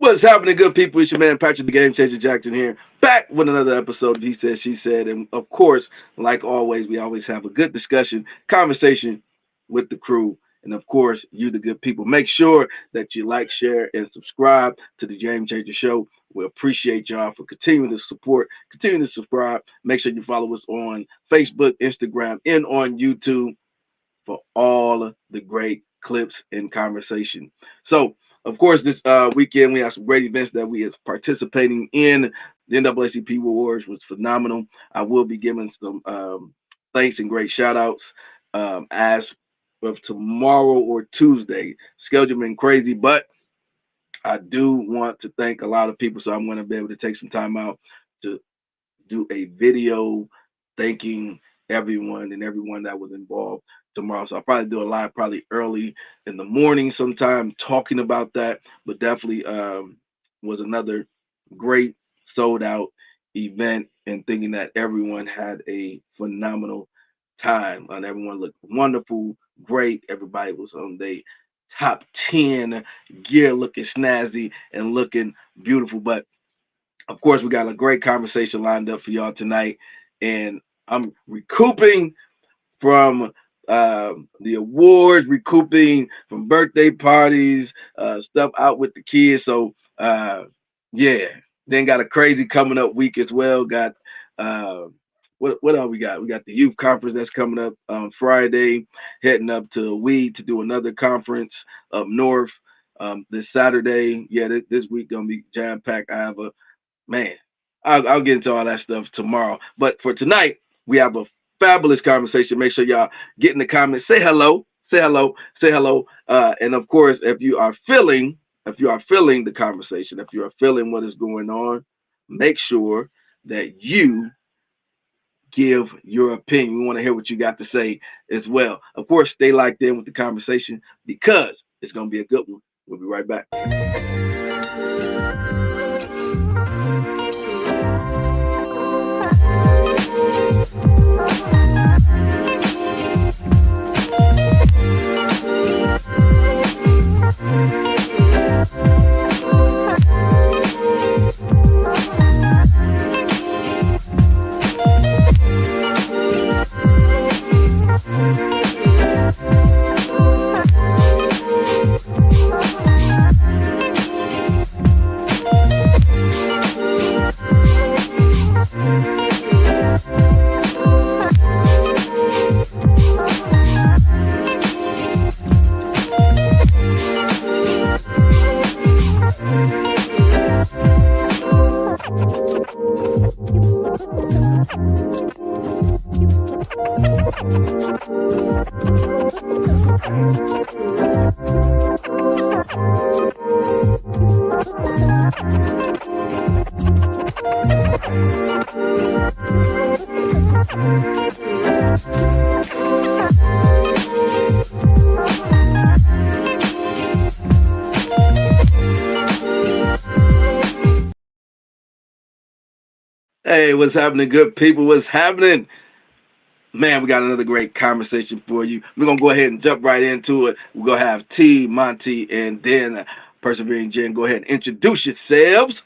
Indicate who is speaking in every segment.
Speaker 1: What's happening, good people? It's your man Patrick the Game Changer Jackson here, back with another episode of He Said, She Said. And of course, like always, we always have a good discussion, conversation with the crew. And of course, you, the good people, make sure that you like, share, and subscribe to the Game Changer Show. We appreciate y'all for continuing to support, continuing to subscribe. Make sure you follow us on Facebook, Instagram, and on YouTube for all the great clips and conversation. So, of course, this weekend we have some great events that we are participating in. The NAACP Awards was phenomenal. I will be giving some thanks and great shout outs as of tomorrow or Tuesday. Schedule been crazy, but I do want to thank a lot of people, so I'm going to be able to take some time out to do a video thanking everyone that was involved tomorrow. So I'll probably do a live probably early in the morning sometime talking about that, but definitely was another great sold out event and thinking that everyone had a phenomenal time and everyone looked wonderful, great. Everybody was on their top 10 gear, looking snazzy and looking beautiful. But of course, we got a great conversation lined up for y'all tonight, and I'm recouping from the awards, recouping from birthday parties, stuff out with the kids. So yeah, then got a crazy coming up week as well. Got what else we got? We got the youth conference that's coming up on Friday, heading up to Weed to do another conference up north this Saturday. Yeah, this week gonna be jam packed. I have a man. I'll get into all that stuff tomorrow. But for tonight, we have a fabulous conversation. Make sure y'all get in the comments, say hello, say hello, say hello. And of course, if you are feeling the conversation, if you are feeling what is going on, make sure that you give your opinion. We want to hear what you got to say as well. Of course, stay locked in with the conversation because it's going to be a good one. We'll be right back. Hey, what's happening, good people? What's happening? Man, we got another great conversation for you. We're going to go ahead and jump right into it. We're going to have T, Monty, and then Persevering Jen. Go ahead and introduce yourselves.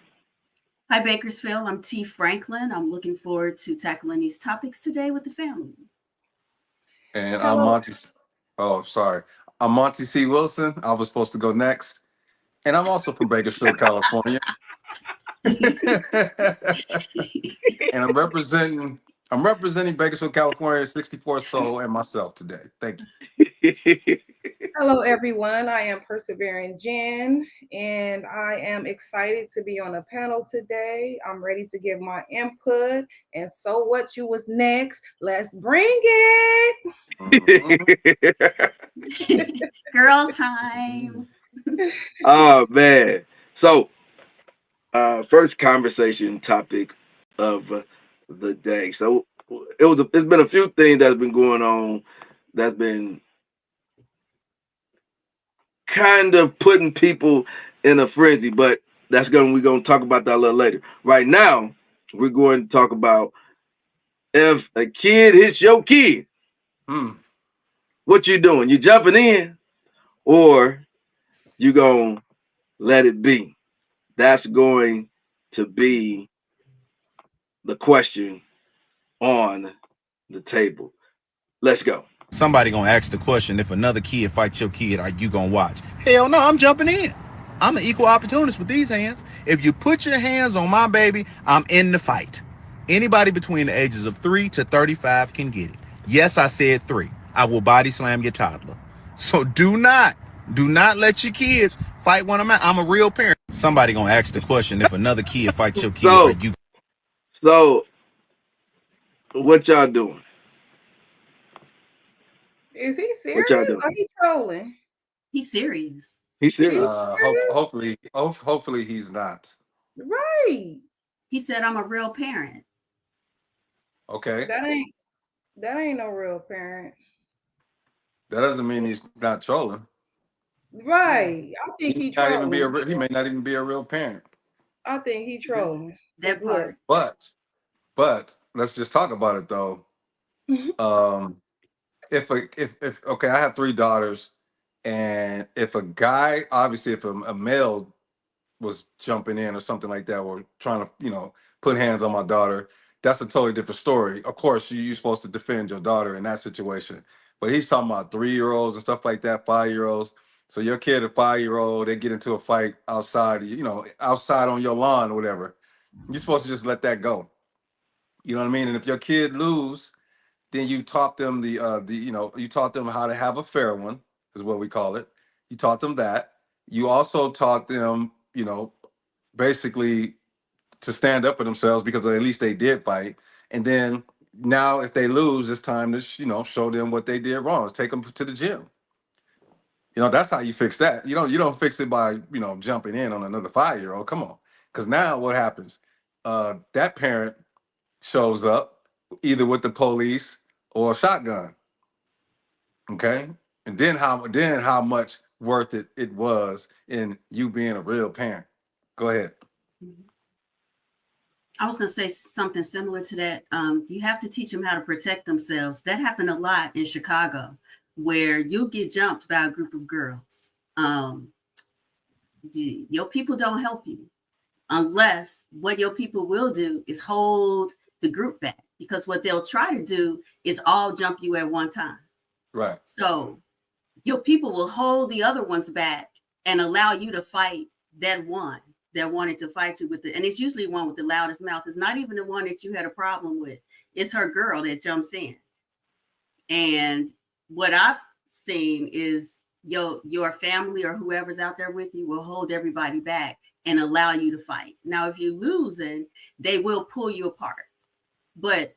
Speaker 2: Hi, Bakersfield. I'm T. Franklin. I'm looking forward to tackling these topics today with the family.
Speaker 3: And I'm Monty. Oh, sorry. I'm Monty C. Wilson. I was supposed to go next. And I'm also from Bakersfield, California. And I'm representing Bakersfield, California, 64 Soul, and myself today. Thank you.
Speaker 4: Hello, everyone. I am Persevering Jen, and I am excited to be on the panel today. I'm ready to give my input. And so what you was next? Let's bring it.
Speaker 2: Girl time.
Speaker 1: Oh, man. So, first conversation topic of the day. So, it's been a few things that's been going on that's been kind of putting people in a frenzy, but we're gonna talk about that a little later. Right now, we're going to talk about if a kid hits your kid, what you doing? You jumping in, or you gonna let it be? That's going to be the question on the table. Let's go.
Speaker 5: Somebody gonna ask the question, if another kid fights your kid, are you gonna watch? Hell no, I'm jumping in. I'm an equal opportunist with these hands. If you put your hands on my baby, I'm in the fight. Anybody between the ages of 3 to 35 can get it. Yes, I said 3. I will body slam your toddler. So do not let your kids fight one of mine. I'm a real parent. Somebody gonna ask the question, if another kid fights your kid, are you?
Speaker 1: So what y'all doing?
Speaker 4: Is he
Speaker 1: What y'all
Speaker 4: serious
Speaker 1: doing?
Speaker 4: or he trolling?
Speaker 2: He's serious.
Speaker 1: He's serious.
Speaker 3: Hopefully he's not.
Speaker 4: Right.
Speaker 2: He said, I'm a real parent.
Speaker 3: Okay.
Speaker 4: That ain't no real parent.
Speaker 3: That doesn't mean he's not trolling.
Speaker 4: Right. I think he trolling.
Speaker 3: He may not even be a real parent.
Speaker 4: I think he trolling.
Speaker 2: That part.
Speaker 3: But let's just talk about it though. If I have 3 daughters, and if a guy, obviously if a male was jumping in or something like that, or trying to, put hands on my daughter, that's a totally different story. Of course, you're supposed to defend your daughter in that situation. But he's talking about 3-year-olds and stuff like that, 5-year-olds. So your kid, a 5-year-old, they get into a fight outside, outside on your lawn or whatever. You're supposed to just let that go. You know what I mean? And if your kid lose, then you taught them you taught them how to have a fair one, is what we call it. You taught them that. You also taught them, basically to stand up for themselves, because at least they did fight. And then now if they lose, it's time to, show them what they did wrong. Take them to the gym. That's how you fix that. You don't fix it by, jumping in on another 5-year-old. Come on. Because now what happens? That parent shows up either with the police or a shotgun. Okay? And then how much worth it was in you being a real parent. Go ahead.
Speaker 2: I was going to say something similar to that. You have to teach them how to protect themselves. That happened a lot in Chicago, where you'll get jumped by a group of girls. Your people don't help you, unless what your people will do is hold the group back, because what they'll try to do is all jump you at one time.
Speaker 3: Right.
Speaker 2: So your people will hold the other ones back and allow you to fight that one that wanted to fight you and it's usually one with the loudest mouth. It's not even the one that you had a problem with. It's her girl that jumps in. And what I've seen is your family or whoever's out there with you will hold everybody back and allow you to fight. Now, if you're losing, they will pull you apart. But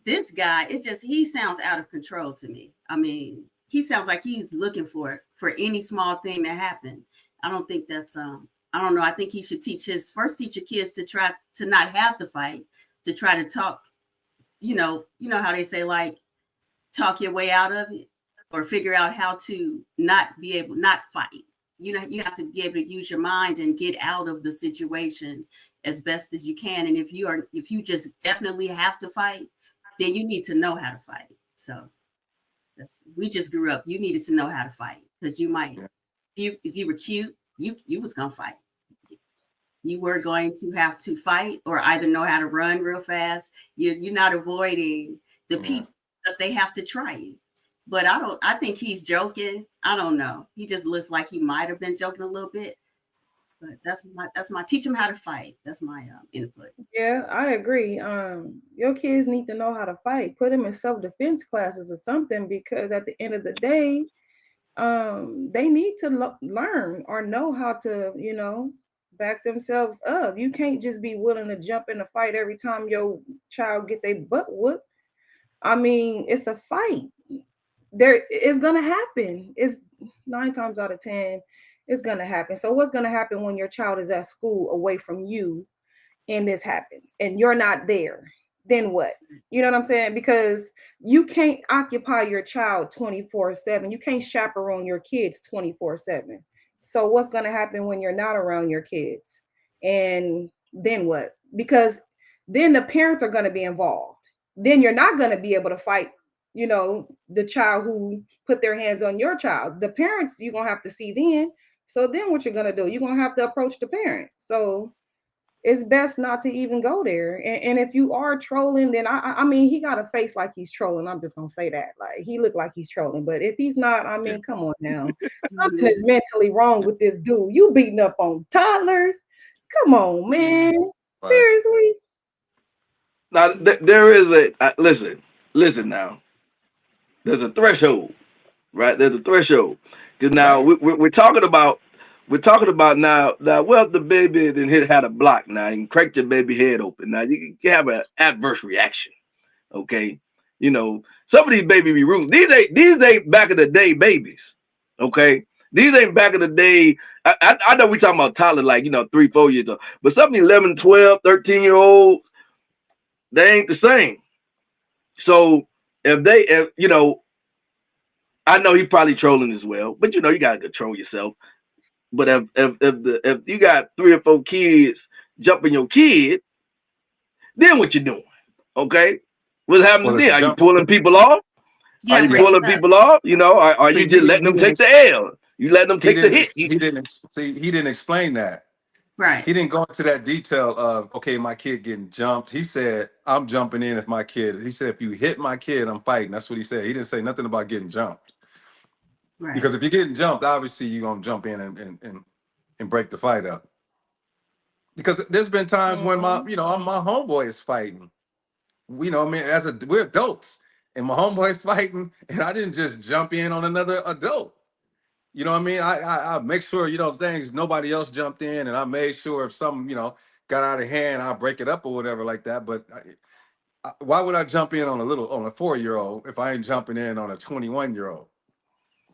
Speaker 2: this guy, he sounds out of control to me. I mean, he sounds like he's looking for any small thing to happen. I don't think that's I don't know. I think he should teach your kids to try to not have to fight, to try to talk, you know how they say, like, talk your way out of it, or figure out how to not fight. You have to be able to use your mind and get out of the situation as best as you can. And if you just definitely have to fight, then you need to know how to fight. So we just grew up. You needed to know how to fight, because you might, if you were cute, you was gonna fight. You were going to have to fight, or either know how to run real fast. You're not avoiding the people because they have to try you. But I think he's joking. I don't know. He just looks like he might have been joking a little bit. But that's my teach him how to fight. That's my input.
Speaker 4: Yeah, I agree. Your kids need to know how to fight. Put them in self-defense classes or something, because at the end of the day, they need to learn or know how to, back themselves up. You can't just be willing to jump in a fight every time your child get their butt whooped. I mean, it's a fight. It's gonna happen. It's 9 times out of 10, it's gonna happen. So what's gonna happen when your child is at school away from you and this happens and you're not there? Then what? You know what I'm saying? Because you can't occupy your child 24/7. You can't chaperone your kids 24/7. So what's going to happen when you're not around your kids? And then what? Because then the parents are going to be involved. Then you're not going to be able to fight, the child who put their hands on your child. The parents, you're going to have to see then. So then what you're gonna do? You're gonna have to approach the parent. So it's best not to even go there. And if you are trolling, then I mean, he got a face like he's trolling. I'm just gonna say that. Like he looked like he's trolling. But if he's not, I mean, come on now. Something is mentally wrong with this dude. You beating up on toddlers. Come on, man.
Speaker 3: Right.
Speaker 4: Seriously.
Speaker 1: Now there is listen now. There's a threshold, right? There's a threshold. Because now we're talking about now. Well, the baby then had a block. Now you can crack your baby head open. Now you can have an adverse reaction. Okay, you know some of these babies be rude. These ain't back in the day babies. Okay, these ain't back in the day. I know we talking about toddler like 3, 4 years old, but some of the 11, 12, 13-year-olds, they ain't the same. So if I know he's probably trolling as well, but you gotta control yourself. But if you got 3 or 4 kids jumping your kid, then what you doing? Okay, what's happening then? Are you pulling people off?
Speaker 2: Yeah,
Speaker 1: Are you pulling people off? Are you just letting them take the L? You letting them take the hit?
Speaker 3: He didn't explain that.
Speaker 2: Right.
Speaker 3: He didn't go into that detail of, okay, my kid getting jumped. He said, I'm jumping in if my kid. He said, if you hit my kid, I'm fighting. That's what he said. He didn't say nothing about getting jumped.
Speaker 2: Right.
Speaker 3: Because if you're getting jumped, obviously you're gonna jump in and break the fight up. Because there's been times when my homeboy is fighting. We're adults, and my homeboy's fighting, and I didn't just jump in on another adult. You know what I mean? I make sure, things nobody else jumped in, and I made sure if something, got out of hand, I'll break it up or whatever like that. But why would I jump in on a 4-year-old if I ain't jumping in on a 21-year-old?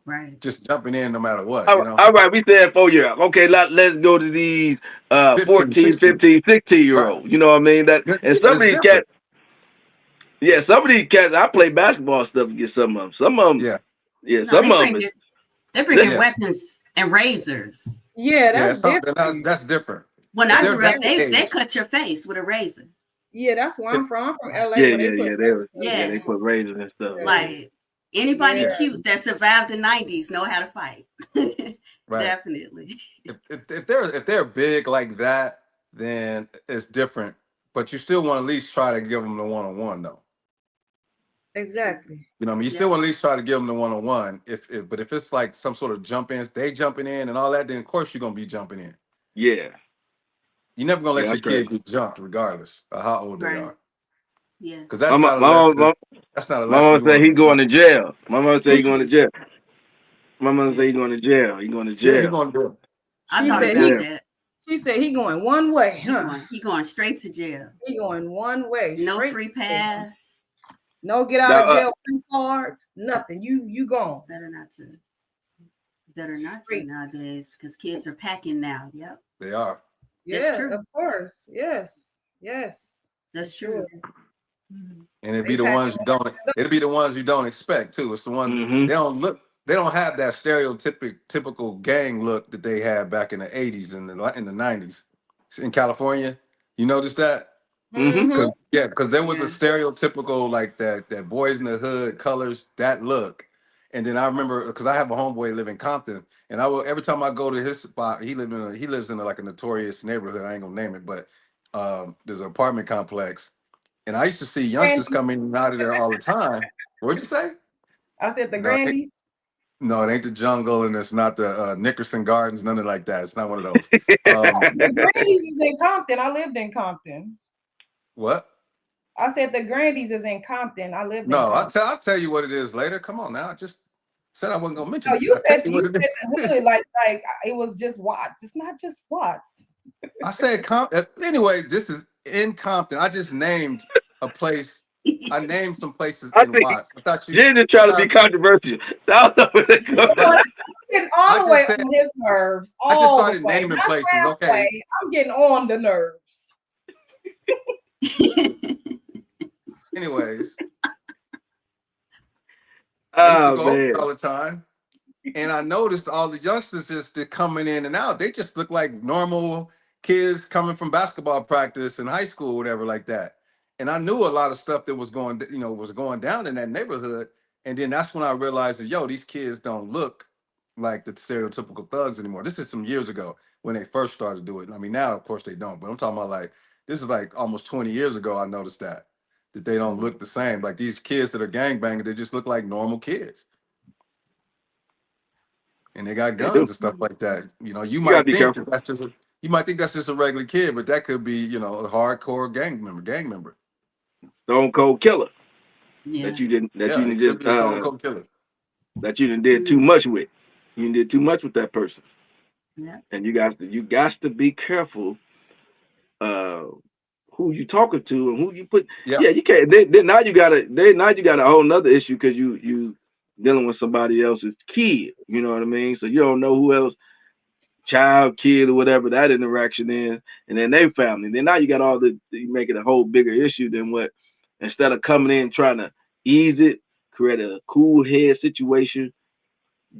Speaker 2: Right.
Speaker 3: Just jumping in no matter what.
Speaker 1: All right, we said 4-year-old. Okay, let's go to these 14, 15, 16-year-olds.
Speaker 3: Right.
Speaker 1: You know what I mean? And some of these cats, some of these cats, I play basketball stuff against some of them. Some of them, some of them.
Speaker 2: They're bringing weapons and razors.
Speaker 4: Yeah, that's different.
Speaker 3: That's different.
Speaker 2: When I grew up, they cut your face with a razor.
Speaker 4: Yeah, that's where I'm from. I'm from LA.
Speaker 1: They put razors and stuff.
Speaker 2: Like anybody cute that survived the 90s know how to fight.
Speaker 3: Right.
Speaker 2: Definitely.
Speaker 3: If they're big like that, then it's different. But you still want to at least try to give them the one-on-one though.
Speaker 4: Exactly.
Speaker 3: You still want to at least try to give them the one-on-one. But if it's like some sort of they jumping in and all that, then of course you're gonna be jumping in.
Speaker 1: Yeah.
Speaker 3: You're never gonna let your kid get jumped, regardless of how old they are.
Speaker 2: Yeah.
Speaker 3: Because that's not a lesson. That's not a lesson.
Speaker 1: My mom said he's going to jail. My mom said he's going to jail. My mom said he's going to jail. He's going to jail.
Speaker 3: Yeah, he's going to jail.
Speaker 2: I thought about that.
Speaker 4: She said he going one way.
Speaker 2: He going straight to jail.
Speaker 4: He going one way.
Speaker 2: No free pass.
Speaker 4: No get out of jail free cards. Nothing. You gone.
Speaker 2: It's better not to nowadays because kids are packing now. Yep.
Speaker 3: They are.
Speaker 4: Yeah, true. Of course. Yes.
Speaker 2: That's true.
Speaker 3: And it'd be the ones you don't expect too. It's the ones they don't have that stereotypical gang look that they had back in the 80s and in the 90s. In California, you noticed that? Because there was a stereotypical like that Boys in the Hood colors, that look. And then I remember because I have a homeboy live in Compton, and every time I go to his spot, he lives in like a notorious neighborhood. I ain't gonna name it, but there's an apartment complex, and I used to see youngsters coming out of there all the time. What'd you say?
Speaker 4: I said the Grandies.
Speaker 3: No, it ain't the Jungle, and it's not the Nickerson Gardens, nothing like that. It's not one of those.
Speaker 4: The Grandies is in Compton. I lived in Compton.
Speaker 3: What?
Speaker 4: I said the Grandies is in Compton. I lived in Compton.
Speaker 3: I'll tell you what it is later. Come on now. I just said I wasn't gonna mention it.
Speaker 4: You said like it was just Watts. It's not just Watts.
Speaker 3: I said anyway, this is in Compton. I just named a place. I named some places in Watts. I thought you
Speaker 1: didn't try to be controversial.
Speaker 4: I'm getting all the way on his nerves.
Speaker 3: I just started naming places. Okay.
Speaker 4: I'm getting on the nerves.
Speaker 3: Anyways, I used to go all the time, and I noticed all the youngsters just coming in and out. They just look like normal kids coming from basketball practice in high school, whatever, like that. And I knew a lot of stuff that was going down in that neighborhood. And then that's when I realized that these kids don't look like the stereotypical thugs anymore. This is some years ago when they first started doing it. I mean, now of course they don't, but I'm talking about like this is like almost 20 years ago. I noticed that they don't look the same. Like these kids that are gangbanging, they just look like normal kids, and they got
Speaker 1: They do.
Speaker 3: guns and stuff like that. You know,
Speaker 1: You gotta be careful.
Speaker 3: you might think that's just a regular kid, but that could be, you know, a hardcore gang member.
Speaker 1: Stone cold killer
Speaker 2: Yeah.
Speaker 1: that you didn't
Speaker 3: Yeah, it could be a stone cold killer.
Speaker 1: that you didn't did too much with. You did too much with that person.
Speaker 2: Yeah.
Speaker 1: And you got to be careful who you talking to and who you put.
Speaker 3: Yeah.
Speaker 1: Yeah, you can't. Now you got a whole nother issue because you dealing with somebody else's kid. You know what I mean? So you don't know who else, child, kid, or whatever that interaction is, and then their family. Then now you got you make it a whole bigger issue than what. Instead of coming in trying to ease it, create a cool head situation,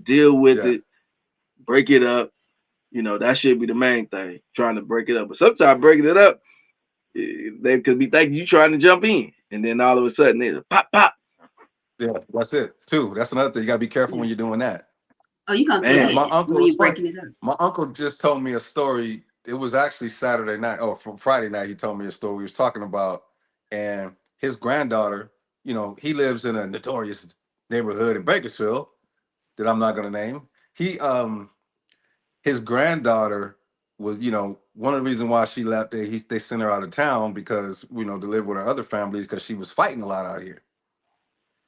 Speaker 1: deal with it, break it up. You know, that should be the main thing, trying to break it up. But sometimes breaking it up, they could be thinking you trying to jump in. And then all of a sudden, they pop, pop.
Speaker 3: Yeah, that's it, too. That's another thing. You got to be careful when you're doing that.
Speaker 2: Oh, you gonna
Speaker 1: Man,
Speaker 2: get
Speaker 3: my
Speaker 2: it
Speaker 3: uncle
Speaker 2: when
Speaker 3: was
Speaker 2: you're breaking it up.
Speaker 3: My uncle just told me a story. It was actually Saturday night, or from Friday night. He told me a story we was talking about, and his granddaughter, you know, he lives in a notorious neighborhood in Bakersfield that I'm not going to name. His granddaughter was, you know, one of the reasons why she left, they sent her out of town because, you know, to live with her other families because she was fighting a lot out here.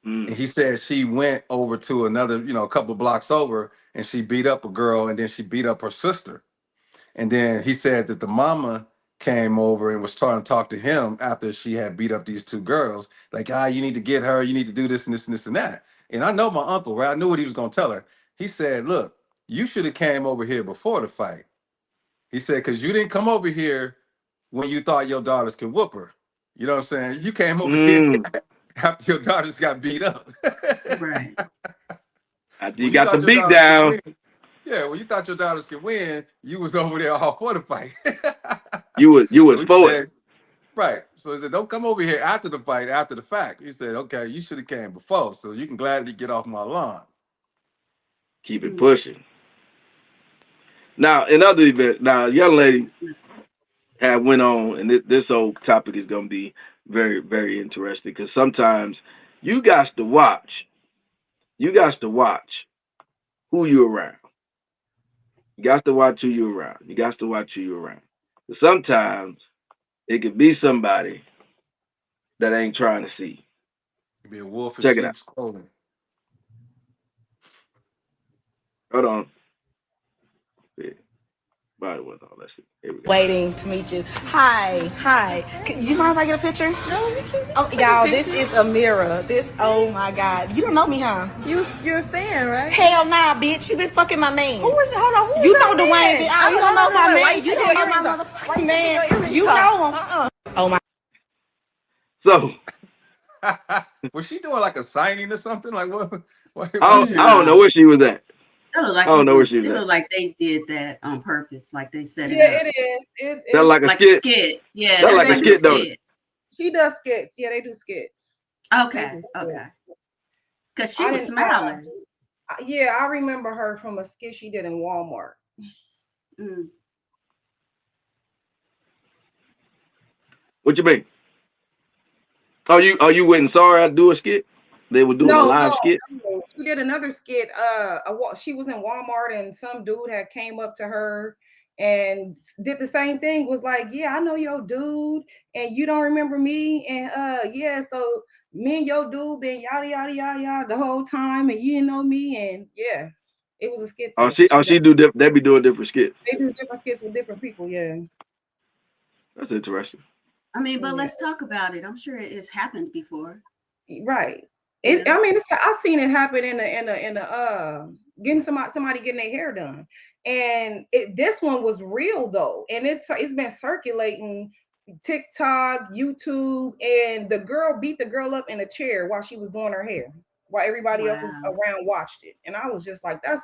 Speaker 3: And he said she went over to another, you know, a couple of blocks over, and she beat up a girl, and then she beat up her sister. And then he said that the mama came over and was trying to talk to him after she had beat up these two girls. Like, you need to get her, you need to do this and this and this and that. And I know my uncle, right? I knew what he was going to tell her. He said, look, you should have came over here before the fight. He said, because you didn't come over here when you thought your daughters could whoop her. You know what I'm saying? You came over here after your daughters got beat up.
Speaker 2: Right.
Speaker 1: After you got the beat down.
Speaker 3: Yeah, when you thought your daughters could win, you was over there all for the fight.
Speaker 1: you was for it.
Speaker 3: Right. So he said, don't come over here after the fight, after the fact. He said, okay, you should have came before, so you can gladly get off my lawn.
Speaker 1: Keep it pushing. Now, in other events, a young lady had went on, and this whole topic is going to be very, very interesting because sometimes you got to watch. You got to watch who you're around. You got to watch who you're around. You got to watch who you're around. But sometimes it could be somebody that ain't trying to see.
Speaker 3: It could be a wolf in
Speaker 1: Check it out.
Speaker 3: sheep's clothing.
Speaker 1: Hold on. Body was all that shit. Here we go.
Speaker 6: Waiting to meet you. Hi. You mind if I get a picture? No, you can't. Oh, y'all, this is Amira. Oh my God. You don't know me, huh?
Speaker 7: You're a fan, right?
Speaker 6: Hell nah, bitch. You been fucking my man.
Speaker 7: Hold on.
Speaker 6: You know Dwayne. Oh, you don't know my man. You don't know my motherfucking man. You know him. Oh my.
Speaker 1: So.
Speaker 3: Was she doing like a signing or something? Like what
Speaker 1: I don't know where she was at.
Speaker 2: It looked like
Speaker 1: I don't know where she was at.
Speaker 2: It looked like they did that on purpose, like they set it up.
Speaker 4: Yeah, it is. It's
Speaker 1: like a
Speaker 2: skit. Yeah,
Speaker 1: that's like a skit, though.
Speaker 4: She does skits. Yeah, they do skits.
Speaker 2: Okay. Because she was smiling.
Speaker 4: Yeah, I remember her from a skit she did in Walmart.
Speaker 2: Mm.
Speaker 1: What you mean? Oh, you went and saw her do a skit? They were doing a live skit?
Speaker 4: No. She did another skit. She was in Walmart and some dude had came up to her and did the same thing. Was like, yeah, I know your dude and you don't remember me. And yeah, so me and your dude been yada yada yada yada the whole time and you didn't know me. And yeah, it was a skit.
Speaker 1: They be doing different skits.
Speaker 4: They do different skits with different people. Yeah.
Speaker 1: That's interesting.
Speaker 2: I mean, but let's talk about it. I'm sure it's happened before.
Speaker 4: Right. I've seen it happen in a getting somebody getting their hair done, and this one was real though, and it's been circulating TikTok, YouTube, and the girl beat the girl up in a chair while she was doing her hair, while everybody else was around watched it, and I was just like, that's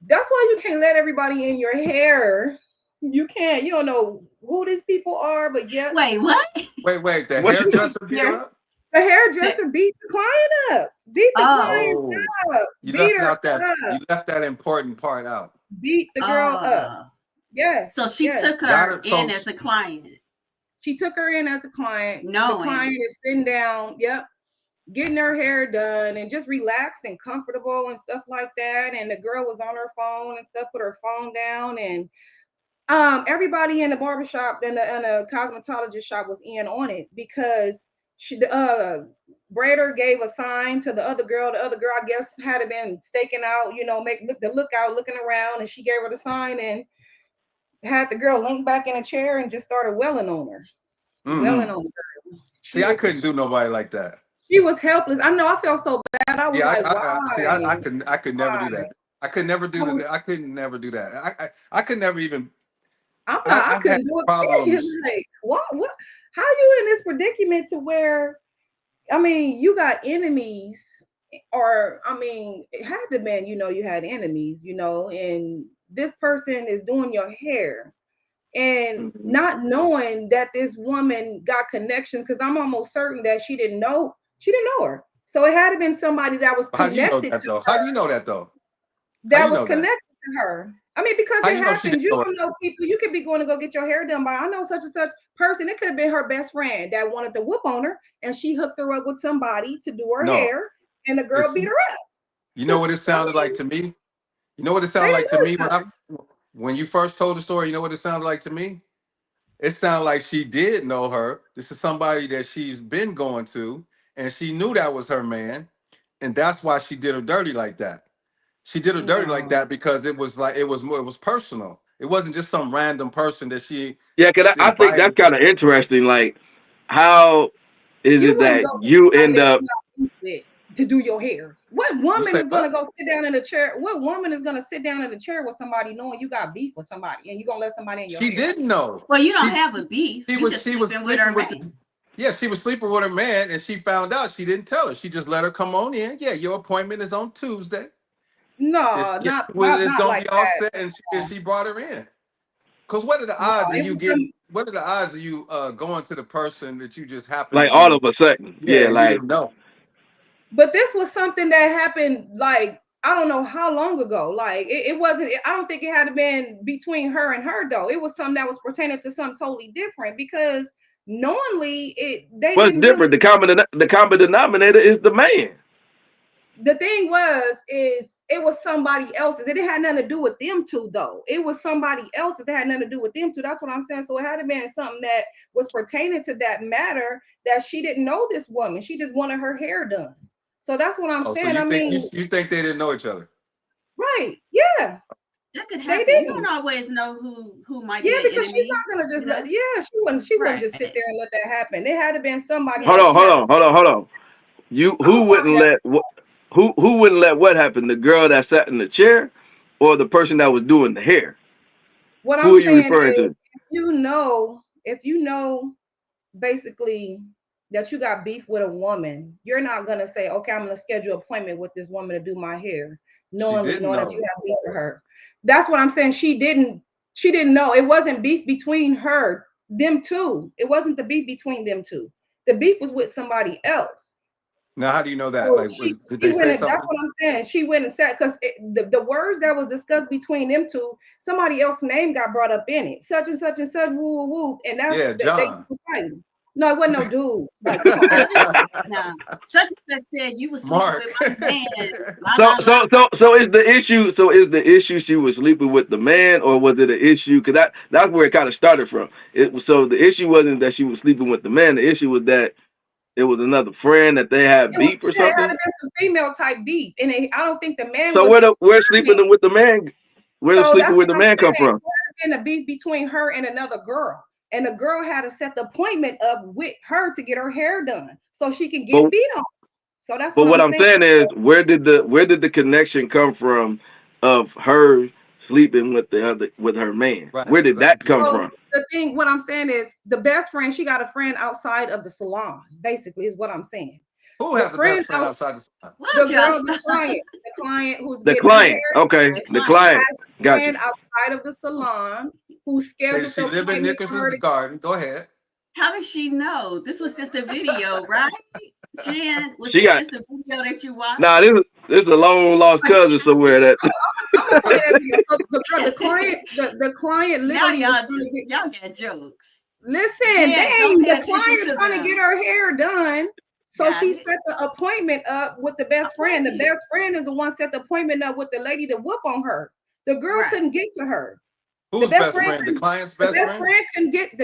Speaker 4: why you can't let everybody in your hair. You can't. You don't know who these people are, but yeah.
Speaker 2: Wait, what?
Speaker 3: Wait. The hairdresser beat her up?
Speaker 4: The hairdresser beat the client up. Beat the client
Speaker 3: Oh,
Speaker 4: up.
Speaker 3: you
Speaker 4: Beat
Speaker 3: left
Speaker 4: her
Speaker 3: out that
Speaker 4: up.
Speaker 3: you left that important part out.
Speaker 4: Beat the girl up.
Speaker 2: Oh.
Speaker 4: Yes.
Speaker 2: So she
Speaker 4: yes.
Speaker 2: took
Speaker 3: Got
Speaker 2: her
Speaker 3: it. So
Speaker 2: in as a client.
Speaker 4: She took her in as a client.
Speaker 2: Knowing.
Speaker 4: The client is sitting down, getting her hair done and just relaxed and comfortable and stuff like that. And the girl was on her phone and stuff, put her phone down. And everybody in the barbershop and the cosmetologist shop was in on it because Braider gave a sign to the other girl. The other girl, I guess, had been staking out, looking around, and she gave her the sign and had the girl lean back in a chair and just started welling on her. Welling on her.
Speaker 3: See, I couldn't do nobody like that.
Speaker 4: She was helpless. I know. I felt so bad. I was like, why?
Speaker 3: I could never do that. I could never do that. I could never do that. I could never even.
Speaker 4: I couldn't do it.
Speaker 3: Problems.
Speaker 4: Like, what? How you in this predicament to where, I mean, you got enemies, or I mean, it had to be, you had enemies, and this person is doing your hair. And not knowing that this woman got connections, because I'm almost certain that she didn't know her. So it had to been somebody that was connected to her.
Speaker 3: How do you know that though?
Speaker 4: That was connected to her. I mean, because it happens. You don't know people. You could be going to go get your hair done by, I know such and such person. It could have been her best friend that wanted to whoop on her, and she hooked her up with somebody to do her hair, and the girl beat her up.
Speaker 3: You know what it sounded like to me? You know what it sounded like to me when you first told the story? You know what it sounded like to me? It sounded like she did know her. This is somebody that she's been going to, and she knew that was her man, and that's why she did her dirty like that. She did her dirty like that because it was personal. It wasn't just some random person that she.
Speaker 1: Yeah, because I think that's kind of interesting. Like, how is it that you end up
Speaker 4: to do your hair? What woman is going to go sit down in a chair? What woman is going to sit down in a chair with somebody knowing you got beef with somebody and you going to let somebody in your hair?
Speaker 3: She didn't know.
Speaker 2: Well, you don't have a beef.
Speaker 3: She was sleeping with her man. She was sleeping with her man, and she found out. She didn't tell her. She just let her come on in. Yeah, your appointment is on Tuesday.
Speaker 4: No,
Speaker 3: it's
Speaker 4: not
Speaker 3: gonna
Speaker 4: like
Speaker 3: be all
Speaker 4: that.
Speaker 3: set, and she brought her in. Because what are the odds of you getting? What are the odds of you going to the person that you just happen
Speaker 1: like
Speaker 3: to
Speaker 1: all of a sudden? Yeah, like
Speaker 3: no.
Speaker 4: But this was something that happened, like, I don't know how long ago. Like it wasn't. I don't think it had been between her and her though. It was something that was pertaining to something totally different because knowingly
Speaker 1: what's different. Really, the common denominator is the man.
Speaker 4: The thing is it was somebody else's. It had nothing to do with them two, though. It was somebody else's that had nothing to do with them two. That's what I'm saying. So it had to be something that was pertaining to that matter that she didn't know this woman. She just wanted her hair done. So that's what I'm saying.
Speaker 3: So you think they didn't know each other?
Speaker 4: Right. Yeah.
Speaker 2: That could happen. You don't always know who might be an
Speaker 4: because
Speaker 2: enemy.
Speaker 4: She's not gonna just she wouldn't just sit there and let that happen. It had to be somebody.
Speaker 1: Hold on. Who wouldn't let what happen? The girl that sat in the chair, or the person that was doing the hair?
Speaker 4: What
Speaker 1: Who
Speaker 4: I'm
Speaker 1: are you
Speaker 4: saying
Speaker 1: referring
Speaker 4: is,
Speaker 1: to?
Speaker 4: if you know, basically that you got beef with a woman, you're not gonna say, okay, I'm gonna schedule an appointment with this woman to do my hair, knowing that you have beef with her. That's what I'm saying. She didn't know. It wasn't beef between them two. It wasn't the beef between them two. The beef was with somebody else.
Speaker 3: Now, how do you know that?
Speaker 4: So
Speaker 3: like, did they say something?
Speaker 4: That's what I'm saying. She went and said, because the words that was discussed between them two, somebody else's name got brought up in it. Such and such and such, woo, woo, woo. And that's
Speaker 3: John.
Speaker 4: No, it wasn't no dude. Like,
Speaker 2: such and such said you was sleeping with my man.
Speaker 1: So is the issue? So is the issue she was sleeping with the man, or was it an issue? Because that's where it kind of started from. So the issue wasn't that she was sleeping with the man. The issue was that it was another friend that they had beef or something.
Speaker 4: It had been some female type beef, and I don't think the man.
Speaker 1: So where's sleeping with the man? Where does sleeping with the man come from?
Speaker 4: There had been a beef between her and another girl. And the girl had to set the appointment up with her to get her hair done so she can get beat on. So that's what I'm saying
Speaker 1: is, where did the connection come from of her sleeping with her man? Right. Where did that come from?
Speaker 4: The thing, what I'm saying is, the best friend, she got a friend outside of the salon, basically, is what I'm saying.
Speaker 3: Who has the best friend outside the salon?
Speaker 4: The client who's
Speaker 1: the client. Okay, the client.
Speaker 4: Got you. Outside of the salon, who scheduled.
Speaker 3: She lived in Nickerson's Garden. Go ahead.
Speaker 2: How does she know? This was just a video, right? Jen, was
Speaker 1: She
Speaker 2: this
Speaker 1: got-
Speaker 2: just a video that you watched?
Speaker 1: Nah, this is a long lost cousin somewhere that.
Speaker 4: I'm gonna play that video. So the client
Speaker 2: Now
Speaker 4: literally
Speaker 2: y'all
Speaker 4: was trying to
Speaker 2: y'all got jokes.
Speaker 4: listen,
Speaker 2: Yeah, don't pay
Speaker 4: the
Speaker 2: attention
Speaker 4: client is
Speaker 2: to
Speaker 4: trying to
Speaker 2: them.
Speaker 4: get her hair done. So
Speaker 2: Got
Speaker 4: she
Speaker 2: it.
Speaker 4: set the appointment up with the best friend. The
Speaker 2: with you.
Speaker 4: best friend is the one set the appointment up with the lady to whoop on her. The girl
Speaker 2: Right.
Speaker 4: couldn't get to her.
Speaker 3: Who's
Speaker 4: best
Speaker 3: best
Speaker 4: friend
Speaker 3: friend? The
Speaker 4: couldn't-
Speaker 3: client's
Speaker 4: The
Speaker 3: best
Speaker 4: best
Speaker 3: friend?
Speaker 4: friend couldn't get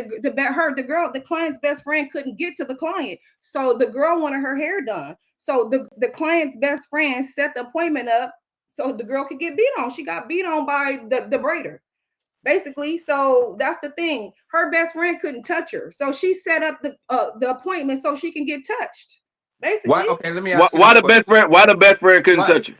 Speaker 4: the client's best friend couldn't get to the client. So the girl wanted her hair done. So the client's best friend set the appointment up so the girl could get beat on. She got beat on by the braider. Basically, so that's the thing. Her best friend couldn't touch her, so she set up the appointment so she can get touched. Basically,
Speaker 3: Why? Okay, let me ask you.
Speaker 1: Why
Speaker 3: this
Speaker 1: the best friend? Why the best friend couldn't
Speaker 3: Why?
Speaker 1: touch you?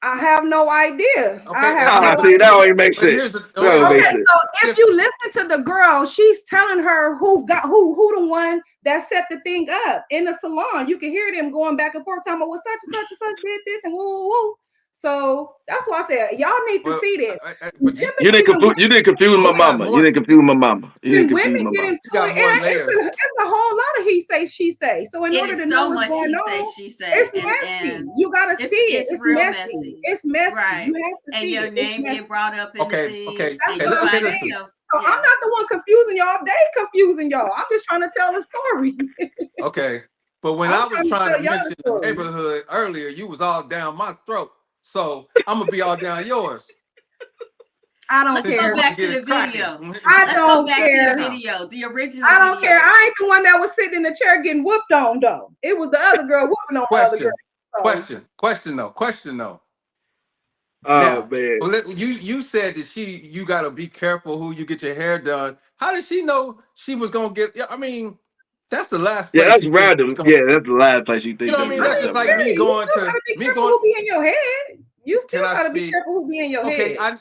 Speaker 4: I have no idea.
Speaker 3: Okay,
Speaker 4: I have
Speaker 1: Ah,
Speaker 4: no
Speaker 1: see,
Speaker 4: idea.
Speaker 1: that don't even make
Speaker 3: But
Speaker 1: sense.
Speaker 3: here's the
Speaker 1: That don't
Speaker 3: okay,
Speaker 1: make
Speaker 4: Okay,
Speaker 1: sense.
Speaker 4: so if you listen to the girl, she's telling her who the one that set the thing up in the salon. You can hear them going back and forth, talking about what such and such and such did this and woo woo woo. So that's why I said y'all need to
Speaker 3: Well,
Speaker 4: see this.
Speaker 3: but
Speaker 1: You didn't confuse my
Speaker 3: You got
Speaker 1: mama.
Speaker 3: more-
Speaker 1: You didn't confuse my mama. You
Speaker 4: When
Speaker 1: didn't confuse
Speaker 4: women
Speaker 1: my
Speaker 4: get
Speaker 1: mama.
Speaker 4: into
Speaker 3: got
Speaker 4: it,
Speaker 3: more
Speaker 4: and
Speaker 3: layers.
Speaker 4: it's a whole lot of he say, she say. So in
Speaker 2: It
Speaker 4: order
Speaker 2: is
Speaker 4: to know
Speaker 2: so
Speaker 4: what's
Speaker 2: much
Speaker 4: going
Speaker 2: he
Speaker 4: on,
Speaker 2: say, she say.
Speaker 4: it's messy. You gotta see it.
Speaker 2: it's real
Speaker 4: messy.
Speaker 2: messy.
Speaker 4: It's messy.
Speaker 2: Right.
Speaker 4: You have to
Speaker 2: And
Speaker 4: see
Speaker 2: your
Speaker 4: it.
Speaker 2: name get brought up in
Speaker 3: Okay,
Speaker 2: the things.
Speaker 3: okay,
Speaker 2: And
Speaker 4: okay,
Speaker 2: you
Speaker 4: okay,
Speaker 2: find
Speaker 3: listen.
Speaker 2: yourself.
Speaker 4: So I'm not the one confusing y'all. They confusing y'all. I'm just trying to tell the story.
Speaker 3: Okay, but when
Speaker 4: I'm
Speaker 3: I was
Speaker 4: trying to
Speaker 3: trying
Speaker 4: tell
Speaker 3: to
Speaker 4: y'all
Speaker 3: mention
Speaker 4: the
Speaker 3: the
Speaker 4: story.
Speaker 3: neighborhood earlier, you was all down my throat. So I'm gonna be all down yours.
Speaker 4: I don't
Speaker 2: Let's
Speaker 3: Since
Speaker 2: go
Speaker 3: you
Speaker 4: care.
Speaker 3: want
Speaker 2: back
Speaker 3: to get
Speaker 2: to
Speaker 3: it
Speaker 2: the video.
Speaker 3: cracking.
Speaker 4: I
Speaker 2: Let's
Speaker 4: don't
Speaker 2: go back
Speaker 4: care.
Speaker 2: to the video, the original
Speaker 4: I don't
Speaker 2: video.
Speaker 4: care. I ain't the one that was sitting in the chair getting whooped on though. It was the other girl whooping on the other girl.
Speaker 3: Question though.
Speaker 1: Oh
Speaker 3: Now,
Speaker 1: man.
Speaker 3: well, you said that you got to be careful who you get your hair done. How did she know she was gonna get? I mean, that's the last place.
Speaker 1: Yeah, that's
Speaker 3: you think
Speaker 1: random.
Speaker 3: it's gonna-
Speaker 1: Yeah, that's the last place you think.
Speaker 3: You know what I mean?
Speaker 1: that's
Speaker 3: That's just
Speaker 1: gonna
Speaker 3: like
Speaker 1: happen.
Speaker 3: me going
Speaker 4: You still
Speaker 3: to
Speaker 4: gotta be
Speaker 3: me
Speaker 4: careful
Speaker 3: going.
Speaker 4: who be in your head. You still
Speaker 3: Can I
Speaker 4: gotta be
Speaker 3: speak?
Speaker 4: careful who be in your
Speaker 3: Okay,
Speaker 4: head.
Speaker 3: I
Speaker 4: Not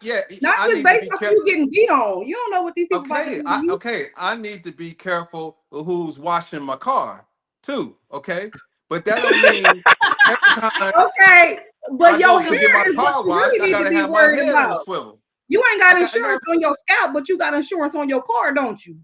Speaker 3: I
Speaker 4: just
Speaker 3: need to
Speaker 4: based
Speaker 3: be
Speaker 4: off
Speaker 3: careful.
Speaker 4: you getting beat on. You don't know what these people about to
Speaker 3: Okay,
Speaker 4: do to you.
Speaker 3: I need to be careful of who's washing my car too. Okay, but that don't mean every time
Speaker 4: Okay, but
Speaker 3: I
Speaker 4: your
Speaker 3: go to get my
Speaker 4: hair is what
Speaker 3: car
Speaker 4: you
Speaker 3: washed,
Speaker 4: really
Speaker 3: I
Speaker 4: need to
Speaker 3: gotta
Speaker 4: be
Speaker 3: have my
Speaker 4: worried
Speaker 3: head on a
Speaker 4: about.
Speaker 3: swivel.
Speaker 4: You ain't got
Speaker 3: I
Speaker 4: insurance on your scalp, but you got insurance on your car, don't you?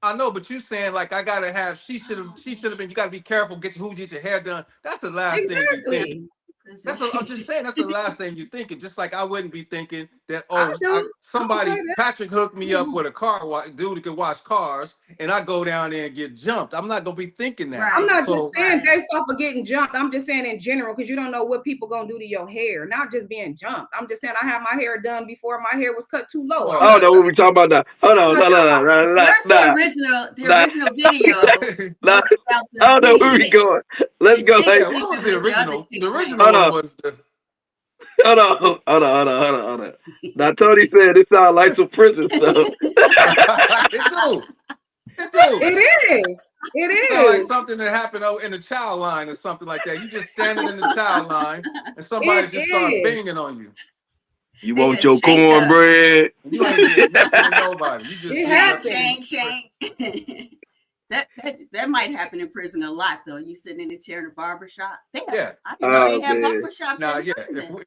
Speaker 3: I know, but you saying like I gotta have. She should have been. You gotta be careful. Who get your hair done. That's the last thing you think.
Speaker 4: Exactly.
Speaker 3: I'm just saying that's the last thing you thinking. Just like I wouldn't be thinking that
Speaker 4: I do.
Speaker 3: somebody
Speaker 4: Okay,
Speaker 3: Patrick hooked me up with a dude who can wash cars, and I go down there and get jumped. I'm not gonna be thinking that.
Speaker 2: Right.
Speaker 4: I'm not
Speaker 3: So-
Speaker 4: just saying
Speaker 2: Right.
Speaker 4: based off of getting jumped. I'm just saying in general because you don't know what people gonna do to your hair. Not just being jumped. I'm just saying I had my hair done before my hair was cut too low.
Speaker 3: Well,
Speaker 1: I don't know what we talking about now. Hold on,
Speaker 2: Where's the original video?
Speaker 1: Nah,
Speaker 2: about the
Speaker 1: I don't know where we
Speaker 2: shake?
Speaker 1: going. Let's go.
Speaker 2: Shake
Speaker 3: Yeah,
Speaker 1: Like,
Speaker 2: it.
Speaker 3: what was the
Speaker 2: The other
Speaker 3: original?
Speaker 2: chick's
Speaker 3: The
Speaker 2: name.
Speaker 3: original
Speaker 1: Hold
Speaker 3: one
Speaker 1: on.
Speaker 3: was the.
Speaker 1: hold on. Now Tony said this sounds like some prison stuff.
Speaker 3: It do.
Speaker 4: It is. It
Speaker 3: It sound like
Speaker 4: is.
Speaker 3: something that happened in the child line or something like that. You just standing in the child line and somebody
Speaker 4: It
Speaker 3: just start
Speaker 4: is.
Speaker 3: banging on you.
Speaker 1: You
Speaker 2: They
Speaker 1: want
Speaker 2: just
Speaker 1: your
Speaker 2: shake up.
Speaker 1: cornbread?
Speaker 3: You ain't getting nothing with nobody. You just
Speaker 4: It
Speaker 3: sitting
Speaker 2: Shank,
Speaker 3: up
Speaker 2: shank,
Speaker 3: there.
Speaker 2: shank. That might happen in prison a lot though. You sitting in a chair in a barber shop.
Speaker 3: Yeah.
Speaker 2: I didn't know they had
Speaker 1: man.
Speaker 2: barber shops
Speaker 3: Nah,
Speaker 2: in
Speaker 3: yeah.
Speaker 2: prison.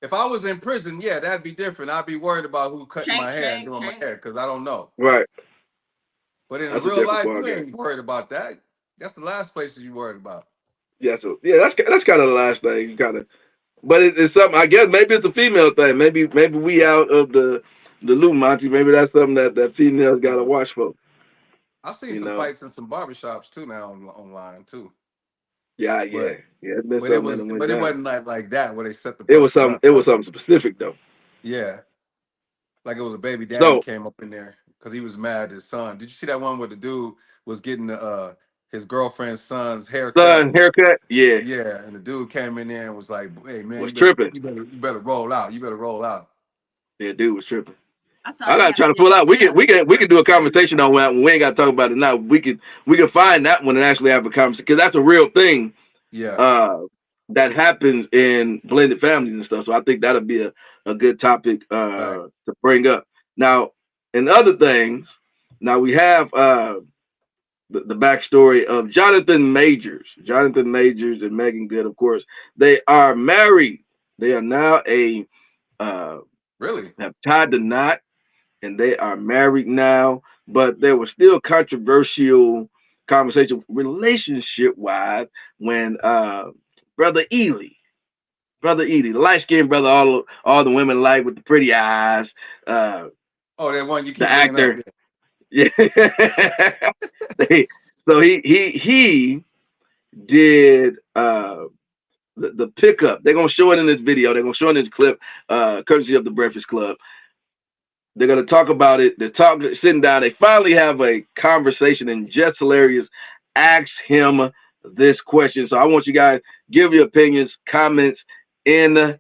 Speaker 3: If I was in prison, yeah, that'd be different. I'd be worried about who cut
Speaker 2: Shank,
Speaker 3: my hair and
Speaker 2: shank,
Speaker 3: doing
Speaker 2: shank.
Speaker 3: my hair because I don't know.
Speaker 1: Right.
Speaker 3: But in
Speaker 1: That's a
Speaker 3: real
Speaker 1: different
Speaker 3: life, you
Speaker 1: ballgame.
Speaker 3: ain't worried about that. That's the last place you worried about.
Speaker 1: Yeah. So yeah, that's kind of the last thing. You kind of, but it's something. I guess maybe it's a female thing. Maybe we out of the loop, Monty. Maybe that's something that females got to watch for.
Speaker 3: I've seen
Speaker 1: You
Speaker 3: some
Speaker 1: know.
Speaker 3: fights in some barbershops too now online too.
Speaker 1: Yeah.
Speaker 3: But-
Speaker 1: It's been
Speaker 3: But it
Speaker 1: something
Speaker 3: was,
Speaker 1: that went
Speaker 3: but it
Speaker 1: down.
Speaker 3: wasn't like that where they set the.
Speaker 1: It was
Speaker 3: person
Speaker 1: something.
Speaker 3: up.
Speaker 1: It was something specific though.
Speaker 3: Yeah, like it was a baby daddy
Speaker 1: So-
Speaker 3: came up in there because he was mad at his son. Did you see that one where the dude was getting his girlfriend's son's haircut?
Speaker 1: Son, haircut. Yeah.
Speaker 3: Yeah, and the dude came in there and was like, "Hey man,
Speaker 1: Was
Speaker 3: you better,
Speaker 1: tripping.
Speaker 3: you better roll out. You better roll out."
Speaker 1: Yeah, dude was tripping.
Speaker 2: saw
Speaker 1: I
Speaker 2: that
Speaker 1: gotta try to
Speaker 2: happen
Speaker 1: pull
Speaker 2: in
Speaker 1: out. We
Speaker 2: jail.
Speaker 1: can do a conversation on that when we ain't got to talk about it now. We can find that one and actually have a conversation because that's a real thing.
Speaker 3: Yeah,
Speaker 1: That happens in blended families and stuff. So I think that'll be a good topic
Speaker 3: Right.
Speaker 1: to bring up. Now, in other things, now we have the backstory of Jonathan Majors. Jonathan Majors and Megan Good, of course, they are married. They are now
Speaker 3: really?
Speaker 1: have tied the knot, and they are married now. but there was still controversial conversation relationship wise when brother Ely, the light skinned brother, all the women like with the pretty eyes,
Speaker 3: Oh, that one you
Speaker 1: the
Speaker 3: keep bringing up.
Speaker 1: actor. Yeah. So he did the pickup. They're gonna show it in this video. They're gonna show it in this clip, courtesy of the Breakfast Club. They're gonna talk about it. They're sitting down. They finally have a conversation, and Jess Hilarious asks him this question. So I want you guys give your opinions, comments in.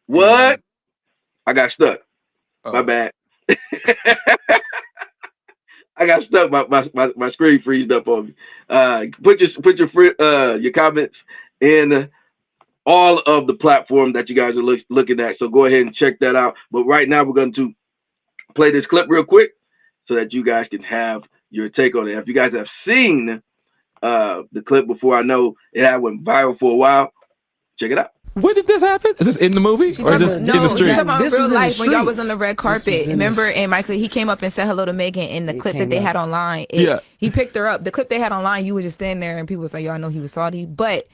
Speaker 1: What? I got stuck. My bad. I got stuck. My screen freezed up on me. Put your comments in all of the platform that you guys are looking at. So go ahead and check that out. But right now we're going to play this clip real quick so that you guys can have your take on it. If you guys have seen the clip before, I know it had went viral for a while. Check it out.
Speaker 8: When did this happen? Is this in the movie or is this in the street?
Speaker 9: Talking about
Speaker 7: This
Speaker 9: real
Speaker 7: was in the
Speaker 9: life when y'all was
Speaker 7: streets.
Speaker 9: on the red carpet. Remember, and Michael, he came up and said hello to Megan in the clip that they had online. He picked her up. The clip they had online, you were just standing there and people was like, y'all know he was salty. But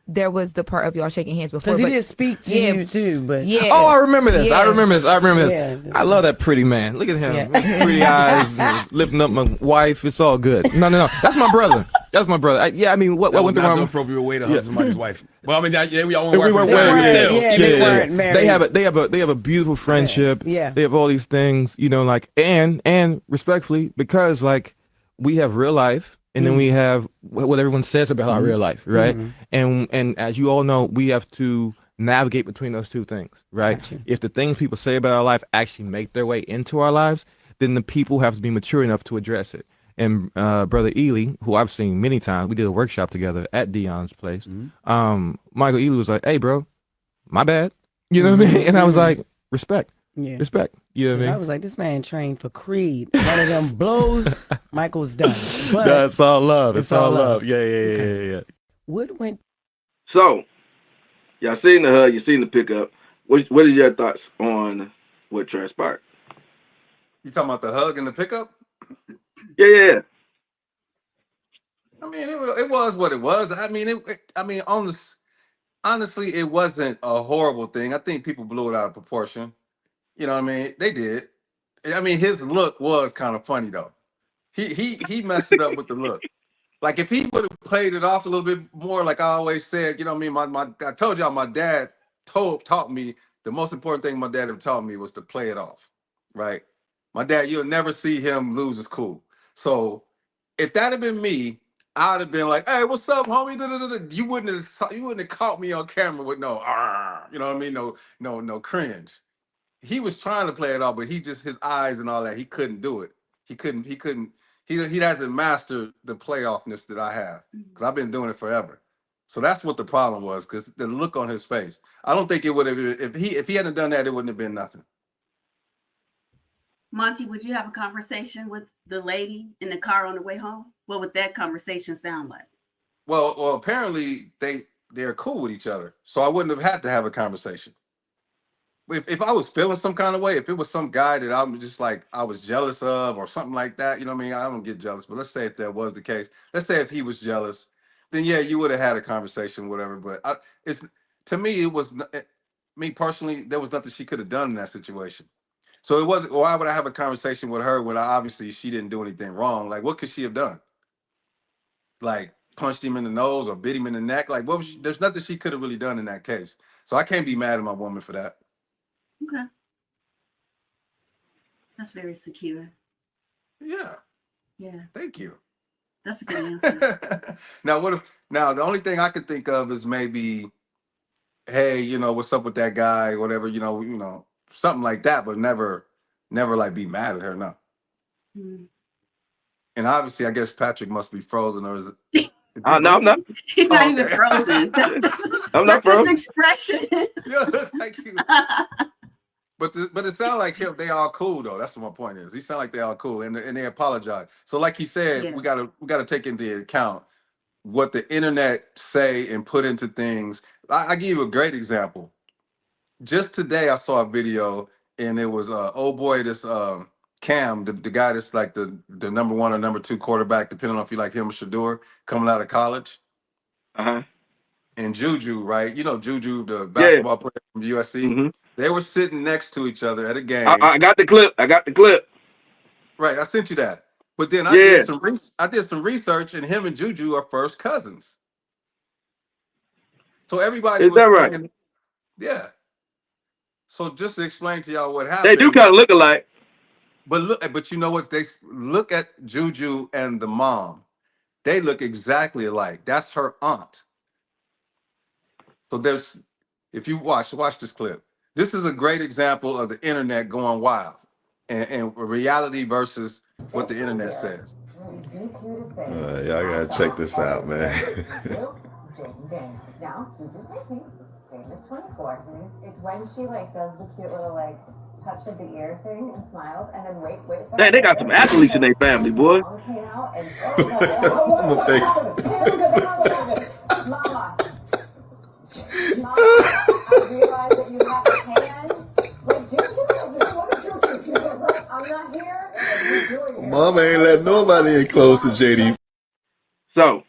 Speaker 9: there was the part of y'all shaking hands before.
Speaker 7: Because he did speak to you too, but
Speaker 8: Oh, I remember this. I
Speaker 9: Yeah.
Speaker 8: remember this.
Speaker 7: Yeah.
Speaker 8: I love that pretty man. Look at him.
Speaker 7: Yeah.
Speaker 8: Pretty eyes, lifting up my wife. It's all good. No. That's my brother. That's my brother. I mean, what went
Speaker 10: not the
Speaker 8: through
Speaker 10: appropriate way to hug somebody's wife. Well, I mean, we all
Speaker 8: We weren't married.
Speaker 7: Yeah, they weren't married.
Speaker 8: They have a beautiful friendship.
Speaker 7: Yeah.
Speaker 8: They have all these things, like and respectfully, because like we have real life and then we have what everyone says about our real life, right? And as you all know, we have to navigate between those two things, right?
Speaker 7: Gotcha.
Speaker 8: If the things people say about our life actually make their way into our lives, then the people have to be mature enough to address it. And Brother Ely, who I've seen many times, we did a workshop together at Dion's place. Michael Ely was like, "Hey, bro, my bad." You know what I mean? And I was like, "Respect,
Speaker 7: Yeah.
Speaker 8: respect." You know what I mean?
Speaker 7: I was like, this man trained for Creed. One of them blows, Michael's done. But
Speaker 8: That's all love. It's
Speaker 7: It's
Speaker 8: all
Speaker 7: all
Speaker 8: love.
Speaker 7: love.
Speaker 8: Yeah.
Speaker 7: what went
Speaker 1: So y'all seen the hug, you seen the pickup. What are your thoughts on what transpired?
Speaker 3: You talking about the hug and the pickup?
Speaker 1: Yeah.
Speaker 3: I mean, it was what it was. I mean, honestly, it wasn't a horrible thing. I think people blew it out of proportion. You know what I mean? They did. I mean, his look was kind of funny though. He messed it up with the look. Like if he would have played it off a little bit more, like I always said, you know what I mean? I told y'all my dad taught me the most important thing my dad ever taught me was to play it off. Right? My dad, you'll never see him lose his cool. So if that had been me, I'd have been like, "Hey, what's up, homie?" You wouldn't have caught me on camera with no, you know what I mean? No cringe. He was trying to play it off, but his eyes and all that, he couldn't do it. He hasn't mastered the playoffness that I have because I've been doing it forever. So that's what the problem was, because the look on his face. I don't think it would have, if he hadn't done that, it wouldn't have been nothing.
Speaker 2: Monty, would you have a conversation with the lady in the car on the way home? What would that conversation sound like?
Speaker 3: Well, apparently they're cool with each other, so I wouldn't have had to have a conversation. If I was feeling some kind of way, if it was some guy that I'm just like I was jealous of or something like that, you know what I mean? I don't get jealous, but let's say if that was the case, let's say if he was jealous, then yeah, you would have had a conversation, whatever. But to me, it was me personally. There was nothing she could have done in that situation. So it wasn't. Why would I have a conversation with her when obviously she didn't do anything wrong? Like, what could she have done? Like punched him in the nose or bit him in the neck? Like, there's nothing she could have really done in that case. So I can't be mad at my woman for that.
Speaker 2: Okay. That's very secure.
Speaker 3: Yeah.
Speaker 2: Yeah,
Speaker 3: Thank you.
Speaker 2: that's a good answer.
Speaker 3: Now the only thing I could think of is maybe, hey, what's up with that guy, whatever, something like that, but never like be mad at her, no.
Speaker 2: Hmm.
Speaker 3: And obviously I guess Patrick must be frozen, or is it?
Speaker 1: No, I'm not.
Speaker 2: He's not
Speaker 3: Oh,
Speaker 2: even
Speaker 3: okay.
Speaker 2: frozen.
Speaker 1: I'm not
Speaker 2: That's his
Speaker 1: frozen.
Speaker 2: expression.
Speaker 3: Yeah, thank you. But it sounds like him. They all cool though. That's what my point is. He sound like they all cool, and they apologize. So like he said,
Speaker 2: Yeah.
Speaker 3: we gotta take into account what the internet say and put into things. I give you a great example. just today I saw a video, and it was oh boy, this Cam, the guy that's like the number 1 or number 2 quarterback, depending on if you like him or Shador, coming out of college. And Juju, right? You know Juju, the basketball player from USC.
Speaker 1: Mm-hmm.
Speaker 3: They were sitting next to each other at a game.
Speaker 1: I got the clip.
Speaker 3: Right, I sent you that. But then I did some research, and him and Juju are first cousins. So everybody
Speaker 1: Is
Speaker 3: was
Speaker 1: that right?
Speaker 3: saying, yeah. So just to explain to y'all what happened.
Speaker 1: They do kind of look alike.
Speaker 3: But you know what? They look at Juju and the mom. They look exactly alike. That's her aunt. So if you watch this clip. This is a great example of the internet going wild, and reality versus what the internet says.
Speaker 11: Y'all gotta check this out, man.
Speaker 12: Now, Juju's 19, Jane is 24. It's when she like does the cute little like touch of the ear thing and smiles, and then wait.
Speaker 1: Dang, they got some athletes in their family, boy.
Speaker 12: Came out and
Speaker 11: I'm a face.
Speaker 12: Mama, I realize that you have hands. Like, Juju, she's like, I'm not here. And you're doing it.
Speaker 11: Mama ain't let nobody in close to JD.
Speaker 1: So,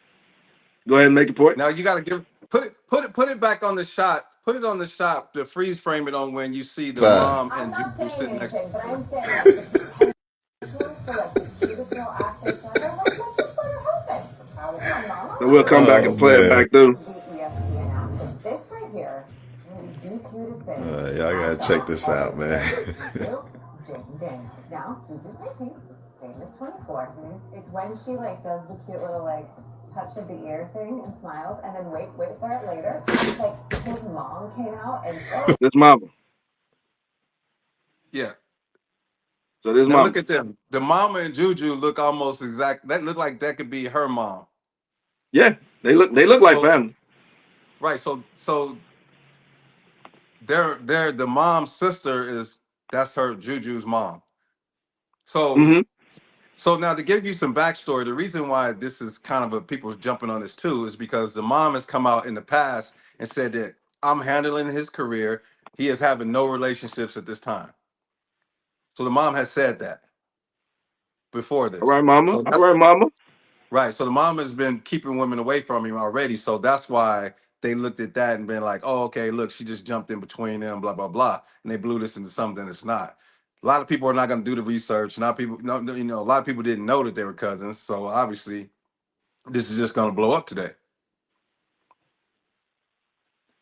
Speaker 1: go ahead and make a point.
Speaker 3: Now you got to put it back on the shot. Put it on the shot to freeze frame it on when you see the mom and Juju sitting next to each other.
Speaker 12: I'm saying the cutest little athletes ever. Like, let's just let her happen.
Speaker 1: So we'll come back and play it back through.
Speaker 12: This right here is the cutest thing.
Speaker 11: Y'all gotta check this out, man.
Speaker 12: Jane. Now, Juju's 19, Jane is 24. It's when she like does the cute little like touch of the ear thing and smiles, and then wait for it later. Like his mom came out and
Speaker 1: This mama.
Speaker 3: Yeah.
Speaker 1: So this
Speaker 3: now
Speaker 1: mama.
Speaker 3: Look at them. The mama and Juju look almost exact. That look like that could be her mom.
Speaker 1: Yeah, they look like family.
Speaker 3: Right. So the mom's sister that's her Juju's mom. So So now to give you some backstory, the reason why this is kind of people jumping on this too is because the mom has come out in the past and said that I'm handling his career. He is having no relationships at this time. So the mom has said that before this.
Speaker 1: All right, mama.
Speaker 3: Right. So the mom has been keeping women away from him already. So that's why they looked at that and been like, oh, okay, look, she just jumped in between them, blah, blah, blah. And they blew this into something that's not. A lot of people are not going to do the research. A lot of people didn't know that they were cousins. So obviously, this is just going to blow up today.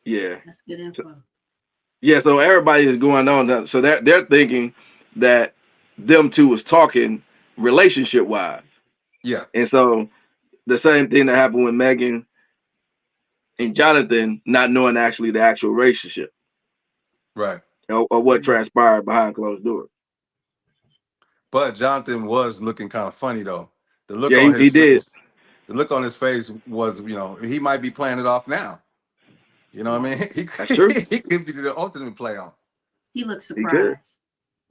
Speaker 1: Yeah.
Speaker 2: That's good info.
Speaker 1: Yeah, so everybody is going on. So they're thinking that them two was talking relationship-wise.
Speaker 3: Yeah.
Speaker 1: And so the same thing that happened with Megan and Jonathan, not knowing actually the actual relationship.
Speaker 3: Right.
Speaker 1: Or what transpired behind closed doors.
Speaker 3: But Jonathan was looking kind of funny though. The look on his face was, he might be playing it off now. You know what I mean? He could be the ultimate playoff.
Speaker 2: He looked surprised.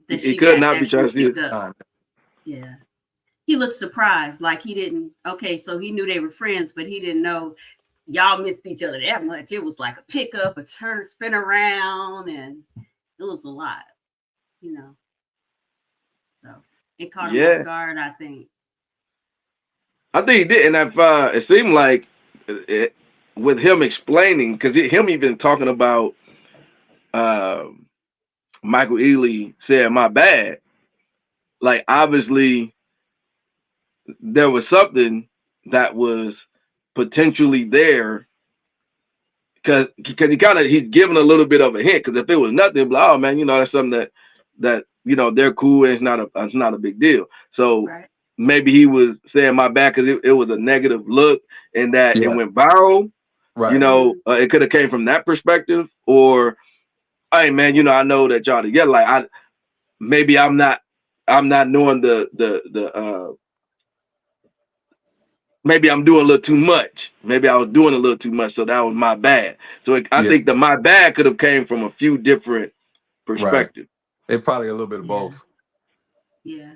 Speaker 1: He could not be trusted.
Speaker 2: Yeah. He looked surprised, like he didn't. Okay, so he knew they were friends, but he didn't know y'all missed each other that much. It was like a pickup, a turn, spin around, and it was a lot, So it caught him off guard, I think.
Speaker 1: I think he did, and it seemed like with him explaining, because him even talking about Michael Ealy said, "My bad." Like obviously, there was something that was potentially there, because he's giving a little bit of a hint. Because if it was nothing, like, oh man, that's something that they're cool and it's not a big deal. So maybe he was saying my bad because it was a negative look and that it went viral.
Speaker 3: Right.
Speaker 1: It could have came from that perspective, or hey man, I know that y'all together. Like maybe I'm not knowing the maybe I'm doing a little too much. Maybe I was doing a little too much, so that was my bad. So I think that my bad could have came from a few different perspectives.
Speaker 3: Right. It probably a little bit of both.
Speaker 2: Yeah.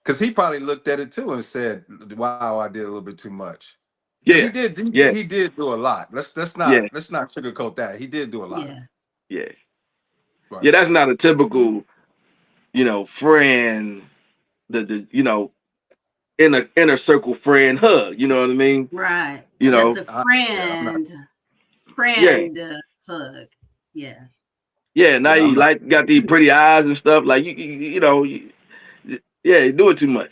Speaker 3: Because he probably looked at it too and said, "Wow, I did a little bit too much."
Speaker 1: Yeah,
Speaker 3: he did. He did do a lot. Let's not sugarcoat that. He did do a lot.
Speaker 1: Yeah.
Speaker 3: Right.
Speaker 1: Yeah, that's not a typical, friend. The inner circle friend hug. You know what I mean?
Speaker 2: Right.
Speaker 1: You
Speaker 2: That's
Speaker 1: know,
Speaker 2: the
Speaker 3: I'm not.
Speaker 2: friend hug. Yeah.
Speaker 1: yeah. Now
Speaker 3: Yeah, I'm
Speaker 1: you
Speaker 3: not.
Speaker 1: got these pretty eyes and stuff. Like yeah, you're doing too much.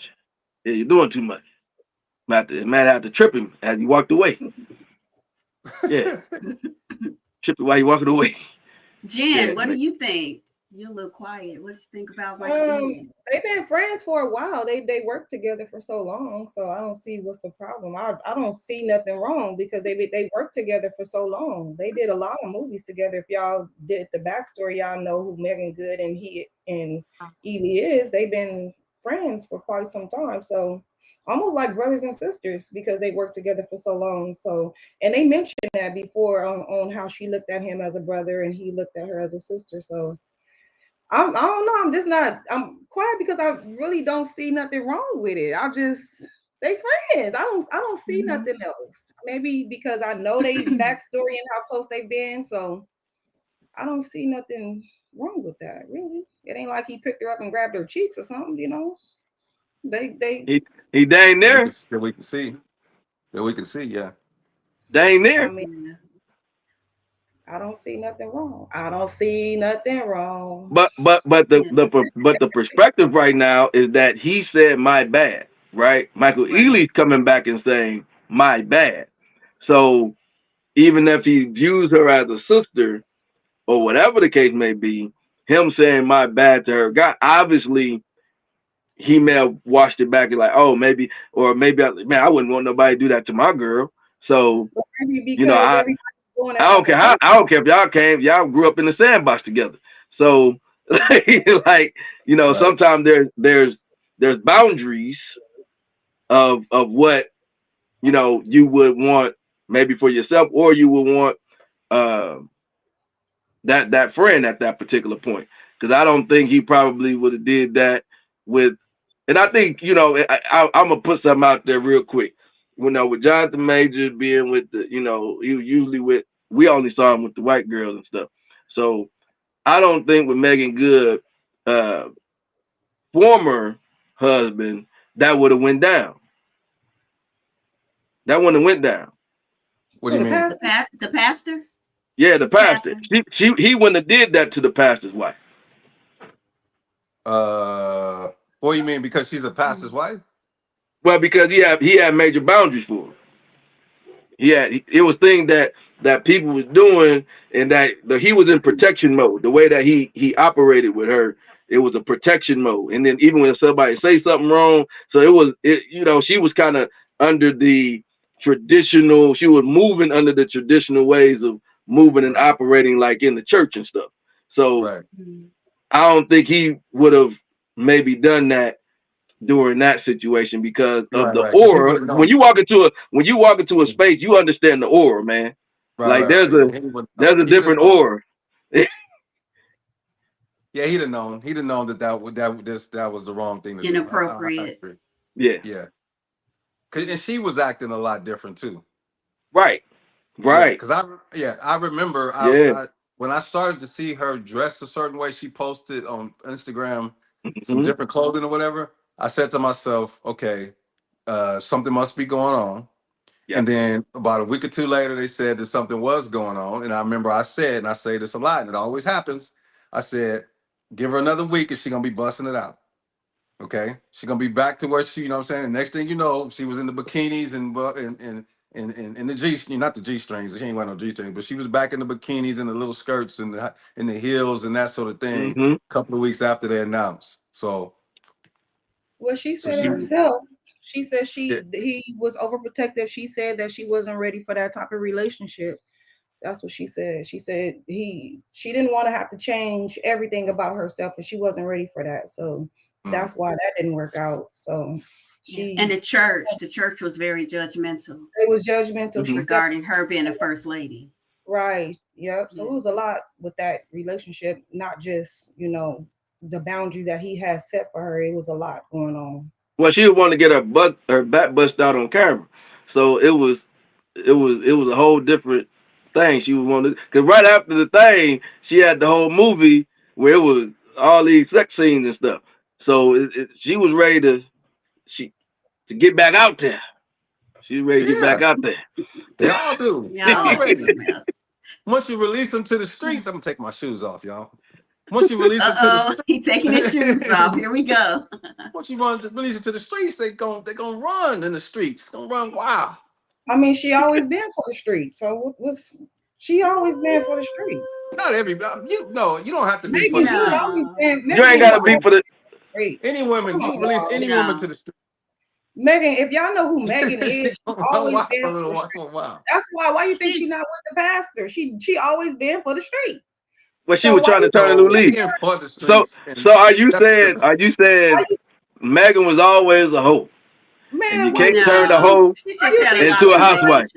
Speaker 1: Yeah, you're doing too much. Might have to trip him as he walked away. Yeah, trip him while he walking away.
Speaker 2: Jen,
Speaker 1: Yeah,
Speaker 2: what do
Speaker 1: like,
Speaker 2: you think? You're a little quiet. What do you think about Michael Ealy?
Speaker 4: They've been friends for a while. They worked together for so long, so I don't see what's the problem. I don't see nothing wrong because they worked together for so long. They did a lot of movies together. If y'all did the backstory, y'all know who Megan Good and Ely is. They've been friends for quite some time, so almost like brothers and sisters because they worked together for so long. So, and they mentioned that before on how she looked at him as a brother and he looked at her as a sister. So I don't know. I'm quiet because I really don't see nothing wrong with it. They friends. I don't see nothing else. Maybe because I know they backstory and how close they've been. So I don't see nothing wrong with that, really. It ain't like he picked her up and grabbed her cheeks or something, They
Speaker 1: he dang there.
Speaker 3: That we can see. That we can see. Yeah.
Speaker 1: Dang
Speaker 4: I
Speaker 1: there.
Speaker 4: mean, I don't see nothing wrong. I don't see nothing wrong.
Speaker 1: But the perspective right now is that he said my bad, right? Michael Ealy's coming back and saying my bad. So even if he views her as a sister or whatever the case may be, him saying my bad to her, God, obviously he may have washed it back and like, oh, maybe I wouldn't want nobody to do that to my girl. So I don't care if y'all grew up in the sandbox together. So like,
Speaker 3: Right.
Speaker 1: sometimes there's boundaries of what you would want maybe for yourself, or you would want that friend at that particular point. Because I don't think he probably would have did that with, and I think I'm gonna put something out there real quick. With Jonathan Majors being with he was usually we only saw him with the white girls and stuff. So I don't think with Megan Good, former husband, that would have went down. That wouldn't have went down.
Speaker 3: What do you mean?
Speaker 2: The pastor?
Speaker 1: Yeah, the pastor. He wouldn't have did that to the pastor's wife.
Speaker 3: What do you mean? Because she's a pastor's wife?
Speaker 1: Well, because he had major boundaries for her. It was things that people was doing, and that he was in protection mode. The way that he operated with her, it was a protection mode. And then even when somebody say something wrong, so she was kind of under the traditional. She was moving under the traditional ways of moving and operating, like in the church and stuff. So I don't think he would have maybe done that during that situation because of the aura. When you walk into a space, you understand the aura, man. There's a different aura.
Speaker 3: Yeah, he'd have known. He'd have known that was the wrong thing to do.
Speaker 2: Inappropriate.
Speaker 1: Yeah.
Speaker 3: And she was acting a lot different too.
Speaker 1: Right.
Speaker 3: Because I remember when I started to see her dressed a certain way, she posted on Instagram some different clothing or whatever. I said to myself, okay, something must be going on. Yep. And then about a week or two later, they said that something was going on. And I remember I said, and I say this a lot, and it always happens, I said, give her another week and she's going to be busting it out. Okay? She's going to be back to where she, you know what I'm saying? And next thing you know, she was in the bikinis and the G, not the G-strings, she ain't wearing no G-strings, but she was back in the bikinis and the little skirts and the heels and that sort of thing a couple of weeks after they announced. So.
Speaker 4: Well, she said it herself. She said he was overprotective. She said that she wasn't ready for that type of relationship. That's what she said. She said she didn't want to have to change everything about herself, and she wasn't ready for that. So that's why that didn't work out. So
Speaker 2: and the church was very judgmental.
Speaker 4: It was judgmental
Speaker 2: regarding her being a first lady.
Speaker 4: Right. Yep. So it was a lot with that relationship, not just, the boundaries that he has set for her. It was a lot going on.
Speaker 1: Well, she would want to get her back bust out on camera, so it was a whole different thing. She would want to, because right after the thing, she had the whole movie where it was all these sex scenes and stuff. So she was ready to get back out there. She's ready to get back out there.
Speaker 3: They all do.
Speaker 2: Yeah.
Speaker 3: Already. Once you release them to the streets, I'm gonna take my shoes off, y'all. Once you release them to the streets,
Speaker 2: he's taking his shoes off. Here we go.
Speaker 3: Once you release them to the streets, they gonna run in the streets. Gonna run wild.
Speaker 4: I mean, she always been for the streets. So she always been for the streets.
Speaker 3: Not everybody. You don't have to be
Speaker 4: Megan,
Speaker 3: for the streets.
Speaker 4: always been,
Speaker 1: You ain't gotta be for the
Speaker 4: streets.
Speaker 3: Any woman, you release any woman to the streets.
Speaker 4: Megan, if y'all know who Megan is, she's always been for the streets. That's why you think she's not with the pastor. She always been for the streets.
Speaker 1: Well, she was trying to turn a new leaf. So are you saying Megan was always a hoe?
Speaker 4: Man,
Speaker 1: and you can't turn the hoe into a housewife.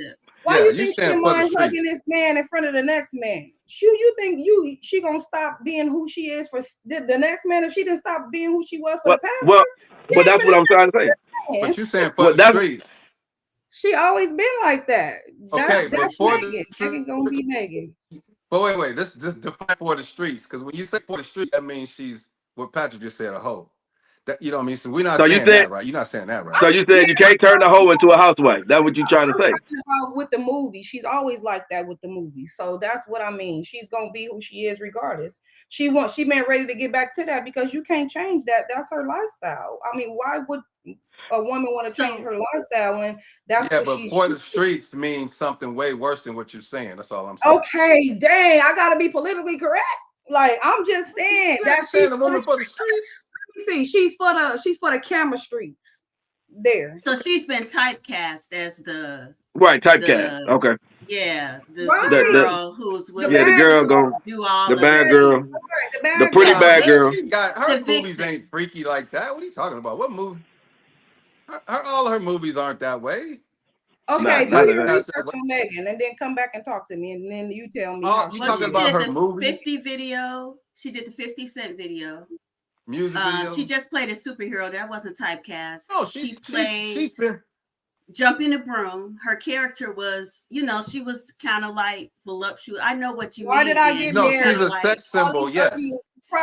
Speaker 4: Why you think she mind hugging this man in front of the next man? You think she gonna stop being who she is for the next man if she didn't stop being who she was for the pastor?
Speaker 1: Well, that's what I'm trying to say.
Speaker 3: But you saying for the streets.
Speaker 4: She always been like that.
Speaker 3: That's
Speaker 4: Megan. Megan gonna be Megan.
Speaker 3: But wait, let's just define for the streets, because when you say for the streets, that means she's what Patrick just said, a hoe. That, you know what I mean? So we're not saying that, right? You're not saying that, right?
Speaker 1: So you said you can't turn the hoe into a housewife. That's what you're trying to say.
Speaker 4: With the movie, she's always like that with the movie. So that's what I mean. She's gonna be who she is regardless. She been ready to get back to that because you can't change that. That's her lifestyle. I mean, why would a woman want to change her lifestyle when that's what
Speaker 3: but
Speaker 4: she's
Speaker 3: for the streets means something way worse than what you're saying. That's all I'm saying.
Speaker 4: Okay, dang, I gotta be politically correct. Like I'm just saying
Speaker 3: that's saying a woman for the streets.
Speaker 4: See, she's for the camera streets there.
Speaker 2: So she's been typecast as the
Speaker 1: typecast. Okay.
Speaker 2: Yeah, the
Speaker 1: girl
Speaker 2: who's with
Speaker 1: the girl gonna
Speaker 2: do all
Speaker 1: the bad girl, the pretty bad girl.
Speaker 3: Her movies ain't freaky like that. What are you talking about? What movie? All her movies aren't that way.
Speaker 4: Okay, do your research on Megan and then come back and talk to me, and then you tell me.
Speaker 3: You talking about her movie?
Speaker 2: 50 video. She did the 50 Cent video.
Speaker 3: Music video.
Speaker 2: She just played a superhero. That wasn't typecast.
Speaker 3: No,
Speaker 2: she played Jump in the Broom. Her character was, she was kind of like voluptuous. I know what you mean.
Speaker 4: Why did I get married?
Speaker 3: She's a sex symbol. Yes.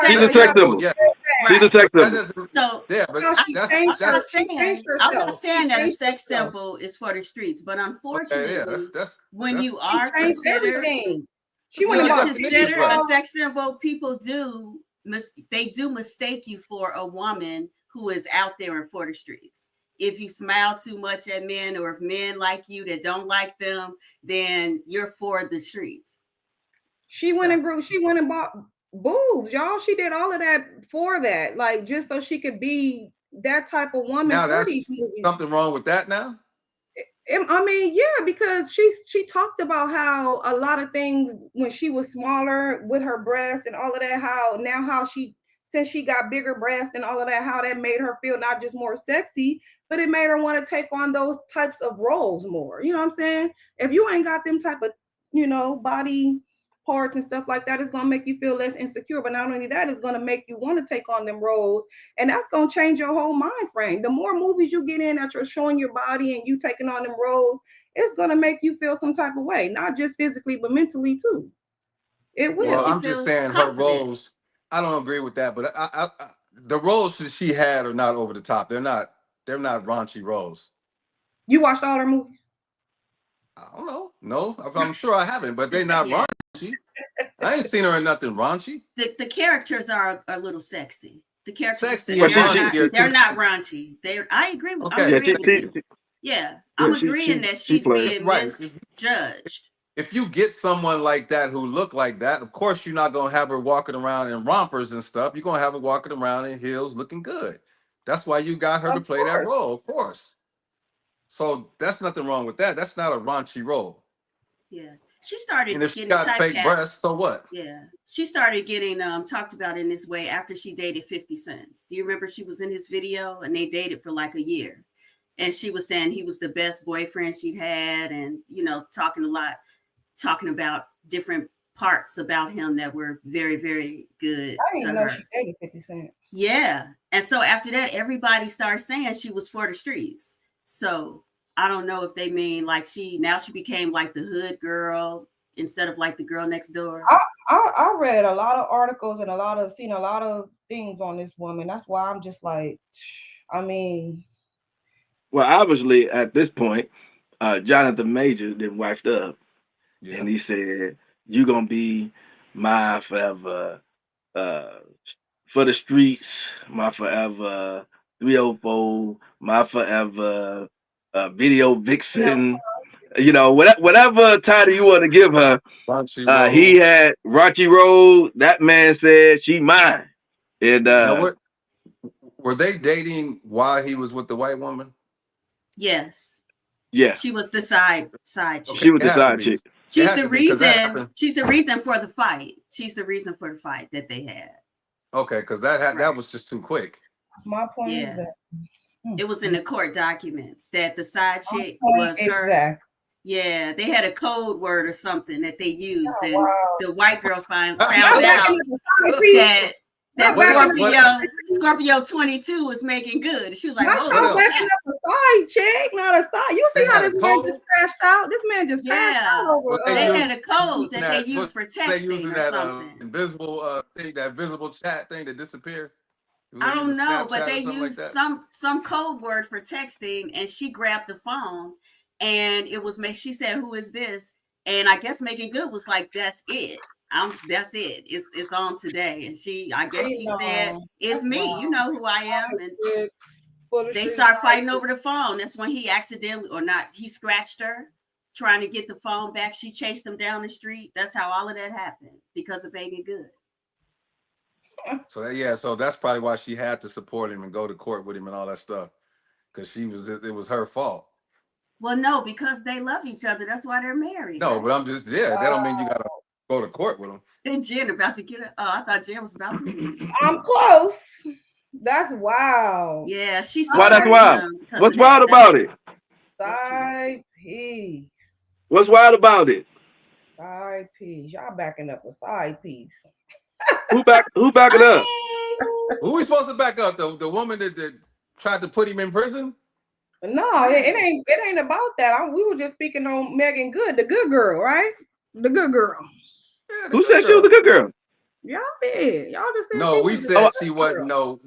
Speaker 1: She's a sex symbol. Yeah. She's a sex symbol.
Speaker 2: So I'm not saying that a sex symbol is for the streets, but unfortunately, when you are considered a sex symbol, people do mistake you for a woman who is out there and for the streets. If you smile too much at men, or if men like you that don't like them, then you're for the streets.
Speaker 4: She went and bought boobs, y'all. She did all of that for that, like just so she could be that type of woman.
Speaker 3: Now that's something wrong with that now.
Speaker 4: I mean, yeah, because she talked about how a lot of things when she was smaller with her breasts and all of that, how since she got bigger breasts and all of that, how that made her feel not just more sexy, but it made her want to take on those types of roles more. You know what I'm saying? If you ain't got them type of, body parts and stuff like that, it's going to make you feel less insecure. But not only that, it's going to make you want to take on them roles. And that's going to change your whole mind frame. The more movies you get in that you're showing your body and you taking on them roles, it's going to make you feel some type of way, not just physically, but mentally too. It will.
Speaker 3: Well, I'm just saying her roles, I don't agree with that, but the roles that she had are not over the top. They're not raunchy roles.
Speaker 4: You watched all her movies?
Speaker 3: I don't know. No, I'm sure I haven't, but they're not raunchy. I ain't seen her in nothing raunchy.
Speaker 2: The characters are a little sexy. The characters
Speaker 3: sexy
Speaker 2: they're not raunchy. I agree with you. Yeah, I'm agreeing that she's being misjudged.
Speaker 3: If you get someone like that who look like that, of course you're not gonna have her walking around in rompers and stuff. You're gonna have her walking around in heels looking good. That's why you got her to play that role, of course. So that's nothing wrong with that. That's not a raunchy role.
Speaker 2: Yeah. She started
Speaker 3: and if
Speaker 2: getting
Speaker 3: she got fake breasts, so what?
Speaker 2: Yeah. She started getting talked about in this way after she dated 50 Cent. Do you remember she was in his video and they dated for like a year? And she was saying he was the best boyfriend she'd had, and talking about different parts about him that were very, very good.
Speaker 4: I didn't know she dated 50 Cent.
Speaker 2: Yeah. And so after that, everybody started saying she was for the streets. So I don't know if they mean like she became like the hood girl, instead of like the girl next door.
Speaker 4: I read a lot of articles and seen a lot of things on this woman. That's why I'm just like, I mean.
Speaker 1: Well, obviously at this point, Jonathan Majors then waxed up, and he said, "You gonna be my forever, for the streets, my forever 304, my forever video vixen." You know, whatever title you want to give her. He had Raunchy Road. That man said she mine. And
Speaker 3: now, were they dating while he was with the white woman?
Speaker 2: Yes.
Speaker 1: Yeah.
Speaker 2: She was the side chick.
Speaker 1: She was the side chick.
Speaker 2: She's the reason. She's the reason for the fight. She's the reason for the fight that they had.
Speaker 3: Okay, because that was just too quick.
Speaker 4: My point is that
Speaker 2: it was in the court documents that the side chick was her. Yeah, they had a code word or something that they used, and the white girl found out that Scorpio 22 was making good. She was like, "Oh,
Speaker 4: I'm backing up a side chick, not a side." You see how this man just crashed out? This man just crashed out over.
Speaker 2: They had a code that they used for texting or something.
Speaker 3: Invisible thing, that visible chat thing that disappeared.
Speaker 2: I don't know, but they used some code word for texting, and she grabbed the phone, and it was she said, "Who is this?" And I guess Megan Good was like, "That's it. That's it. It's on today." And I guess she said, "It's me. You know who I am." And they start fighting over the phone. That's when he accidentally, or not, he scratched her trying to get the phone back. She chased him down the street. That's how all of that happened, because of Megan Good.
Speaker 3: So that's probably why she had to support him and go to court with him and all that stuff, because it was her fault.
Speaker 2: Well, no, because they love each other. That's why they're married.
Speaker 3: No, but I'm just that don't mean you gotta go to court with him.
Speaker 2: And Jen about to get it. Oh, I thought Jen was about to.
Speaker 4: I'm close. That's wild.
Speaker 2: Yeah, she's.
Speaker 1: Why that's wild? What's wild about it?
Speaker 4: Side piece.
Speaker 1: What's wild about it?
Speaker 4: Side piece. Y'all backing up a side piece.
Speaker 1: Who backing up?
Speaker 3: Who we supposed to back up? The woman that tried to put him in prison?
Speaker 4: No, it ain't about that. We were just speaking on Megan Good, the good girl, right? The good girl.
Speaker 3: Yeah,
Speaker 1: who said she was a good girl?
Speaker 4: Y'all did. Y'all just said
Speaker 3: no. We said she wasn't no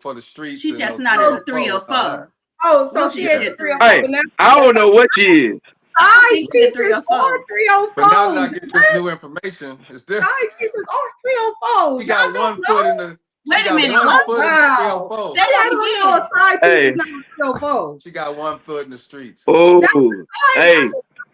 Speaker 3: for the streets.
Speaker 2: She just not a 304.
Speaker 4: Oh, so she had 304.
Speaker 1: Hey, I don't know what she is.
Speaker 4: I think 304. 304.
Speaker 3: But now that I get this new information, it's different.
Speaker 4: I think it's 304.
Speaker 3: She got one foot in the.
Speaker 2: Wait a minute, what?
Speaker 3: Wow.
Speaker 2: Say that again.
Speaker 3: She got 1 foot in the streets.
Speaker 1: Oh, hey.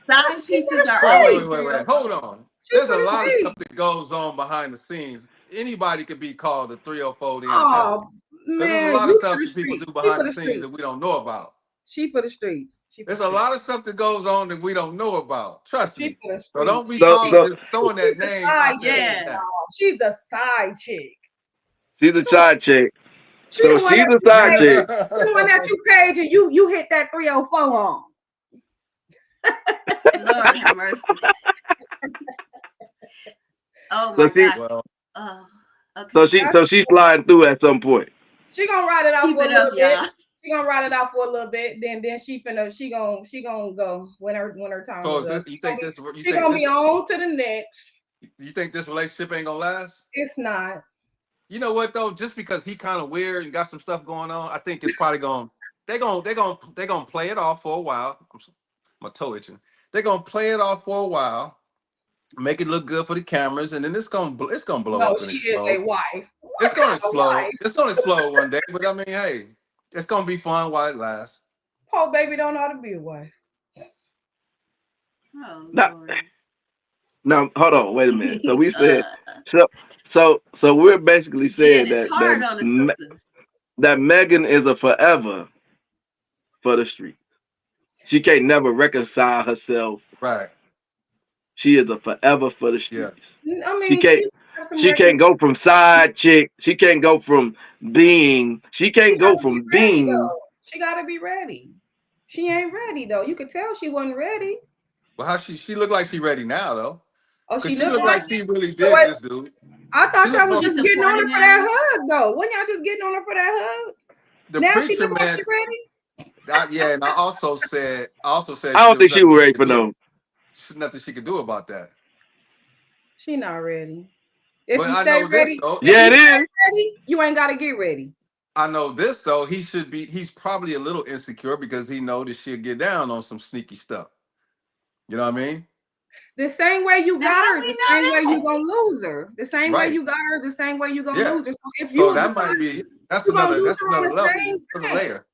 Speaker 2: Side pieces are
Speaker 3: Wait. Hold on. There's a lot of stuff that goes on behind the scenes. Anybody could be called a 304.
Speaker 4: Oh, man.
Speaker 3: There's a lot of stuff that people do behind the scenes that we don't know about.
Speaker 4: She for the streets.
Speaker 3: There's a lot of stuff that goes on that we don't know about. Trust me. So don't be just throwing that name out there.
Speaker 4: Yeah. She's a side chick.
Speaker 1: She's a side chick.
Speaker 4: She's a side chick. She's the one that you page and you hit that 304 on.
Speaker 2: Lord have mercy. Oh my gosh.
Speaker 1: Okay. So she's sliding through at some point.
Speaker 4: She gonna ride it out
Speaker 2: Keep
Speaker 4: for
Speaker 2: it
Speaker 4: a little
Speaker 2: up,
Speaker 4: bit.
Speaker 2: y'all.
Speaker 4: She gonna ride it out for a little bit. Then she gonna go when her time is up.
Speaker 3: You think this?
Speaker 4: She gonna be on to the next.
Speaker 3: You think this relationship ain't gonna last?
Speaker 4: It's not.
Speaker 3: You know what though? Just because he kind of weird and got some stuff going on, I think it's probably gonna they're gonna play it off for a while. My toe itching. They're gonna play it off for a while, make it look good for the cameras, and then it's gonna blow up and explode.
Speaker 4: She is a wife.
Speaker 3: It's gonna explode. It's gonna explode one day. But I mean, hey, it's gonna be fun while it lasts.
Speaker 4: Poor baby don't know how to be a wife.
Speaker 2: Oh,
Speaker 1: now hold on, wait a minute. So we said so we're basically saying that Megan is a forever for the street. She can't never reconcile herself.
Speaker 3: Right.
Speaker 1: She is a forever for the streets.
Speaker 4: Yeah. I mean,
Speaker 1: she can't go from side chick. She can't go from being. She can't go from being.
Speaker 4: She gotta be ready. She ain't ready though. You could tell she wasn't ready.
Speaker 3: Well, how she looked like she ready now though.
Speaker 4: Oh, she
Speaker 3: looked like she really did this dude.
Speaker 4: I thought y'all was just getting on her for that hug though. Wasn't y'all just getting on her for that hug?
Speaker 3: The
Speaker 4: now
Speaker 3: preacher
Speaker 4: she look
Speaker 3: man.
Speaker 4: like she ready?
Speaker 3: Yeah, and I also said.
Speaker 1: I don't think she was ready for no.
Speaker 3: Nothing she could do about that.
Speaker 4: She not ready. If
Speaker 3: But
Speaker 4: you
Speaker 3: I
Speaker 4: stay
Speaker 3: know
Speaker 4: ready,
Speaker 3: this though.
Speaker 1: Yeah, it is.
Speaker 4: ready, you ain't got to get ready.
Speaker 3: I know this though. He's probably a little insecure because he know that she'll get down on some sneaky stuff. You know what I mean?
Speaker 4: The same way you got her is the same way you gonna lose her. The same way
Speaker 3: Right.
Speaker 4: you got her is the same way you gonna
Speaker 3: Yeah.
Speaker 4: lose her. So if
Speaker 3: So
Speaker 4: you
Speaker 3: that might be that's
Speaker 4: you gonna
Speaker 3: another
Speaker 4: lose her on the
Speaker 3: level,
Speaker 4: same
Speaker 3: another
Speaker 4: day.
Speaker 3: layer.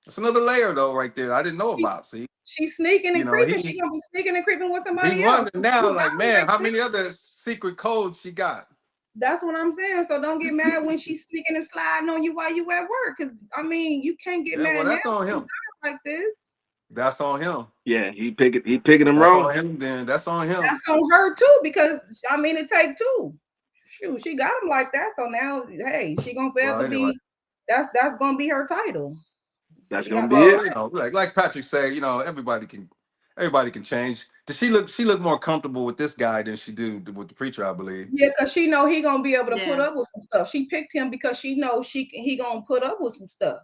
Speaker 3: That's another layer though, right there. I didn't know about. See,
Speaker 4: She's sneaking
Speaker 3: You
Speaker 4: and
Speaker 3: know,
Speaker 4: creeping.
Speaker 3: he-
Speaker 4: She gonna be sneaking and creeping with somebody
Speaker 3: he
Speaker 4: else.
Speaker 3: wondering now,
Speaker 4: You
Speaker 3: like,
Speaker 4: got
Speaker 3: man,
Speaker 4: her
Speaker 3: how
Speaker 4: like
Speaker 3: many
Speaker 4: this.
Speaker 3: other secret codes she got?
Speaker 4: That's what I'm saying. So don't get mad when she's sneaking and sliding on you while you at work. Cause I mean, you can't get
Speaker 3: Yeah,
Speaker 4: mad
Speaker 3: well, that's
Speaker 4: now
Speaker 3: on
Speaker 4: when you
Speaker 3: him.
Speaker 4: got her like this.
Speaker 3: That's on him.
Speaker 1: Yeah, he picking them
Speaker 3: That's
Speaker 1: wrong.
Speaker 3: on him. Then that's on him.
Speaker 4: That's on her too, because I mean it take two. Shoot, she got him like that. So now, hey, she gonna forever
Speaker 3: anyway.
Speaker 4: be. That's gonna be her title.
Speaker 1: That's
Speaker 4: She
Speaker 1: gonna
Speaker 4: got
Speaker 1: be
Speaker 3: Well,
Speaker 1: it.
Speaker 3: you know, like Patrick said, you know, everybody can change. Does she look more comfortable with this guy than she do with the preacher, I believe.
Speaker 4: Yeah, because she know he gonna be able to put
Speaker 2: Yeah.
Speaker 4: up with some stuff. She picked him because she knows he gonna put up with some stuff.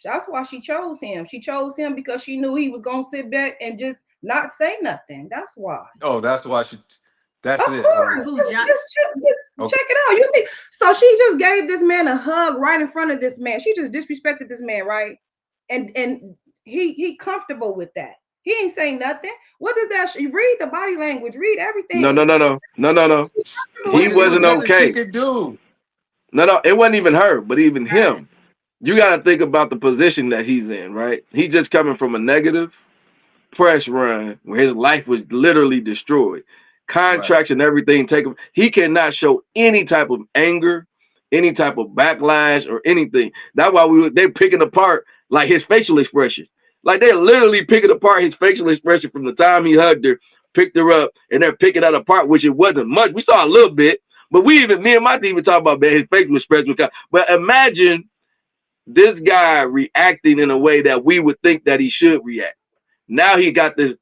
Speaker 4: That's why she chose him. She chose him because she knew he was gonna sit back and just not say nothing. That's why.
Speaker 3: Oh, that's why she. That's
Speaker 4: Of
Speaker 3: it.
Speaker 4: course.
Speaker 2: Who,
Speaker 4: Just
Speaker 2: John?
Speaker 3: Okay.
Speaker 4: check it out. You see, so she just gave this man a hug right in front of this man. She just disrespected this man, right? And he comfortable with that. He ain't saying nothing. What does that? Read the body language. Read everything.
Speaker 1: No. He
Speaker 3: It was
Speaker 1: wasn't
Speaker 3: nothing she
Speaker 1: okay.
Speaker 3: could do.
Speaker 1: No, it wasn't even her, but even
Speaker 2: Right.
Speaker 1: him. You got to think about the position that he's in, right? He's just coming from a negative press run where his life was literally destroyed. Contracts and everything taken. He cannot show any type of anger, any type of backlash or anything. That's why they're picking apart like his facial expression. Like they're literally picking apart his facial expression from the time he hugged her, picked her up, and they're picking that apart, which it wasn't much. We saw a little bit, but me and my team even talk about, man, his facial expression. But imagine this guy reacting in a way that we would think that he should react. Now he got this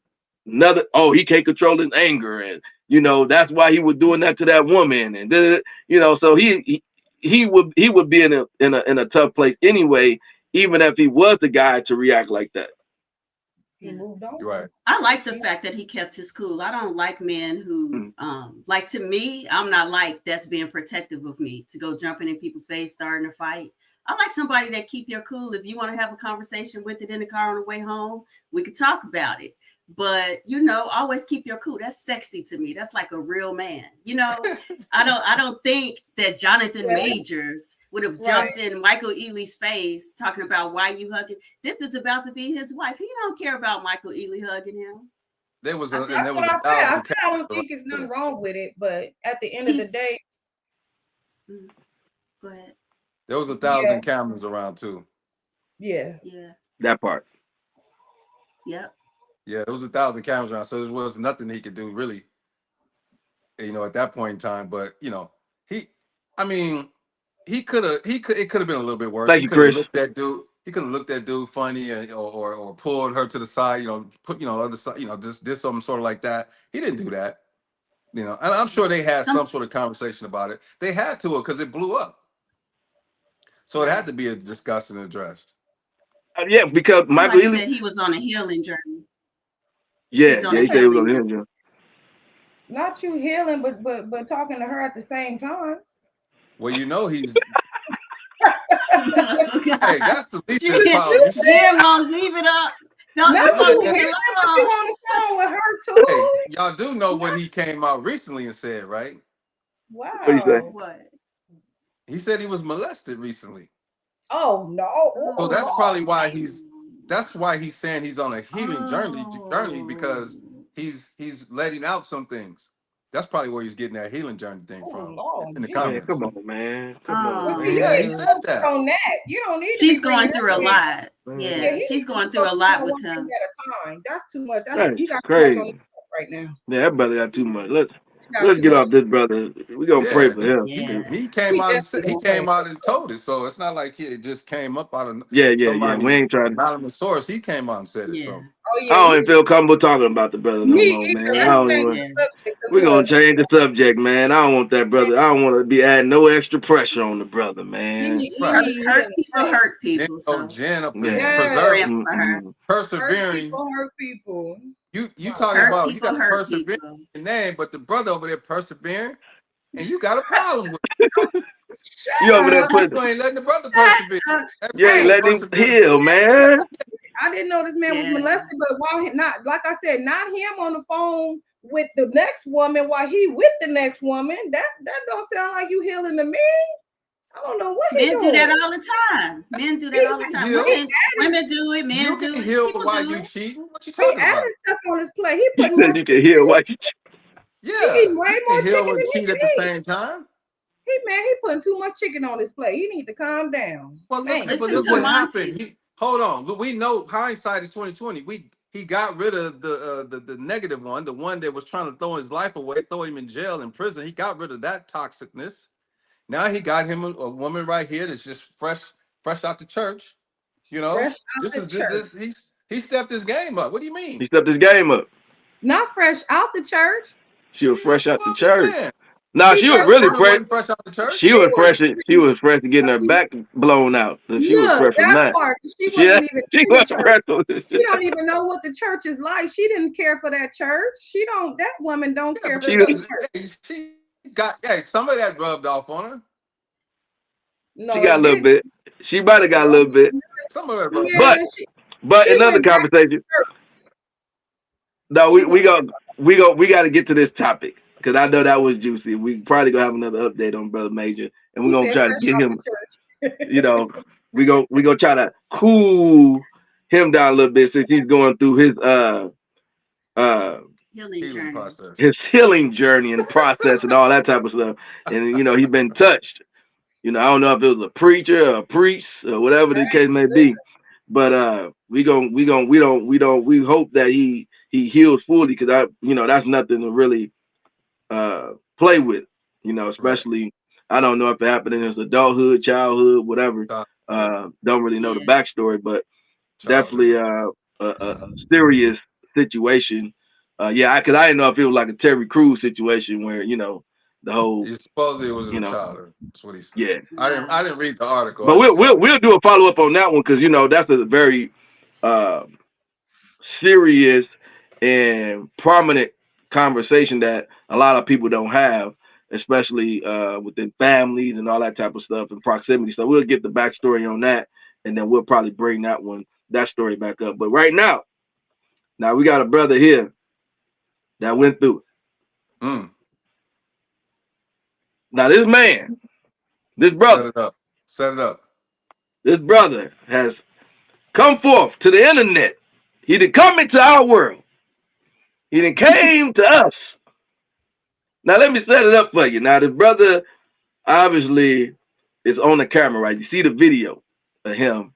Speaker 1: another, he can't control his anger, and you know that's why he was doing that to that woman, and you know, so he would be in a tough place anyway, even if he was the guy to react like that.
Speaker 4: He moved on.
Speaker 3: Right.
Speaker 2: I like the fact that he kept his cool. I don't like men who, like, to me, I'm not like that's being protective of me to go jumping in people's face, starting a fight. I like somebody that keep your cool. If you want to have a conversation with it in the car on the way home, we could talk about it. But you know, always keep your cool. That's sexy to me. That's like a real man. You know, I don't think that Jonathan Majors would have jumped in Michael Ealy's face talking about why you hugging. This is about to be his wife. He don't care about Michael Ealy hugging him.
Speaker 3: There was
Speaker 4: That's what I said. I said I don't think it's nothing wrong with it, but at the end of the day,
Speaker 2: go ahead.
Speaker 3: There was 1,000 cameras around too.
Speaker 4: Yeah.
Speaker 1: That part.
Speaker 2: Yep.
Speaker 3: Yeah, there was 1,000 cameras around, so there was nothing he could do really, you know, at that point in time. But you know, it could have been a little bit worse.
Speaker 1: Thank
Speaker 3: He
Speaker 1: you,
Speaker 3: could have
Speaker 1: Chris.
Speaker 3: looked that dude. He could have looked that dude funny, or pulled her to the side. You know, put other side. You know, just did something sort of like that. He didn't do that. You know, and I'm sure they had some sort of conversation about it. They had to, because it blew up. So it had to be discussed and addressed.
Speaker 1: Yeah, because Michael
Speaker 2: Somebody
Speaker 1: Ealy
Speaker 2: said he was on a healing journey.
Speaker 1: Yeah,
Speaker 2: He's on
Speaker 1: he
Speaker 2: a
Speaker 1: said he was on
Speaker 2: healing
Speaker 1: him.
Speaker 4: not you healing, but talking to her at the same time.
Speaker 3: Well, you know he's. Hey, that's the least of his
Speaker 2: Jim
Speaker 3: problems.
Speaker 2: won't leave it up. Don't
Speaker 4: Not
Speaker 2: you
Speaker 4: you
Speaker 2: won't
Speaker 4: healing,
Speaker 2: leave it
Speaker 4: but you
Speaker 2: alone.
Speaker 4: on the phone with her too.
Speaker 3: Hey, y'all do know what he came out recently and said, right?
Speaker 4: Wow.
Speaker 1: What do you say?
Speaker 2: What?
Speaker 3: He said he was molested recently.
Speaker 4: Oh no.
Speaker 3: So that's probably why he's saying he's on a healing journey because he's letting out some things. That's probably where he's getting that healing journey thing from in the
Speaker 1: Man,
Speaker 3: comments.
Speaker 1: come on, man. Come on,
Speaker 4: Well, see,
Speaker 1: man.
Speaker 4: you
Speaker 3: Yeah,
Speaker 4: need
Speaker 3: he
Speaker 4: to
Speaker 3: said
Speaker 4: focus
Speaker 3: that.
Speaker 4: on that. You don't need to
Speaker 2: She's
Speaker 4: be bringing
Speaker 2: going through a
Speaker 4: her in.
Speaker 2: lot.
Speaker 1: Yeah,
Speaker 2: Yeah,
Speaker 4: he
Speaker 2: she's
Speaker 4: needs to
Speaker 2: going through a
Speaker 4: focus
Speaker 2: lot
Speaker 4: on
Speaker 2: with
Speaker 4: one thing
Speaker 2: him.
Speaker 4: at a time. That's too much.
Speaker 1: That's
Speaker 4: He got too
Speaker 1: crazy.
Speaker 4: much on his plate right now.
Speaker 1: Yeah, that brother got too much. Let's
Speaker 4: Got too
Speaker 1: get
Speaker 4: much.
Speaker 1: off this brother. We gonna pray for him.
Speaker 2: Yeah.
Speaker 3: He came out and said,
Speaker 4: definitely
Speaker 3: he
Speaker 4: gonna
Speaker 3: came out and told it. So it's not like it just came up out of
Speaker 1: Yeah.
Speaker 3: somebody
Speaker 1: We ain't trying to.
Speaker 3: anonymous source. He came out and said it.
Speaker 2: Yeah.
Speaker 3: So
Speaker 4: Oh
Speaker 1: I
Speaker 4: yeah.
Speaker 1: don't even feel comfortable talking about the brother no
Speaker 4: Me
Speaker 1: more,
Speaker 4: either.
Speaker 1: man. I
Speaker 4: Let's
Speaker 1: don't
Speaker 4: change
Speaker 1: even.
Speaker 2: Yeah.
Speaker 4: the subject. 'Cause
Speaker 1: We're gonna
Speaker 4: look,
Speaker 1: change the subject, man. I don't want that brother. I don't want to be adding no extra pressure on the brother, man.
Speaker 3: right.
Speaker 2: Hurt people. So
Speaker 3: Jen,
Speaker 1: Yeah.
Speaker 3: preserving,
Speaker 2: her.
Speaker 3: persevering.
Speaker 4: hurt people.
Speaker 3: You talking
Speaker 2: Hurt
Speaker 3: about you
Speaker 2: people
Speaker 3: got
Speaker 2: hurt
Speaker 3: persevering
Speaker 2: people.
Speaker 3: in your name, but the brother over there persevering, and you got a problem with it.
Speaker 1: You over there putting.
Speaker 3: You ain't letting the brother persevere.
Speaker 1: You ain't letting him heal, man.
Speaker 4: I didn't know this man was molested, but while not, like I said, not him on the phone with the next woman while he with the next woman. That don't sound like you healing to me. I don't know what
Speaker 2: men do that all the time. Men do that all the time. Women do it. Men do it.
Speaker 3: Heal while you cheating. What you talking about?
Speaker 4: Stuff on his plate. He put
Speaker 1: you can heal while you
Speaker 3: cheating. Yeah,
Speaker 4: he way more chicken
Speaker 3: and
Speaker 4: than
Speaker 3: cheat at the same time.
Speaker 4: He putting too much chicken on his plate. He need to calm down.
Speaker 3: Well, look what happened. Hold on. We know hindsight is 20/20. He got rid of the negative one, the one that was trying to throw his life away, throw him in jail, in prison. He got rid of that toxicness. Now he got him a woman right here that's just fresh out the church. You know, he stepped his game up. What do you mean?
Speaker 1: He stepped his game up.
Speaker 4: Not fresh out the church.
Speaker 1: She was fresh out the church. No, she was really fresh out the church. She was fresh to getting her back blown out. So she was fresh from that. She was fresh.
Speaker 4: She don't even know what the church is like. She didn't care for that church. That woman don't care for that church.
Speaker 3: She got some of that rubbed off on her.
Speaker 1: No, she got a little bit. She might have got a little bit.
Speaker 3: Some of that,
Speaker 1: but another conversation. No, we got to get to this topic because I know that was juicy. We probably gonna have another update on Brother Major, and we're gonna try to get him. You know, we gonna try to cool him down a little bit since he's going through his healing journey and process and all that type of stuff. And you know, he's been touched. You know, I don't know if it was a preacher or a priest or whatever the case may be, but we hope that he heals fully because that's nothing to really play with. You know, especially I don't know if it happened in his adulthood, childhood, whatever. Don't really know the backstory, but definitely a serious situation. Because I didn't know if it was like a Terry Crews situation where the whole.
Speaker 3: Supposedly it was a child. That's what he said.
Speaker 1: Yeah,
Speaker 3: I didn't read the article.
Speaker 1: But we'll do a follow up on that one because that's a very serious and prominent conversation that a lot of people don't have, especially within families and all that type of stuff and proximity. So we'll get the backstory on that, and then we'll probably bring that story back up. But right now we got a brother here that went through it. Now this brother,
Speaker 3: set it up.
Speaker 1: This brother has come forth to the internet. He didn't come into our world. He didn't came to us. Now let me set it up for you. Now this brother obviously is on the camera, right? You see the video of him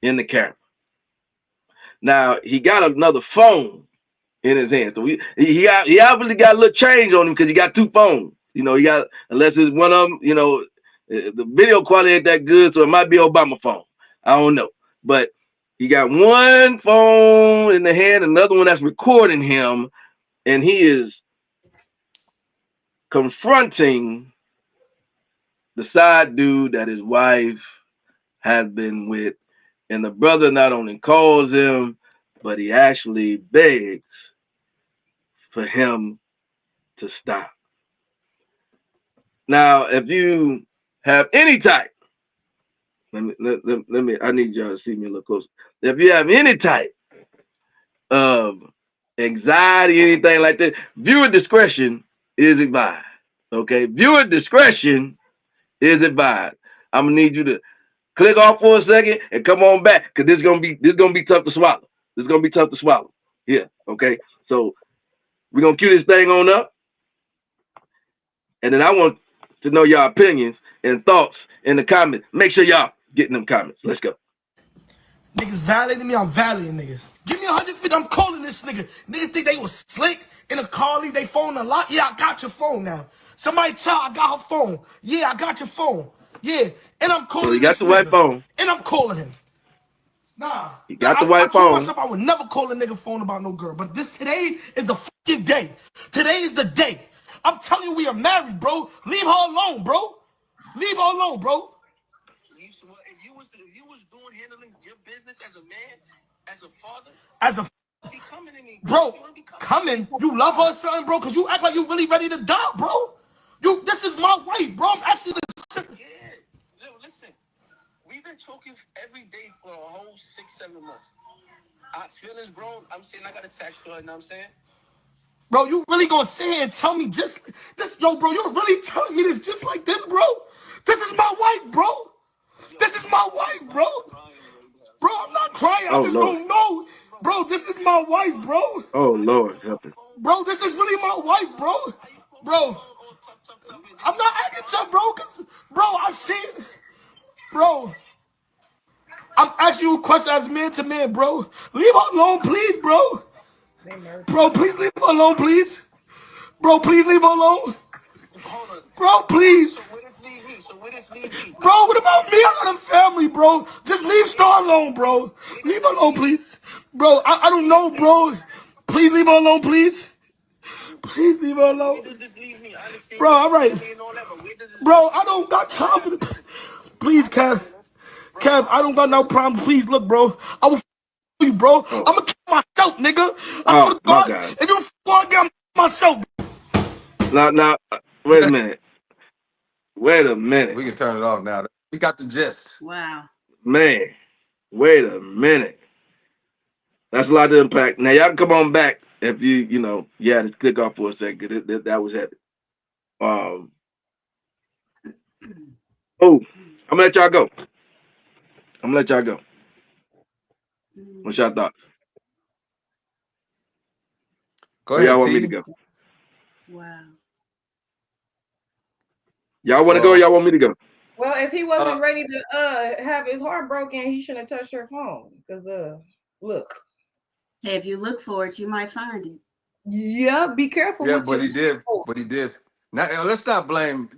Speaker 1: in the camera. Now he got another phone in his hand. So he obviously got a little change on him because he got two phones. You know, he got, unless it's one of them, the video quality ain't that good, so it might be Obama phone. I don't know. But he got one phone in the hand, another one that's recording him, and he is confronting the side dude that his wife has been with. And the brother not only calls him, but he actually begs for him to stop. Now, if you have any type, I need y'all to see me a little closer. If you have any type of anxiety, anything like that, viewer discretion is advised. Okay, viewer discretion is advised. I'm gonna need you to click off for a second and come on back because this is gonna be tough to swallow. This is gonna be tough to swallow. Yeah. Okay. So we're gonna cue this thing on up, and then I want to know your opinions and thoughts in the comments. Make sure y'all get in them comments. Let's go.
Speaker 13: Niggas violating me, I'm violating niggas. Give me 150, I'm calling this nigga. Niggas think they was slick in a car, leave their phone unlocked. Yeah, I got your phone now. Somebody tell I got her phone. Yeah, I got your phone. Yeah, and I'm calling.
Speaker 1: So you got the white phone.
Speaker 13: And I'm calling him. Nah.
Speaker 1: You got the white phone.
Speaker 13: I told myself I would never call a nigga phone about no girl. But today is the fucking day. Today is the day. I'm telling you we are married, bro. Leave her alone, bro. Leave her alone, bro. If you was doing handling your business as a man, as a father, bro, coming. You love her, son, bro, because you act like you really ready to die, bro. This is my wife, bro. I'm actually listening.
Speaker 14: Yeah. Listen, we've been talking every day for a whole 6-7 months. Feelings grown. I'm saying I got a text her, you know what I'm saying?
Speaker 13: Bro, you really gonna sit here and tell me just this, yo, bro, you're really telling me this just like this, bro? This is my wife, bro. This is my wife, bro. Bro, I'm not crying. I just don't know. Bro, this is my wife, bro.
Speaker 1: Oh, Lord, help it.
Speaker 13: Bro, this is really my wife, bro. Bro, I'm not acting tough, bro, because, bro, I see it. Bro, I'm asking you a question as man to man, bro. Leave her alone, please, bro. Bro, please leave her alone, please. Bro, please leave her alone. Bro, please. Bro, what about me? I got a family, bro. Just leave Star alone, bro. Leave her alone, please. Bro, I don't know, bro. Please leave her alone, please. Please leave her alone. Bro, all right. Bro, I don't got time for the... Please, Kev. Kev, I don't got no problem. Please, look, bro. I will you, bro. I'm gonna kill myself, nigga. I swear to God. If you want to get myself.
Speaker 1: Now, wait a minute. Wait a minute.
Speaker 3: We can turn it off now. We got the gist.
Speaker 2: Wow.
Speaker 1: Man, wait a minute. That's a lot to unpack. Now, y'all can come on back if you know, just click off for a second. That was heavy. Oh, I'm gonna let y'all go. What's y'all thoughts?
Speaker 3: Go ahead,
Speaker 1: y'all want
Speaker 3: T.
Speaker 1: me to go?
Speaker 2: Wow.
Speaker 1: Y'all want to go or y'all want me to go?
Speaker 4: Well, if he wasn't ready to have his heart broken, he shouldn't have touched her phone. Because look.
Speaker 2: Hey, if you look for it, you might find it.
Speaker 4: Yeah, be careful.
Speaker 3: Yeah, but he did. Now let's not blame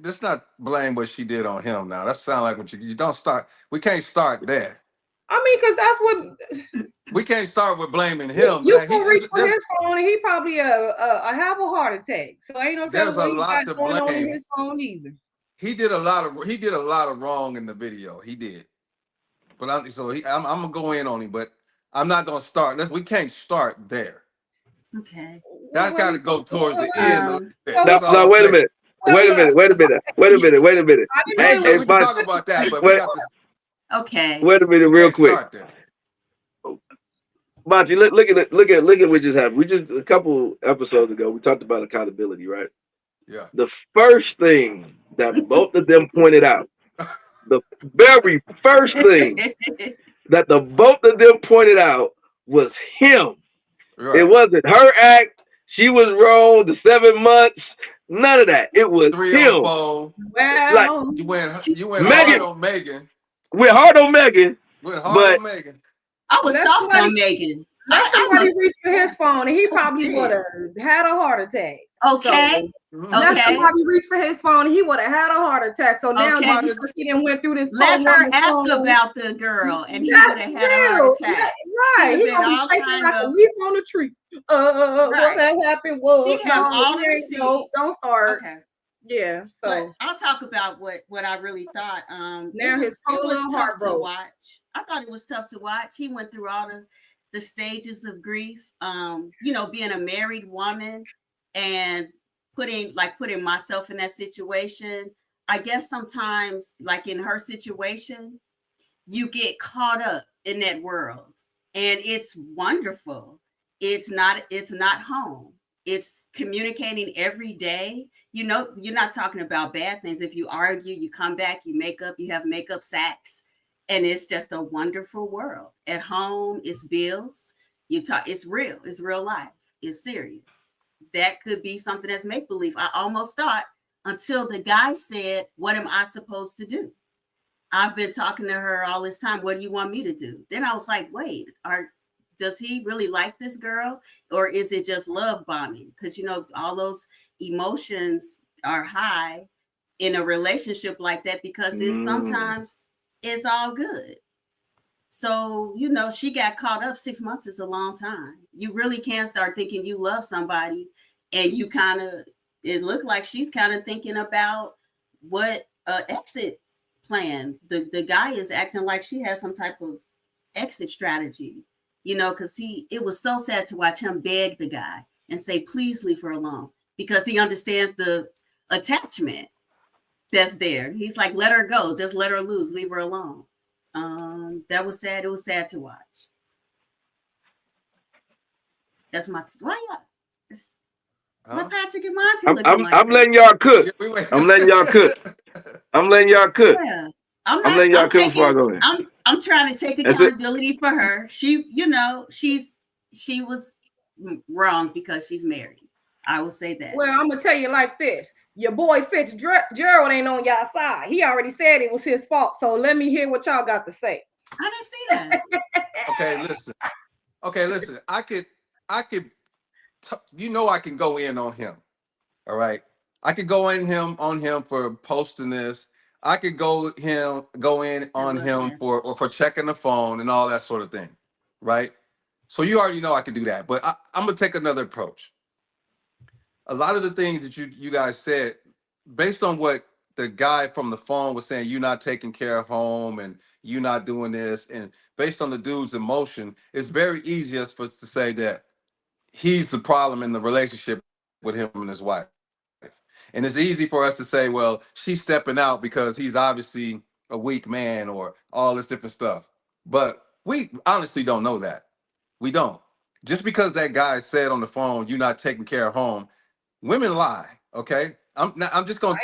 Speaker 3: what she did on him. Now that sounds like what you don't start. We can't start there.
Speaker 4: I mean, because that's what
Speaker 3: we can't start with blaming him.
Speaker 4: You can reach for his phone, and he probably have a heart attack. So ain't no telling what he got going on in his phone either.
Speaker 3: He did a lot of wrong in the video. He did, but I'm gonna go in on him, but I'm not gonna start. We can't start there.
Speaker 2: Okay.
Speaker 3: That's got to go towards the end.
Speaker 1: No, wait a minute. Wait a minute.
Speaker 3: Hey, we can talk about that, but we got to.
Speaker 2: Okay.
Speaker 1: Wait a minute, real quick. Monty, look at what just happened. We just a couple episodes ago we talked about accountability, right?
Speaker 3: Yeah.
Speaker 1: The first thing that both of them pointed out, the very first thing that the both of them pointed out was him. Right. It wasn't her act. She was wrong. The 7 months. None of that. It was
Speaker 3: 3
Speaker 1: him.
Speaker 3: Well,
Speaker 1: like,
Speaker 3: you went hard on Megan.
Speaker 1: We're hard on Megan.
Speaker 2: I was soft on Megan.
Speaker 4: Somebody reached for his phone, and he probably would have had a heart attack.
Speaker 2: Okay.
Speaker 4: Now somebody reached for his phone, and he would have had a heart attack. So now he done went through this.
Speaker 2: Let her ask about the girl, and he would have had a heart attack.
Speaker 4: Right. He gonna be shaking like a leaf on a tree. What that happened was
Speaker 2: she have all the receipts.
Speaker 4: Don't start.
Speaker 2: Okay.
Speaker 4: Yeah. So
Speaker 2: but I'll talk about what I really thought.
Speaker 4: Now
Speaker 2: it was tough to watch. I thought it was tough to watch. He went through all the stages of grief. Being a married woman and putting myself in that situation. I guess sometimes, like in her situation, you get caught up in that world, and it's wonderful. It's not home. It's communicating every day. You're not talking about bad things. If you argue, you come back, you make up, you have makeup sacks, and it's just a wonderful world. At home, it's bills. It's real. It's real life. It's serious. That could be something that's make-believe. I almost thought until the guy said, "What am I supposed to do? I've been talking to her all this time. What do you want me to do?" Then I was like, wait, does he really like this girl, or is it just love bombing? Because all those emotions are high in a relationship like that, because sometimes it's all good. So she got caught up. 6 months is a long time. You really can start thinking you love somebody, and it looked like she's kind of thinking about what exit plan. The guy is acting like she has some type of exit strategy. Because it was so sad to watch him beg the guy and say, please leave her alone, because he understands the attachment that's there. He's like, let her go, just let her loose, leave her alone. That was sad. It was sad to watch. That's my what Patrick and Monty looking like.
Speaker 1: I'm letting y'all cook. I'm letting y'all cook. I'm letting y'all cook.
Speaker 2: Yeah.
Speaker 1: I'm letting y'all cook before I go in.
Speaker 2: I'm trying to take accountability for her. She, she was wrong because she's married. I will say that.
Speaker 4: Well, I'm gonna tell you like this: your boy Fitzgerald ain't on y'all side. He already said it was his fault. So let me hear what y'all got to say.
Speaker 2: I didn't see that.
Speaker 3: Okay, listen. I could. I can go in on him. All right. I could go on him for posting this. I could go in on him for checking the phone and all that sort of thing. Right. So you already know I could do that. But I'm gonna take another approach. A lot of the things that you guys said, based on what the guy from the phone was saying, you're not taking care of home and you're not doing this, and based on the dude's emotion, it's very easy for us to say that he's the problem in the relationship with him and his wife. And it's easy for us to say, well, she's stepping out because he's obviously a weak man or all this different stuff. But we honestly don't know that. We don't. Just because that guy said on the phone, you're not taking care of home, women lie, okay? I'm just gonna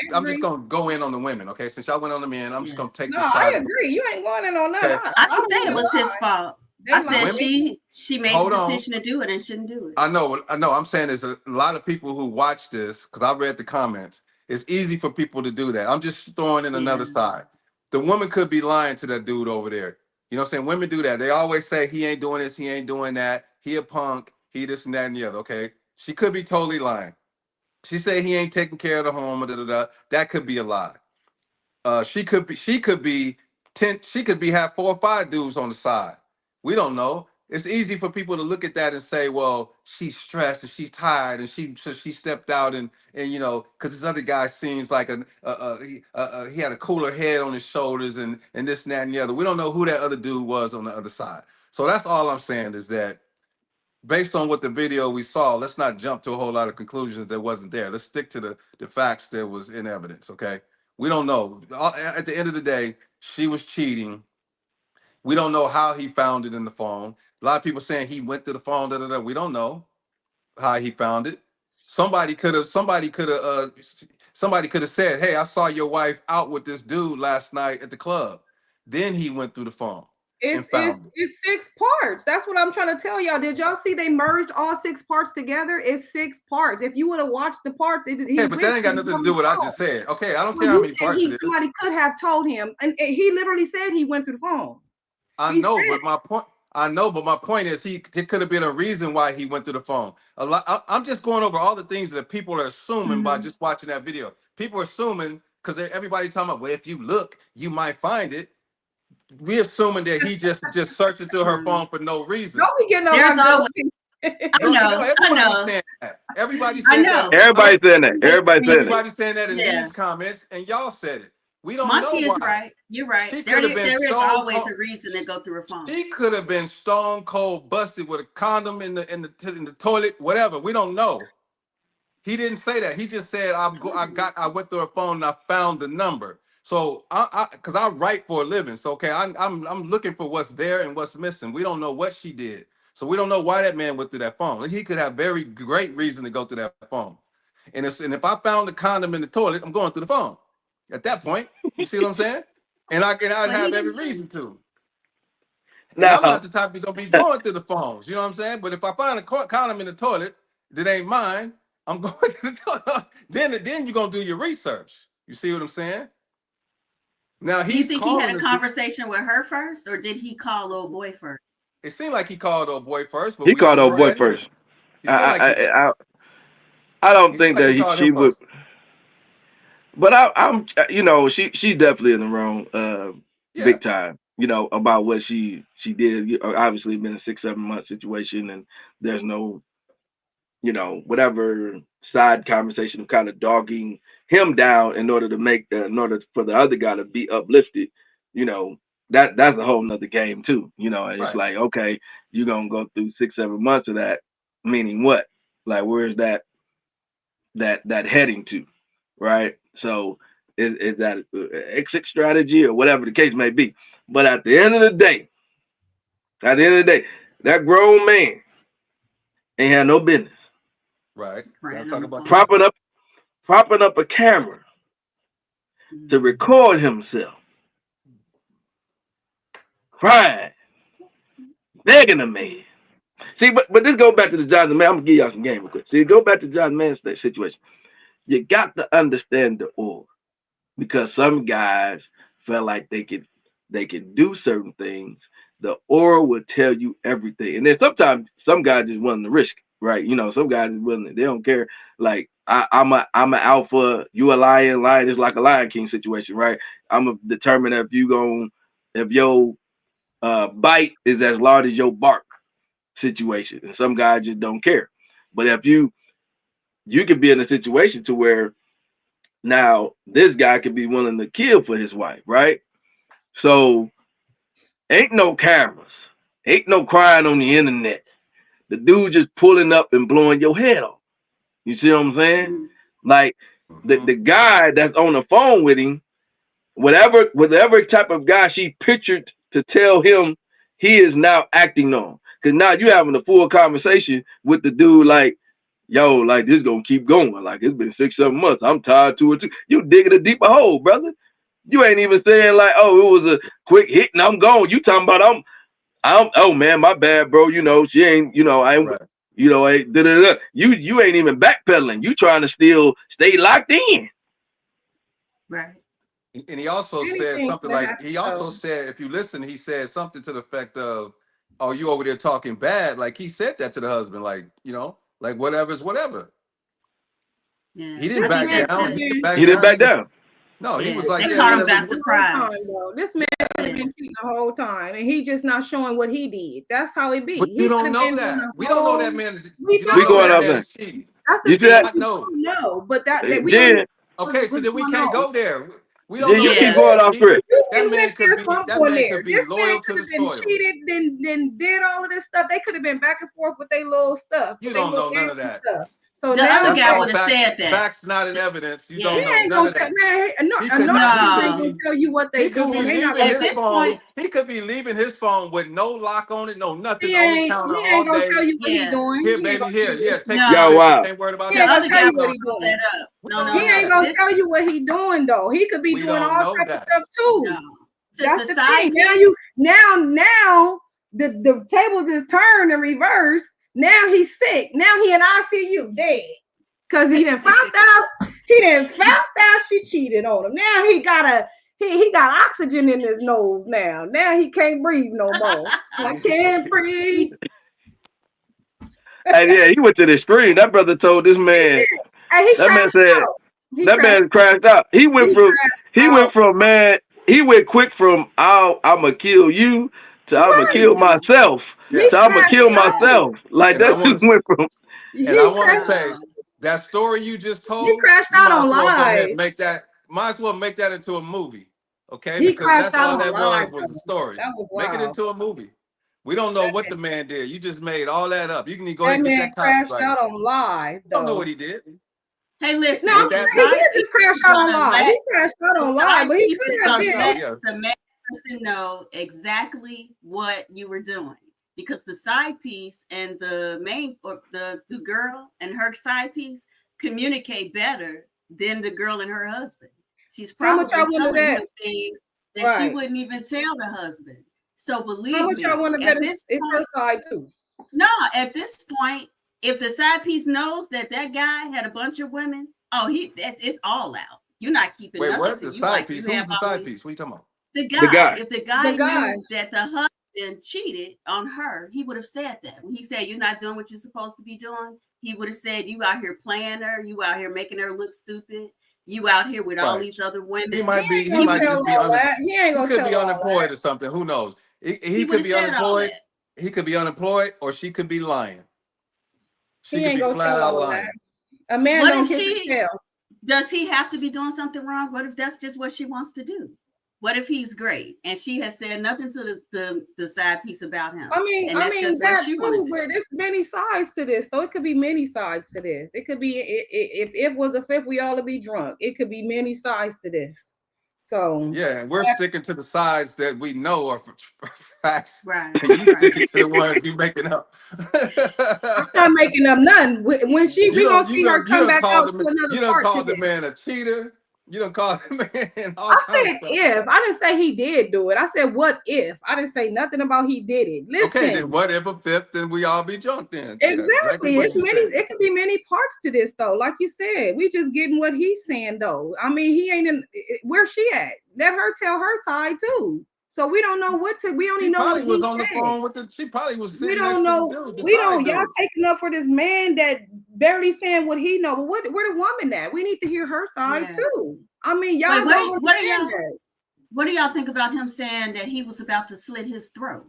Speaker 3: go in on the women, okay? Since y'all went on the men, I'm just gonna take the side.
Speaker 4: I agree. You ain't going in on that.
Speaker 3: Okay.
Speaker 2: I didn't say it was his fault. I said she made the decision to do it and shouldn't do it.
Speaker 3: I know. I'm saying there's a lot of people who watch this because I read the comments. It's easy for people to do that. I'm just throwing in another side. The woman could be lying to that dude over there. You know what I'm saying? Women do that. They always say he ain't doing this, he ain't doing that. He a punk. He this and that and the other. Okay, she could be totally lying. She said he ain't taking care of the home. That could be a lie. She could have 4 or 5 dudes on the side. We don't know. It's easy for people to look at that and say, well, she's stressed and she's tired and she stepped out and because this other guy seems like he had a cooler head on his shoulders and this and that and the other. We don't know who that other dude was on the other side. So that's all I'm saying is that based on what the video we saw, let's not jump to a whole lot of conclusions that wasn't there. Let's stick to the facts that was in evidence, okay? We don't know. At the end of the day, she was cheating. We don't know how he found it in the phone. A lot of people saying he went to the phone. We don't know how he found it. Somebody could have said, "Hey, I saw your wife out with this dude last night at the club." Then he went through the phone.
Speaker 4: It's 6 parts. That's what I'm trying to tell y'all. Did y'all see they merged all 6 parts together? It's 6 parts. If you would have watched the parts,
Speaker 3: but that ain't got nothing to do with what I just said. Okay, I don't care how many parts it is.
Speaker 4: Somebody could have told him, and he literally said he went through the phone.
Speaker 3: I know, but my point is it could have been a reason why he went through the phone. I'm just going over all the things that people are assuming by just watching that video. People are assuming because everybody talking about, well, if you look, you might find it. We're assuming that he just searching through her phone for no reason.
Speaker 4: Don't be getting
Speaker 3: Everybody's saying that.
Speaker 1: Everybody's
Speaker 3: saying that in these comments, and y'all said it. We don't
Speaker 2: Monty
Speaker 3: know
Speaker 2: is
Speaker 3: why.
Speaker 2: right. You're right. There is always a reason to go through a phone.
Speaker 3: She could have been stone cold busted with a condom in the toilet, whatever. We don't know. He didn't say that. He just said I went through her phone and I found the number. So because I write for a living, so okay, I'm looking for what's there and what's missing. We don't know what she did, so we don't know why that man went through that phone. He could have very great reason to go through that phone. And if I found the condom in the toilet, I'm going through the phone. At that point, you see what I'm saying? And I'd have every reason to. Now I'm not the type to be going through the phones. You know what I'm saying? But if I find a condom in the toilet that ain't mine, I'm going to the toilet. Then you're gonna do your research. You see what I'm saying? Now,
Speaker 2: do you think he had a conversation with her first, or did he call old boy first?
Speaker 3: It seemed like he called old boy first. But
Speaker 1: he called old boy first. I don't think that she would. But I'm she's definitely in the wrong, big time. About what she did. Obviously, been a 6-7 month situation, and there's no, whatever side conversation of kind of dogging him down in order for the other guy to be uplifted. That's a whole nother game too. And it's like, okay, you're gonna go through 6-7 months of that, meaning what? Like, where's that heading to? right? So is that an exit strategy or whatever the case may be? But at the end of the day, that grown man ain't had no business.
Speaker 3: Right. Gotta talk about
Speaker 1: propping up a camera to record himself crying, begging a man. See, but this goes back to the Jonathan Man. I'm gonna give y'all some game real quick. See, go back to Jonathan Man's situation. You got to understand the aura, because some guys felt like they could do certain things. The aura will tell you everything, and then sometimes some guys just willing to risk, right? You know, some guys is willing. They don't care. Like I'm an alpha, you a lion. Lion is like a Lion King situation, right? I'm gonna determine if your bite is as large as your bark situation, and some guys just don't care. But if you could be in a situation to where now this guy could be willing to kill for his wife, right? So ain't no cameras, ain't no crying on the internet. The dude just pulling up and blowing your head off. You see what I'm saying? Like the guy that's on the phone with him, whatever type of guy she pictured to tell him, he is now acting on. Because now you having a full conversation with the dude like, yo, like this gonna keep going. Like it's been 6-7 months. I'm tired to it too. You digging a deeper hole, brother. You ain't even saying like, oh, it was a quick hit and I'm gone. You talking about I'm oh man, my bad, bro. You know, she ain't, you know, I ain't, right. You know, you ain't even backpedaling. You trying to still stay locked in.
Speaker 2: Right.
Speaker 3: And he also said something like, he also said, if you listen, he said something to the effect of, oh, you over there talking bad. Like he said that to the husband, like, you know, like whatever's whatever.
Speaker 2: Yeah.
Speaker 3: He didn't back down.
Speaker 1: He didn't back down.
Speaker 3: No, he was like,
Speaker 2: they caught him by surprise.
Speaker 4: This man has been cheating the whole time, and he just not showing what he did. That's how it be.
Speaker 3: But you don't know that. We don't know that man.
Speaker 4: We
Speaker 1: going out there.
Speaker 4: That's the thing. No, but that we don't.
Speaker 3: Okay, so then we can't go there. We
Speaker 1: don't know. You keep going off script.
Speaker 3: That man could be loyal to the soil.
Speaker 4: Cheated, then did all of this stuff. They could have been back and forth with their little stuff.
Speaker 3: You don't know none of that.
Speaker 4: So
Speaker 2: the other guy would have said that.
Speaker 3: Facts not in evidence. You don't know
Speaker 4: none
Speaker 3: of that.
Speaker 4: No, he ain't gonna tell you what they doing.
Speaker 2: At this point,
Speaker 3: he could be leaving his phone with no lock on it, no nothing.
Speaker 4: He ain't gonna tell you what he's doing.
Speaker 3: Here, baby, here. Yeah, take
Speaker 1: your wow.
Speaker 3: Ain't worried about
Speaker 2: the other guy would have put that up. No,
Speaker 4: he ain't gonna tell you what he's doing though. He could be doing all types of stuff too.
Speaker 2: No.
Speaker 4: That's the thing. Now the tables is turned and reversed. Now he's sick. Now he in ICU, dead. Cause he done found out she cheated on him. Now he got oxygen in his nose now. Now he can't breathe no more. I can't breathe.
Speaker 1: Hey, yeah, he went to the extreme. That brother told this man.
Speaker 4: Hey,
Speaker 1: that man said man crashed out. He went quick from I'ma kill you to I'ma kill myself. To I'ma kill myself. Like that just went from.
Speaker 3: And I want to say that story you just told.
Speaker 4: He crashed out on live.
Speaker 3: Might as well make that into a movie, okay?
Speaker 4: He
Speaker 3: because that's all that
Speaker 4: live,
Speaker 3: was the story.
Speaker 4: That was
Speaker 3: make it into a movie. We don't know what the man did. You just made all that up. You can go ahead and get that copyright.
Speaker 4: Crashed out on live.
Speaker 3: Don't know what he did.
Speaker 2: Hey, listen.
Speaker 4: No, he just crashed out on live. He crashed out on live, but he could have
Speaker 2: let the main person know exactly what you were doing. Because the side piece and the main or the girl and her side piece communicate better than the girl and her husband. She's probably telling him things that she wouldn't even tell the husband. So believe me,
Speaker 4: at this point, it's her side too.
Speaker 2: No, at this point, if the side piece knows that guy had a bunch of women, it's all out. You're not keeping.
Speaker 3: Wait, where's the side piece? Who's the side piece? What are you talking about?
Speaker 2: The guy. If the guy knew that the husband cheated on her, he would have said that. When he said you're not doing what you're supposed to be doing, he would have said you out here playing her, you out here making her look stupid, you out here with all these other women.
Speaker 3: He might be unemployed or something. Who knows? He could be unemployed. He could be unemployed, or she could be lying. She could be flat out lying.
Speaker 4: A man don't get to tell.
Speaker 2: Does he have to be doing something wrong? What if that's just what she wants to do? What if he's great and she has said nothing to the side piece about him?
Speaker 4: I mean,
Speaker 2: and that's just what
Speaker 4: that
Speaker 2: she
Speaker 4: too,
Speaker 2: wanted to
Speaker 4: but there's many sides to this. So it could be many sides to this. It could be if it was a fifth, we all would be drunk. It could be many sides to this. So
Speaker 3: yeah, and we're sticking to the sides that we know are for facts.
Speaker 2: Right.
Speaker 3: And you sticking to the ones you making up.
Speaker 4: I'm not making up none. When we gonna see her come back out to another
Speaker 3: You done
Speaker 4: part
Speaker 3: called
Speaker 4: to
Speaker 3: the
Speaker 4: this.
Speaker 3: man a cheater. You done called the man all
Speaker 4: I
Speaker 3: kinds
Speaker 4: said
Speaker 3: of stuff.
Speaker 4: if. I didn't say he did do it. I said what if. I didn't say nothing about he did it. Listen.
Speaker 3: Okay, then what if a fifth, then we all be drunk then?
Speaker 4: Exactly.
Speaker 3: what
Speaker 4: It's
Speaker 3: you
Speaker 4: many.
Speaker 3: said.
Speaker 4: It could be many parts to this though. Like you said, we just getting what he's saying though. I mean, he ain't in. Where's she at? Let her tell her side too. So we don't know what to. We only
Speaker 3: She
Speaker 4: know
Speaker 3: probably
Speaker 4: what
Speaker 3: was
Speaker 4: he
Speaker 3: on the
Speaker 4: said.
Speaker 3: phone with the. She probably was
Speaker 4: We
Speaker 3: sitting
Speaker 4: don't
Speaker 3: next
Speaker 4: know.
Speaker 3: to the dude.
Speaker 4: We don't. Y'all taking up for this man that barely saying what he know. But where the woman at? We need to hear her side
Speaker 2: Yeah.
Speaker 4: too. I mean, y'all
Speaker 2: Wait,
Speaker 4: don't
Speaker 2: what do
Speaker 4: understand
Speaker 2: y'all
Speaker 4: that.
Speaker 2: what do y'all think about him saying that he was about to slit his throat?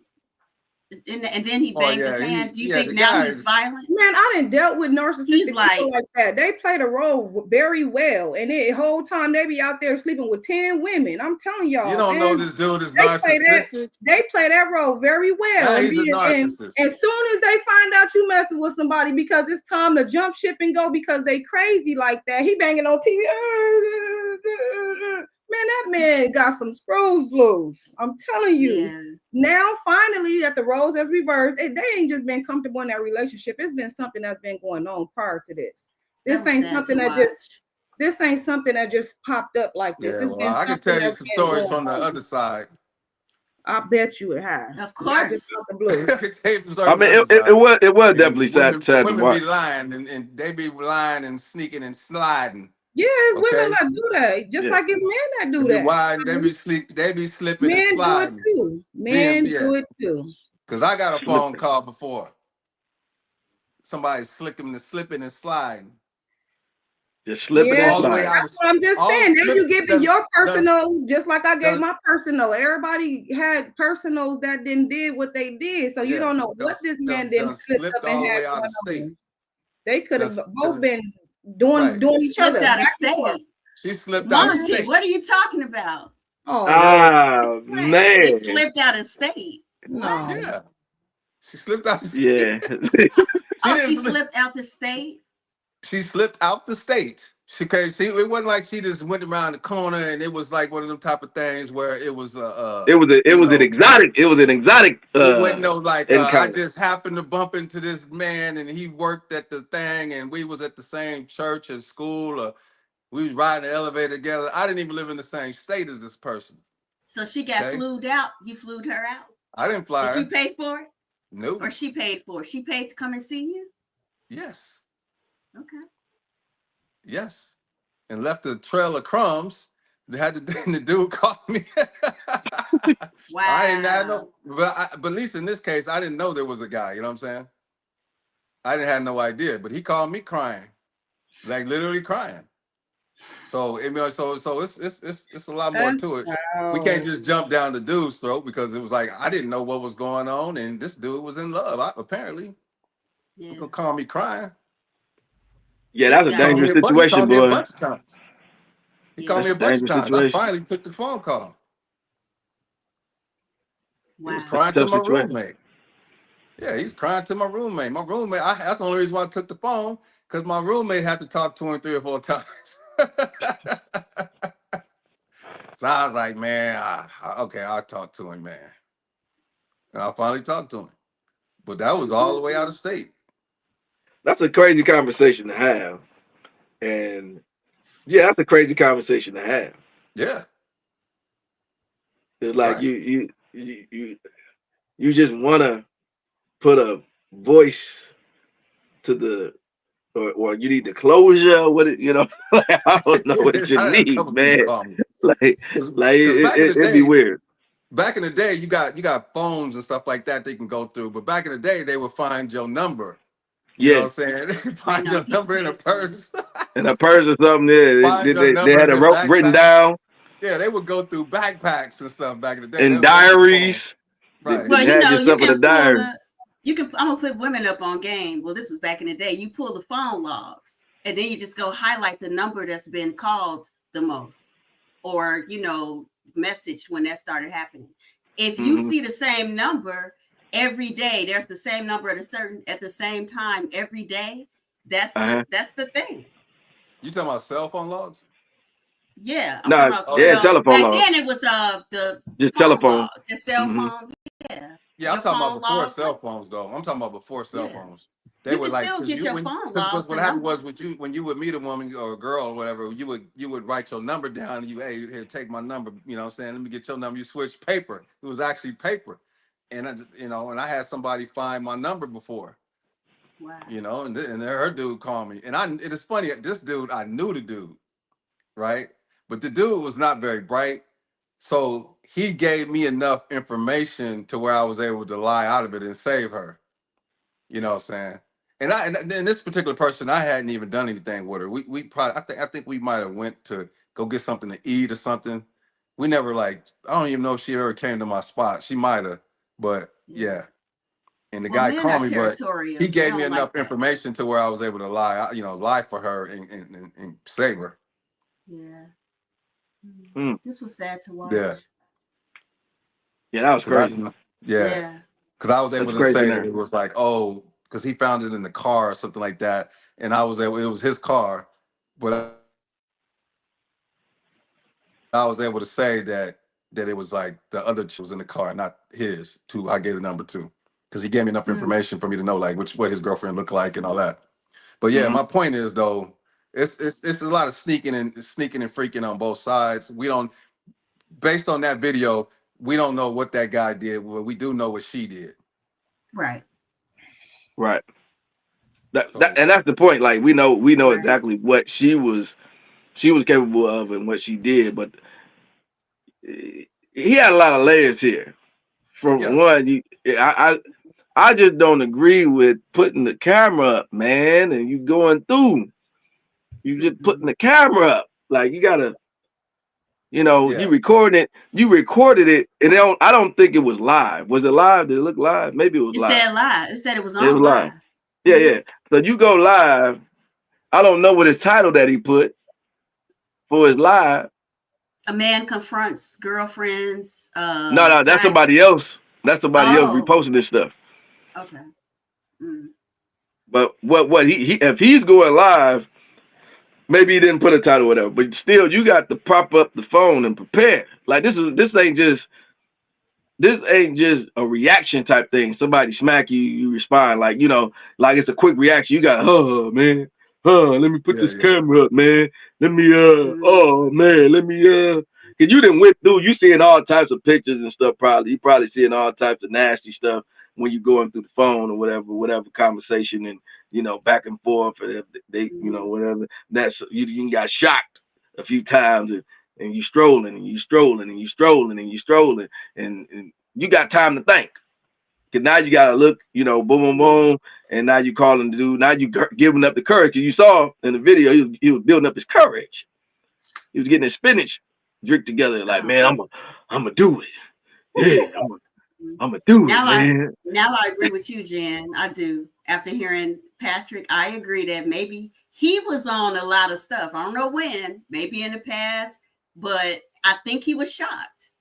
Speaker 2: And then he
Speaker 3: Oh,
Speaker 2: banged
Speaker 3: yeah,
Speaker 2: his hand. Do you
Speaker 3: yeah,
Speaker 2: think
Speaker 3: the
Speaker 2: now
Speaker 3: guy
Speaker 2: he's
Speaker 3: is-
Speaker 2: violent?
Speaker 4: Man, I done dealt with narcissistic
Speaker 2: He's
Speaker 4: people
Speaker 2: like-
Speaker 4: like that. They play the role very well, and the whole time they be out there sleeping with 10 women. I'm telling y'all,
Speaker 3: You don't
Speaker 4: man,
Speaker 3: know this dude is
Speaker 4: they play that.
Speaker 3: narcissistic.
Speaker 4: They play that role very well.
Speaker 3: Now
Speaker 4: And
Speaker 3: he's a
Speaker 4: then-
Speaker 3: narcissist.
Speaker 4: and as soon as they find out you messing with somebody because it's time to jump ship and go because they crazy like that, he banging on TV. Man, that man got some screws loose. I'm telling you.
Speaker 2: Yeah.
Speaker 4: Now, finally, that the roles has reversed, they ain't just been comfortable in that relationship. It's been something that's been going on prior to this. This
Speaker 2: That was
Speaker 4: ain't
Speaker 2: sad
Speaker 4: something
Speaker 2: to
Speaker 4: that just. This ain't something that just popped up like this.
Speaker 3: Yeah,
Speaker 4: It's been
Speaker 3: well, I can
Speaker 4: something
Speaker 3: tell you
Speaker 4: that's
Speaker 3: some
Speaker 4: been
Speaker 3: stories
Speaker 4: going
Speaker 3: from the
Speaker 4: on.
Speaker 3: other side.
Speaker 4: I bet you it has.
Speaker 2: Of
Speaker 4: Not
Speaker 2: course.
Speaker 4: just out the blue.
Speaker 3: I can tell you some stories
Speaker 1: I
Speaker 3: from the
Speaker 1: mean,
Speaker 3: other side.
Speaker 1: it was
Speaker 3: And
Speaker 1: definitely sad to
Speaker 3: women
Speaker 1: watch.
Speaker 3: be lying and they be lying and sneaking and sliding.
Speaker 4: Yeah, it's women
Speaker 3: Okay.
Speaker 4: that do that, just
Speaker 1: Yeah.
Speaker 4: like it's men that do
Speaker 3: They be
Speaker 4: that.
Speaker 3: wide, they be slipping
Speaker 4: Men
Speaker 3: and
Speaker 4: do it
Speaker 3: sliding.
Speaker 4: too. Men do it too.
Speaker 3: Cause I got a phone call before. Somebody slipping and sliding.
Speaker 1: Just slipping
Speaker 4: Yeah,
Speaker 1: and
Speaker 3: all the way
Speaker 1: sliding.
Speaker 3: out.
Speaker 4: that's what I'm just
Speaker 3: all
Speaker 4: saying. Now
Speaker 3: slip-
Speaker 4: you giving
Speaker 3: does-
Speaker 4: your personal, just like I gave
Speaker 3: does-
Speaker 4: my personal. Everybody had personals that did what they did. So you
Speaker 3: Yeah,
Speaker 4: don't know what this man did
Speaker 3: done
Speaker 4: slipped
Speaker 3: slipped
Speaker 4: up and
Speaker 3: all the
Speaker 4: had
Speaker 3: way out
Speaker 4: going
Speaker 3: of state.
Speaker 4: on. They could have
Speaker 3: Done-
Speaker 4: both
Speaker 3: done-
Speaker 4: been doing
Speaker 3: Right.
Speaker 4: each other.
Speaker 2: Slipped out of
Speaker 4: backdoor.
Speaker 2: state.
Speaker 3: She slipped out of
Speaker 2: Monty,
Speaker 3: state.
Speaker 2: what are you talking about?
Speaker 4: Oh,
Speaker 1: Ah, man.
Speaker 2: It slipped out of state.
Speaker 4: no.
Speaker 3: Yeah. She slipped out.
Speaker 1: Yeah.
Speaker 2: Oh,
Speaker 3: didn't
Speaker 2: she
Speaker 3: slip-
Speaker 2: slipped out the state.
Speaker 3: She slipped out the state. It wasn't like she just went around the corner and it was like one of them type of things where it was
Speaker 1: It was an exotic. It was an exotic.
Speaker 3: it wasn't no like I
Speaker 1: encounter.
Speaker 3: just happened to bump into this man and he worked at the thing and we was at the same church or school or we was riding the elevator together. I didn't even live in the same state as this person.
Speaker 2: So she got
Speaker 3: Okay.
Speaker 2: flued out. You flued her out.
Speaker 3: I didn't fly
Speaker 2: Did
Speaker 3: her.
Speaker 2: you pay for it?
Speaker 3: No.
Speaker 2: Or she paid for it? She paid to come and see you?
Speaker 3: Yes.
Speaker 2: Okay.
Speaker 3: Yes. And left a trail of crumbs. They had to, the dude called me.
Speaker 2: Wow.
Speaker 3: I didn't have no, but at least in this case, I didn't know there was a guy. You know what I'm saying? I didn't have no idea, but he called me crying, like literally crying. So it's a lot more to it. We can't just jump down the dude's throat because it was like I didn't know what was going on, and this dude was in love. Apparently,
Speaker 2: Yeah.
Speaker 3: you gonna call me crying?
Speaker 1: Yeah, that's a
Speaker 2: He
Speaker 1: dangerous
Speaker 3: He called
Speaker 1: situation,
Speaker 3: me a
Speaker 1: boy.
Speaker 3: bunch of times. He called me a
Speaker 1: That's a
Speaker 3: bunch of
Speaker 1: dangerous
Speaker 3: times. I
Speaker 1: situation.
Speaker 3: finally took the phone call. He was
Speaker 2: Wow.
Speaker 3: crying
Speaker 1: Tough
Speaker 3: to my
Speaker 1: situation.
Speaker 3: roommate. Yeah, he's crying to my roommate. My roommate, that's the only reason why I took the phone, because my roommate had to talk to him 3 or 4 times. So I was like, man, okay, I'll talk to him, man. And I finally talked to him. But that was all the way out of state.
Speaker 1: That's a crazy conversation to have. And yeah, that's a crazy conversation to have.
Speaker 3: Yeah.
Speaker 1: It's like
Speaker 3: Right.
Speaker 1: you just want to put a voice to the or you need the closure. What it, you know? Like, I don't know what you
Speaker 3: I had a
Speaker 1: need,
Speaker 3: couple
Speaker 1: man.
Speaker 3: people call me.
Speaker 1: Like
Speaker 3: back in the
Speaker 1: it'd be
Speaker 3: day-
Speaker 1: weird.
Speaker 3: Back in the day, you got phones and stuff like that they can go through. But back in the day, they would find your number. You know
Speaker 1: Yeah,
Speaker 3: what I'm saying? They find
Speaker 2: know,
Speaker 3: your
Speaker 2: he's
Speaker 3: number in a
Speaker 2: crazy.
Speaker 3: purse.
Speaker 1: in a purse or something. Yeah,
Speaker 3: Find your
Speaker 1: they
Speaker 3: number
Speaker 1: had
Speaker 3: in
Speaker 1: a
Speaker 3: the
Speaker 1: rope written
Speaker 3: backpack.
Speaker 1: down
Speaker 3: Yeah, they would go through backpacks and stuff back in the day.
Speaker 1: in
Speaker 3: That was
Speaker 1: diaries.
Speaker 3: Right.
Speaker 2: Well,
Speaker 1: You
Speaker 2: you
Speaker 1: had
Speaker 2: know,
Speaker 1: your
Speaker 2: you
Speaker 1: stuff in
Speaker 2: can
Speaker 1: a diary.
Speaker 2: I'm gonna put women up on game. Well, this was back in the day. You pull the phone logs, and then you just go highlight the number that's been called the most, or message when that started happening. If you see the same number every day, there's the same number at the same time every day. That's the thing.
Speaker 3: You talking about cell phone logs?
Speaker 2: Yeah, I'm
Speaker 1: No,
Speaker 2: talking about
Speaker 1: telephone
Speaker 2: back
Speaker 1: logs.
Speaker 2: then it was the
Speaker 1: Just
Speaker 2: phone
Speaker 1: telephone.
Speaker 2: log, the cell phone. Yeah.
Speaker 3: Yeah, I'm
Speaker 2: Your
Speaker 3: talking about
Speaker 2: phone
Speaker 3: before
Speaker 2: logs,
Speaker 3: cell phones, though. I'm talking about before cell
Speaker 2: Yeah.
Speaker 3: phones. They
Speaker 2: You
Speaker 3: were
Speaker 2: can
Speaker 3: like,
Speaker 2: still
Speaker 3: 'cause
Speaker 2: get
Speaker 3: you,
Speaker 2: your
Speaker 3: when,
Speaker 2: phone
Speaker 3: 'cause
Speaker 2: logs,
Speaker 3: what
Speaker 2: the
Speaker 3: happened was
Speaker 2: numbers.
Speaker 3: when you would meet a woman or a girl or whatever, you would write your number down and hey, here, take my number. You know what I'm saying? Let me get your number. You switch paper. It was actually paper. And I just, and I had somebody find my number before.
Speaker 2: Wow.
Speaker 3: And her dude called me. And it is funny, this dude, I knew the dude, right? But the dude was not very bright. So he gave me enough information to where I was able to lie out of it and save her. You know what I'm saying? And this particular person, I hadn't even done anything with her. We probably, I think we might have went to go get something to eat or something. We never I don't even know if she ever came to my spot. She might have, but yeah. And the guy
Speaker 2: men
Speaker 3: called
Speaker 2: are
Speaker 3: me, but
Speaker 2: territorial.
Speaker 3: he
Speaker 2: They
Speaker 3: gave me
Speaker 2: don't
Speaker 3: enough
Speaker 2: like that.
Speaker 3: information to where I was able to lie for her and save her.
Speaker 2: Yeah.
Speaker 1: Mm.
Speaker 2: This was sad to watch.
Speaker 3: Yeah.
Speaker 1: Yeah, that was crazy.
Speaker 2: Yeah.
Speaker 3: Because I was able
Speaker 1: That's
Speaker 3: to
Speaker 1: crazy,
Speaker 3: say
Speaker 1: man.
Speaker 3: that it was like, oh, because he found it in the car or something like that. And it was his car. But I was able to say that it was like the other chick was in the car, not his, I gave the number to. Because he gave me enough information for me to know like what his girlfriend looked like and all that. But yeah, my point is though, it's a lot of sneaking and freaking on both sides. Based on that video, we don't know what that guy did. Well, we do know what she did.
Speaker 2: Right.
Speaker 1: Right. And that's the point. Like we know exactly what she was capable of and what she did, but he had a lot of layers here. From one, I just don't agree with putting the camera up, man, and you going through. You just putting the camera up. Like you gotta, you recorded it, and I don't think it was live. Was it live? Did it look live? Maybe it was live.
Speaker 2: It said live. It said it was on
Speaker 1: It was live. Yeah. So you go live. I don't know what his title that he put for his live.
Speaker 2: A man confronts girlfriends.
Speaker 1: No, that's somebody else. That's somebody else reposting this stuff.
Speaker 2: Okay.
Speaker 1: But what he if he's going live, maybe he didn't put a title or whatever. But still, you got to prop up the phone and prepare. Like this ain't just a reaction type thing. Somebody smack you, you respond like like it's a quick reaction. You got man. Let me put this camera up, man. Let me let me cause you done went through, you seeing all types of pictures and stuff probably. You probably seeing all types of nasty stuff when you going through the phone or whatever conversation and back and forth and they whatever. That's you got shocked a few times and you strolling and you strolling and you strolling and you strolling and you got time to think. Cause now you gotta look, boom, boom, boom, and now you calling the dude. Now you giving up the courage. Cause you saw in the video he was building up his courage. He was getting his spinach drink together. Like, man, I'm gonna do it. Yeah, I'm gonna do it, man.
Speaker 2: Now I agree with you, Jen. I do. After hearing Patrick, I agree that maybe he was on a lot of stuff. I don't know when, maybe in the past, but I think he was shocked.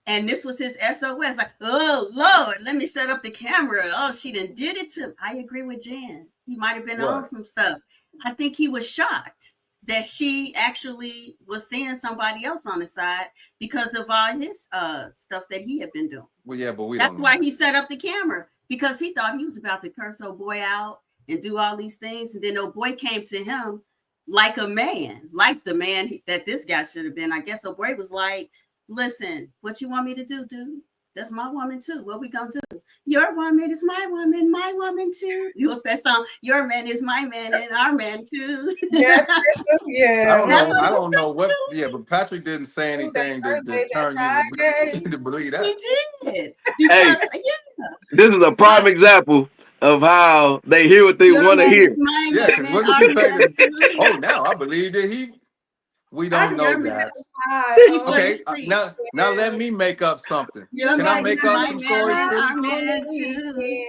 Speaker 2: And this was his SOS, like, oh, Lord, let me set up the camera. Oh, she done did it to him. I agree with Jen. He might have been on some stuff. I think he was shocked that she actually was seeing somebody else on the side because of all his stuff that he had been doing.
Speaker 3: Well, yeah, but
Speaker 2: that's why he set up the camera, because he thought he was about to curse old boy out and do all these things. And then old boy came to him like a man, like the man that this guy should have been. I guess old boy was like, listen, what you want me to do, dude? That's my woman too. What we gonna do? Your woman is my woman too. What's that song? Your man is my man and our man too.
Speaker 4: Yes, yeah.
Speaker 3: I don't know what. Yeah, but Patrick didn't say anything to turn you to believe that.
Speaker 2: He did. Because,
Speaker 1: this is a prime example of how they hear what they want to hear.
Speaker 3: Yeah, what would you say? Oh, now I believe that we don't know that. Okay, now let me make up something. Can I make up some stories
Speaker 2: too?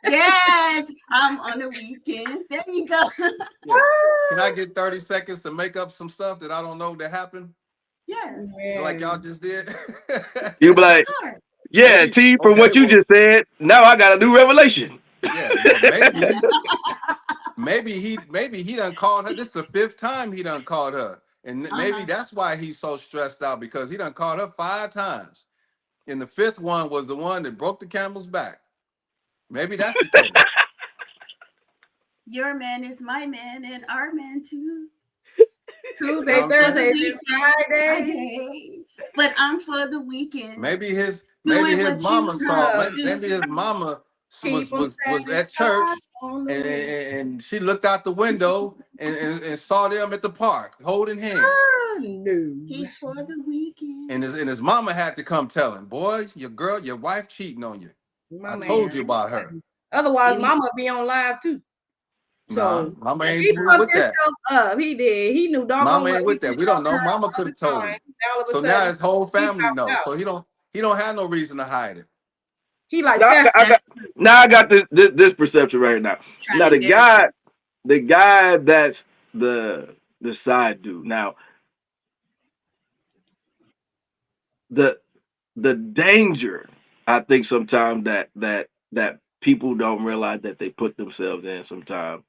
Speaker 2: Yes, I'm on the weekends. There you go.
Speaker 3: Yeah. Can I get 30 seconds to make up some stuff that I don't know that happened?
Speaker 2: Yes.
Speaker 3: like y'all just did.
Speaker 1: You be like,
Speaker 2: Sure.
Speaker 1: yeah,
Speaker 3: Maybe-
Speaker 1: T, from
Speaker 3: okay,
Speaker 1: what you
Speaker 3: well-
Speaker 1: just said, now I got a new revelation.
Speaker 3: Yeah, well, maybe he done called her. This is the 5th time he done called her, and maybe that's why he's so stressed out, because he done called her 5 times, and the 5th one was the one that broke the camel's back. Maybe that's the case.
Speaker 2: Your man is my man and our man too.
Speaker 4: Tuesday,
Speaker 3: I'm saying?
Speaker 4: Thursday, Friday.
Speaker 2: Fridays. But I'm for the weekend.
Speaker 3: Maybe his
Speaker 2: Doing
Speaker 3: maybe
Speaker 2: what
Speaker 3: his mama
Speaker 2: you
Speaker 3: saw.
Speaker 2: want to
Speaker 3: Maybe his mama
Speaker 4: Keep 'em
Speaker 3: was at
Speaker 4: satisfied
Speaker 3: church,
Speaker 4: on the way.
Speaker 3: and she looked out the window and saw them at the park holding hands.
Speaker 4: No.
Speaker 2: He's for the weekend.
Speaker 3: And his mama had to come tell him, boy, your wife cheating on you.
Speaker 4: My
Speaker 3: I told
Speaker 4: man.
Speaker 3: you about her.
Speaker 4: Otherwise, Mama be on live too.
Speaker 3: Nah, mama ain't
Speaker 4: He
Speaker 3: with
Speaker 4: fucked
Speaker 3: that.
Speaker 4: himself up. He did. He knew doggone
Speaker 3: Mama
Speaker 4: well
Speaker 3: ain't with
Speaker 4: he
Speaker 3: that. We don't know.
Speaker 4: told her
Speaker 3: Mama
Speaker 4: all
Speaker 3: could have
Speaker 4: the
Speaker 3: told
Speaker 4: time.
Speaker 3: him.
Speaker 4: All of a
Speaker 3: So
Speaker 4: sudden,
Speaker 3: now his whole
Speaker 4: he
Speaker 3: family
Speaker 4: found
Speaker 3: knows.
Speaker 4: out.
Speaker 3: So he don't have no reason to hide it.
Speaker 4: He like
Speaker 1: Now
Speaker 4: that.
Speaker 1: I got this perception right now. Now the guy that's the side dude. Now the danger, I think sometimes that people don't realize that they put themselves in sometimes,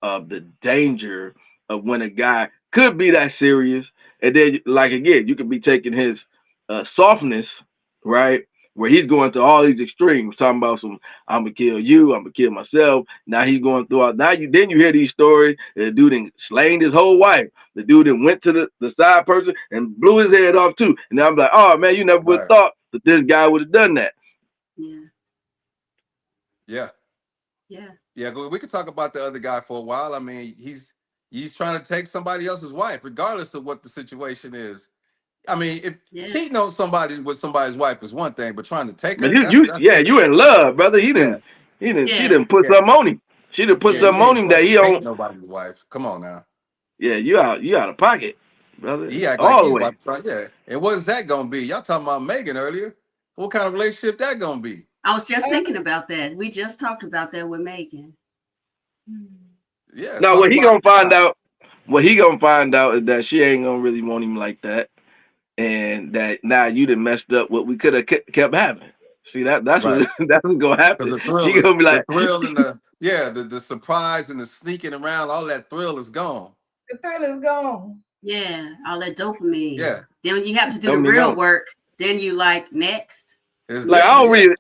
Speaker 1: of the danger of when a guy could be that serious, and then like again, you could be taking his softness, right? Where he's going to all these extremes, talking about some, I'm gonna kill you, I'm gonna kill myself. Now he's going through all. Now you hear these stories. The dude done slain his whole wife. The dude then went to the side person and blew his head off too. And I'm like, oh man, you never would have thought that this guy would have done that.
Speaker 3: Yeah.
Speaker 2: Yeah.
Speaker 3: Yeah, we could talk about the other guy for a while. I mean, he's trying to take somebody else's wife, regardless of what the situation is. I mean, if cheating on somebody with somebody's wife is one thing, but trying to take her,
Speaker 1: you in love, brother. She didn't put something on him. She done put something on him that he don't.
Speaker 3: Nobody's wife. Come on now.
Speaker 1: Yeah, you out of pocket, brother.
Speaker 3: He act
Speaker 1: all
Speaker 3: like
Speaker 1: the
Speaker 3: he's
Speaker 1: way.
Speaker 3: about to try. Yeah. And what is that gonna be? Y'all talking about Megan earlier. What kind of relationship that gonna be?
Speaker 2: I was just thinking about that. We just talked about that with Megan.
Speaker 3: Yeah.
Speaker 1: Now what he gonna find out? What he gonna find out is that she ain't gonna really want him like that, and that now you done messed up what we could have kept having. See that's
Speaker 3: Right.
Speaker 1: that's what's gonna happen.
Speaker 3: Because the thrill,
Speaker 1: He gonna be like,
Speaker 3: the thrill and the surprise and the sneaking around, all that thrill is gone.
Speaker 4: The thrill is gone.
Speaker 2: Yeah, all that dopamine.
Speaker 3: Yeah.
Speaker 2: Then when you have to do the
Speaker 1: Dopamine
Speaker 2: real
Speaker 1: out.
Speaker 2: work, then you like next.
Speaker 3: It's
Speaker 1: like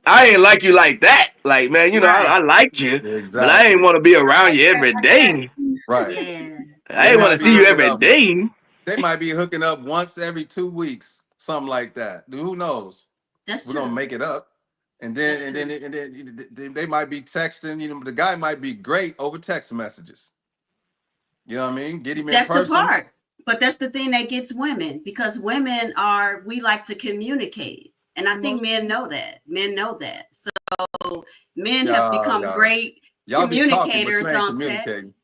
Speaker 1: I ain't like you like that. Like man, you know I liked you, but I ain't want to be around you every day.
Speaker 3: Right.
Speaker 2: Yeah.
Speaker 1: I ain't want to see you every day.
Speaker 3: They might be hooking up once every 2 weeks, something like that. Who knows?
Speaker 2: That's
Speaker 3: We
Speaker 2: true.
Speaker 3: don't make it up. And then they might be texting. You know, the guy might be great over text messages. You know what I mean? Get him in
Speaker 2: That's
Speaker 3: person.
Speaker 2: the part. But that's the thing that gets women, because women we like to communicate. And I think men know that. Men know that. So men have become great communicators on text.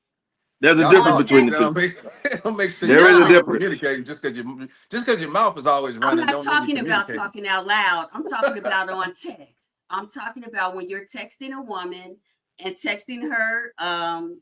Speaker 1: There's a difference between the two.
Speaker 3: Don't make sure
Speaker 1: there is a difference.
Speaker 3: Communicating just because your mouth is always running.
Speaker 2: I'm not talking about
Speaker 3: communicate.
Speaker 2: talking out loud. I'm talking about on text. I'm talking about when you're texting a woman and texting her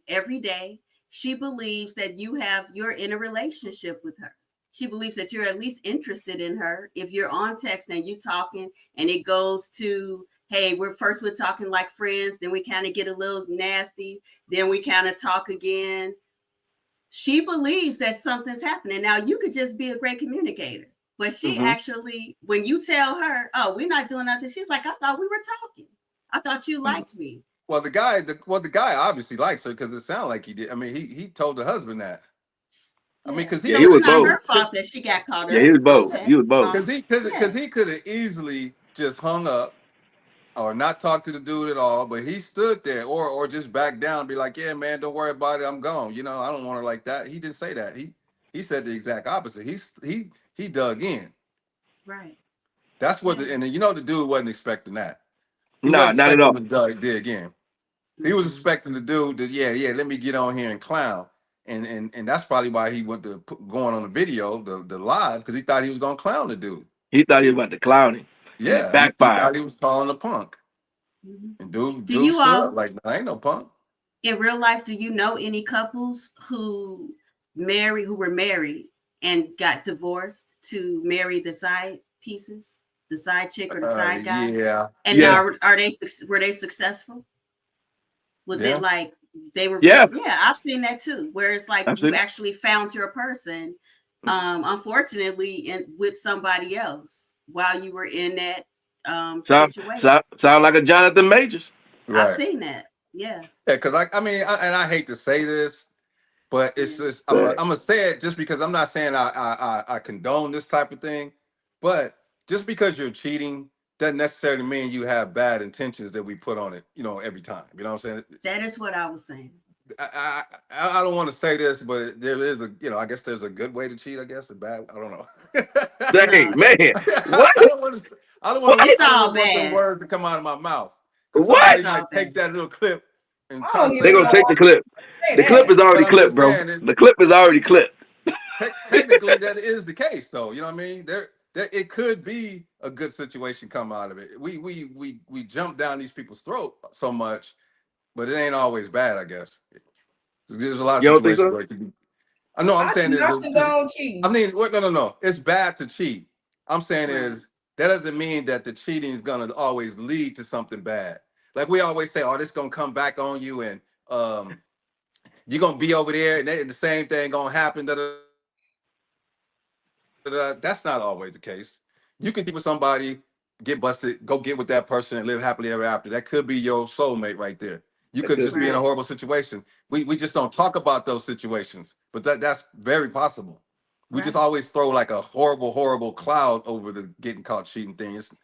Speaker 2: every day. She believes that you're in a relationship with her. She believes that you're at least interested in her. If you're on text and you're talking and it goes to, hey, we're talking like friends, then we kind of get a little nasty, then we kind of talk again. She believes that something's happening. Now, you could just be a great communicator, but she actually, when you tell her, oh, we're not doing nothing, she's like, I thought we were talking. I thought you liked me.
Speaker 3: Well, the guy obviously likes her because it sounded like he did. I mean, he told the husband that. I mean, because
Speaker 2: he was not her fault that she got caught up.
Speaker 1: Yeah, he was both. He was both.
Speaker 3: Because he could have easily just hung up or not talked to the dude at all, but he stood there or just back down and be like, yeah, man, don't worry about it. I'm gone. You know, I don't want her like that. He didn't say that. He said the exact opposite. He dug in.
Speaker 2: Right.
Speaker 3: That's what and the dude wasn't expecting that.
Speaker 1: No, not at all.
Speaker 3: Dig in. He was expecting the dude to, let me get on here and clown. And that's probably why he went to going on the video, the live, because he thought he was going to clown the dude.
Speaker 1: He thought he was about to clown him.
Speaker 3: Yeah.
Speaker 1: Backfired.
Speaker 3: He thought he was calling a punk. And dude
Speaker 2: Do you all,
Speaker 3: like, no, I ain't no punk.
Speaker 2: In real life, do you know any couples who were married and got divorced to marry the side pieces, the side chick or the side guy?
Speaker 3: Yeah.
Speaker 2: And now were they successful? Was
Speaker 3: Yeah.
Speaker 2: it like they were?
Speaker 1: Yeah.
Speaker 2: Yeah, I've seen that too, where it's like
Speaker 1: I've
Speaker 2: you
Speaker 1: seen it.
Speaker 2: actually found your person, unfortunately, with somebody else while you were in that situation.
Speaker 1: Sound like a Jonathan Majors.
Speaker 2: I've seen that. Yeah.
Speaker 3: Yeah, because I mean, I hate to say this, but it's just I'm gonna say it just because I'm not saying I condone this type of thing, but just because you're cheating doesn't necessarily mean you have bad intentions that we put on it, every time. You know what I'm saying?
Speaker 2: That is what I was saying.
Speaker 3: I don't want to say this, but there is I guess there's a good way to cheat. I guess a bad. I don't know.
Speaker 1: Dang, man, what?
Speaker 3: I don't want
Speaker 2: It's all
Speaker 3: them
Speaker 2: bad.
Speaker 3: words to come out of my mouth.
Speaker 1: What?
Speaker 3: Somebody might take that little clip and try to
Speaker 1: They're gonna take the clip. The clip is already clipped, bro. The clip is already clipped.
Speaker 3: Technically, that is the case, though. You know what I mean? There it could be a good situation come out of it. We jump down these people's throat so much, but it ain't always bad, I guess. There's a lot of
Speaker 1: You don't think
Speaker 3: situations
Speaker 1: so?
Speaker 3: where it could be. I know. I'm saying I mean, no. It's bad to cheat. I'm saying is that doesn't mean that the cheating is gonna always lead to something bad. Like we always say, oh, this gonna come back on you, and you're gonna be over there, and the same thing gonna happen. That's not always the case. You can cheat with somebody, get busted, go get with that person, and live happily ever after. That could be your soulmate right there. You could just be in a horrible situation. We just don't talk about those situations, but that's very possible. We just always throw like a horrible cloud over the getting caught cheating things.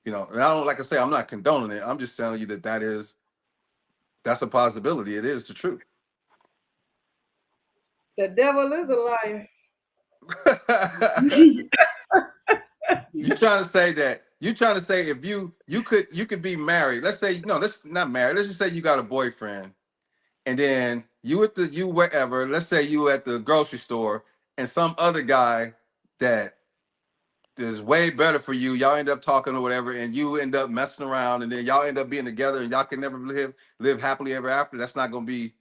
Speaker 3: And I don't, like I say, I'm not condoning it. I'm just telling you that's a possibility. It is the truth.
Speaker 4: The devil is a liar.
Speaker 3: You're trying to say if you could be married. Let's say let's not married. Let's just say you got a boyfriend, and then you wherever. Let's say you at the grocery store, and some other guy that is way better for you. Y'all end up talking or whatever, and you end up messing around, and then y'all end up being together, and y'all can never live happily ever after. That's not gonna be.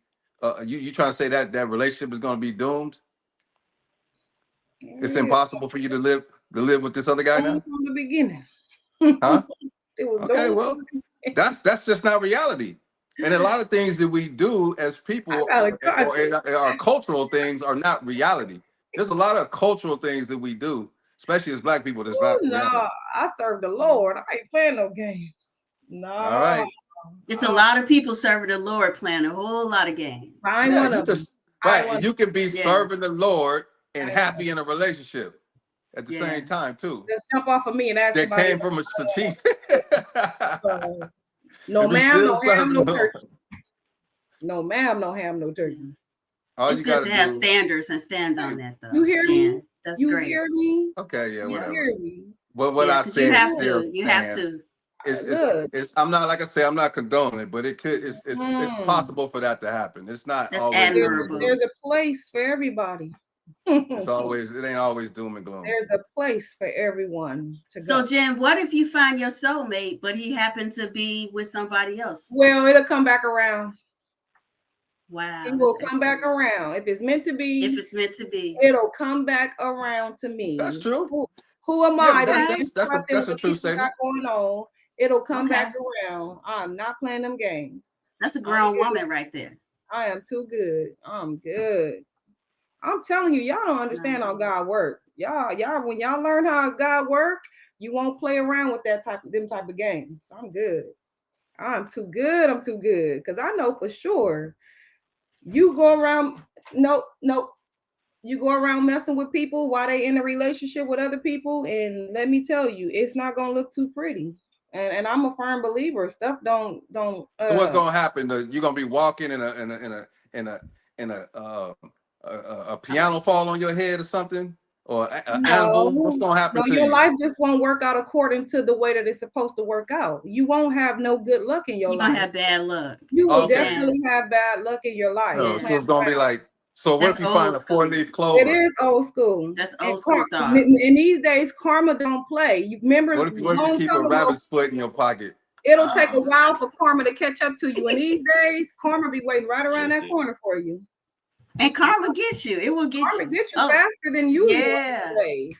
Speaker 3: You trying to say that relationship is gonna be doomed? It's impossible for you to live with this other guy now?
Speaker 4: From the beginning.
Speaker 3: Huh?
Speaker 4: It was
Speaker 3: okay, well, that's just not reality. And a lot of things that we do as people or our cultural things are not reality. There's a lot of cultural things that we do, especially as Black people, that's not reality.
Speaker 4: I serve the Lord. I ain't playing no games. No.
Speaker 3: All right.
Speaker 2: It's a lot of people serving the Lord playing a whole lot of games.
Speaker 3: You can be serving the Lord and happy in a relationship at the same time too.
Speaker 4: Just jump off of me and ask.
Speaker 3: That came from a cheat.
Speaker 4: No ma'am, no ham, no turkey. No ma'am, no ham, no turkey.
Speaker 2: It's good to have standards and stands on that, though.
Speaker 4: You hear me?
Speaker 2: That's
Speaker 4: you
Speaker 2: great.
Speaker 4: You hear me?
Speaker 3: Okay, yeah, whatever.
Speaker 4: You hear me?
Speaker 3: But what I said,
Speaker 2: you have to.
Speaker 3: It's I'm not, like I say, I'm not condoning it, but it's possible for that to happen. It's not always
Speaker 2: admirable.
Speaker 4: There's a place for everybody.
Speaker 3: It ain't always doom and gloom.
Speaker 4: There's a place for everyone to go.
Speaker 2: So Jen, what if you find your soulmate, but he happened to be with somebody else?
Speaker 4: Well, it'll come back around.
Speaker 2: Wow.
Speaker 4: It will come back around. If it's meant to be.
Speaker 2: If it's meant to be.
Speaker 4: It'll come back around to me.
Speaker 3: That's true.
Speaker 4: Who am I?
Speaker 3: That's a true statement.
Speaker 4: Going on. It'll come back around. I'm not playing them games.
Speaker 2: That's a grown woman right there.
Speaker 4: I am too good. I'm good. I'm telling you, y'all don't understand how God works. Y'all, when y'all learn how God works, you won't play around with them type of games. I'm good. I'm too good. I'm too good. Because I know for sure you go around, you go around messing with people while they in a relationship with other people, and let me tell you, it's not gonna look too pretty. And I'm a firm believer. Stuff don't.
Speaker 3: So what's gonna happen? You're gonna be walking in a piano fall on your head or something, or an animal. What's gonna happen to you?
Speaker 4: Your life just won't work out according to the way that it's supposed to work out. You won't have no good luck in your life.
Speaker 2: You're gonna have bad luck.
Speaker 4: You will definitely have bad luck in your life.
Speaker 3: So it's gonna be like. So what if you find a 4-leaf clover?
Speaker 4: It is old school.
Speaker 2: That's old school thought.
Speaker 4: And these days, karma don't play. You remember?
Speaker 3: What if you keep a rabbit's foot in your pocket?
Speaker 4: It'll take a while for karma to catch up to you. And these days, karma be waiting right around that corner for you.
Speaker 2: And karma gets you. It will get
Speaker 4: Karma
Speaker 2: you.
Speaker 4: gets you faster than usual.
Speaker 2: Yeah.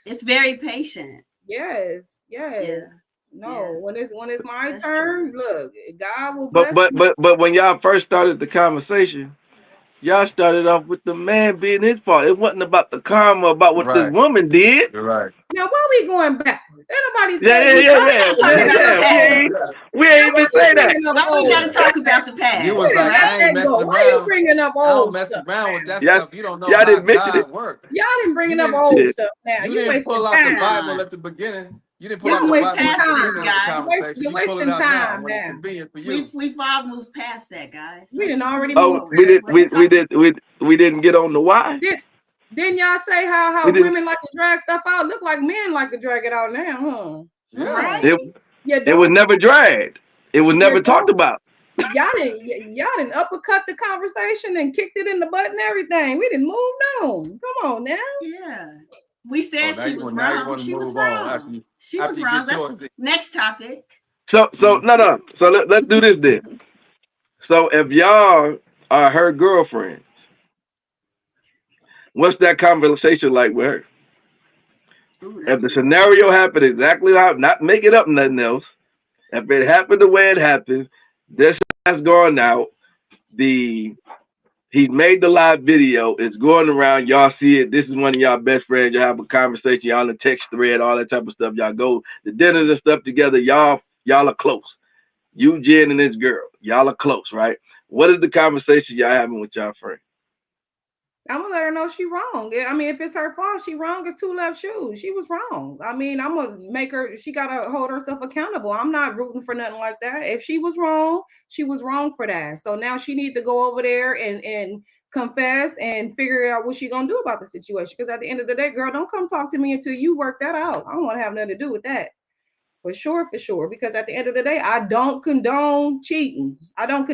Speaker 2: It's very patient.
Speaker 4: Yes.
Speaker 2: Yeah.
Speaker 4: No, when it's my
Speaker 2: That's
Speaker 4: turn, look, God will bless
Speaker 1: But
Speaker 4: me.
Speaker 1: when y'all first started the conversation, y'all started off with the man being his fault. It wasn't about the karma, about what this woman did.
Speaker 3: You're right.
Speaker 4: Now, why we going backwards? Ain't nobody
Speaker 1: Yeah. We ain't even say that.
Speaker 2: Why we gotta talk about the past?
Speaker 3: You was like, I ain't messing
Speaker 4: Why you
Speaker 3: around.
Speaker 4: bringing up
Speaker 3: I don't
Speaker 4: old
Speaker 3: mess
Speaker 4: stuff?
Speaker 3: around with that
Speaker 1: Y'all-
Speaker 3: stuff. You don't know
Speaker 1: y'all
Speaker 3: how
Speaker 1: didn't mention
Speaker 3: God
Speaker 1: it.
Speaker 3: worked.
Speaker 4: Y'all didn't bringing
Speaker 3: You
Speaker 4: up
Speaker 3: didn't-
Speaker 4: old stuff now.
Speaker 3: You
Speaker 4: You
Speaker 3: didn't pull out
Speaker 4: wasting
Speaker 3: the
Speaker 4: time.
Speaker 3: Bible at the beginning. You didn't pull
Speaker 2: We've
Speaker 3: out the
Speaker 2: moved
Speaker 3: Bible at the
Speaker 2: past
Speaker 3: beginning
Speaker 2: this,
Speaker 3: of the
Speaker 2: guys.
Speaker 3: conversation.
Speaker 4: You're
Speaker 3: You pull it
Speaker 4: wasting
Speaker 3: out now
Speaker 4: time
Speaker 3: when it's
Speaker 4: now.
Speaker 3: convenient for you.
Speaker 2: We've all moved past that, guys.
Speaker 4: We didn't already
Speaker 1: Oh,
Speaker 4: move.
Speaker 1: we didn't get on the why.
Speaker 4: Didn't y'all say how
Speaker 1: We didn't-
Speaker 4: women like to drag stuff out? Look like men like to drag it out now, huh?
Speaker 3: Yeah.
Speaker 1: It was never dragged. It was never talked about.
Speaker 4: Y'all didn't uppercut the conversation and kicked it in the butt and everything. We didn't move on. Come on now.
Speaker 2: Yeah. We said
Speaker 3: now
Speaker 2: she
Speaker 3: you
Speaker 2: was
Speaker 3: want- now you
Speaker 2: wrong.
Speaker 3: wanna
Speaker 2: She was
Speaker 3: move on
Speaker 2: wrong.
Speaker 3: after you-
Speaker 2: She
Speaker 3: after
Speaker 2: was
Speaker 3: you
Speaker 2: wrong.
Speaker 3: get
Speaker 2: That's
Speaker 3: yours.
Speaker 2: next topic.
Speaker 1: So no. So let's do this then. So if y'all are her girlfriends, what's that conversation like with her? If the scenario happened exactly how, not make it up nothing else. If it happened the way it happened, this has gone out. He made the live video. It's going around. Y'all see it. This is one of y'all best friends. Y'all have a conversation. Y'all in a text thread, all that type of stuff. Y'all go to dinners and stuff together. Y'all are close. You, Jen, and this girl. Y'all are close, right? What is the conversation y'all having with y'all friend?
Speaker 4: I'm gonna let her know she wrong. I mean, if it's her fault, she wrong. It's two left shoes. She was wrong. I mean, I'm gonna make her. She gotta hold herself accountable. I'm not rooting for nothing like that. If she was wrong for that. So now she need to go over there and confess and figure out what she gonna do about the situation. Because at the end of the day, girl, don't come talk to me until you work that out. I don't want to have nothing to do with that. For sure. Because at the end of the day, I don't condone cheating. I don't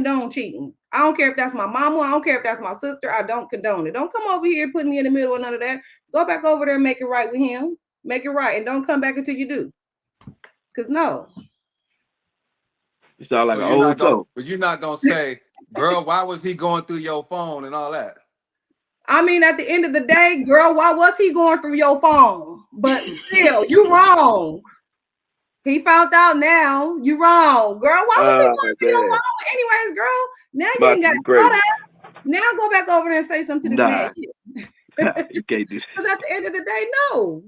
Speaker 4: care if that's my mama. I don't care if that's my sister. I don't condone it. Don't come over here putting me in the middle of none of that. Go back over there and make it right with him. Make it right. And don't come back until you do. Because no.
Speaker 1: You sound like
Speaker 3: So
Speaker 1: an
Speaker 3: you're not
Speaker 1: old
Speaker 3: gonna,
Speaker 1: soul.
Speaker 3: but you're not gonna say, girl, why was he going through your phone and all that?
Speaker 4: I mean, at the end of the day, girl, why was he going through your phone? But still, you wrong. He found out now. You wrong, girl. Why was he going through your phone? Anyways, girl, now you didn't got to know that. Now go back over there and say something to this man.
Speaker 1: You can't do that.
Speaker 4: Because at the end of the day, no,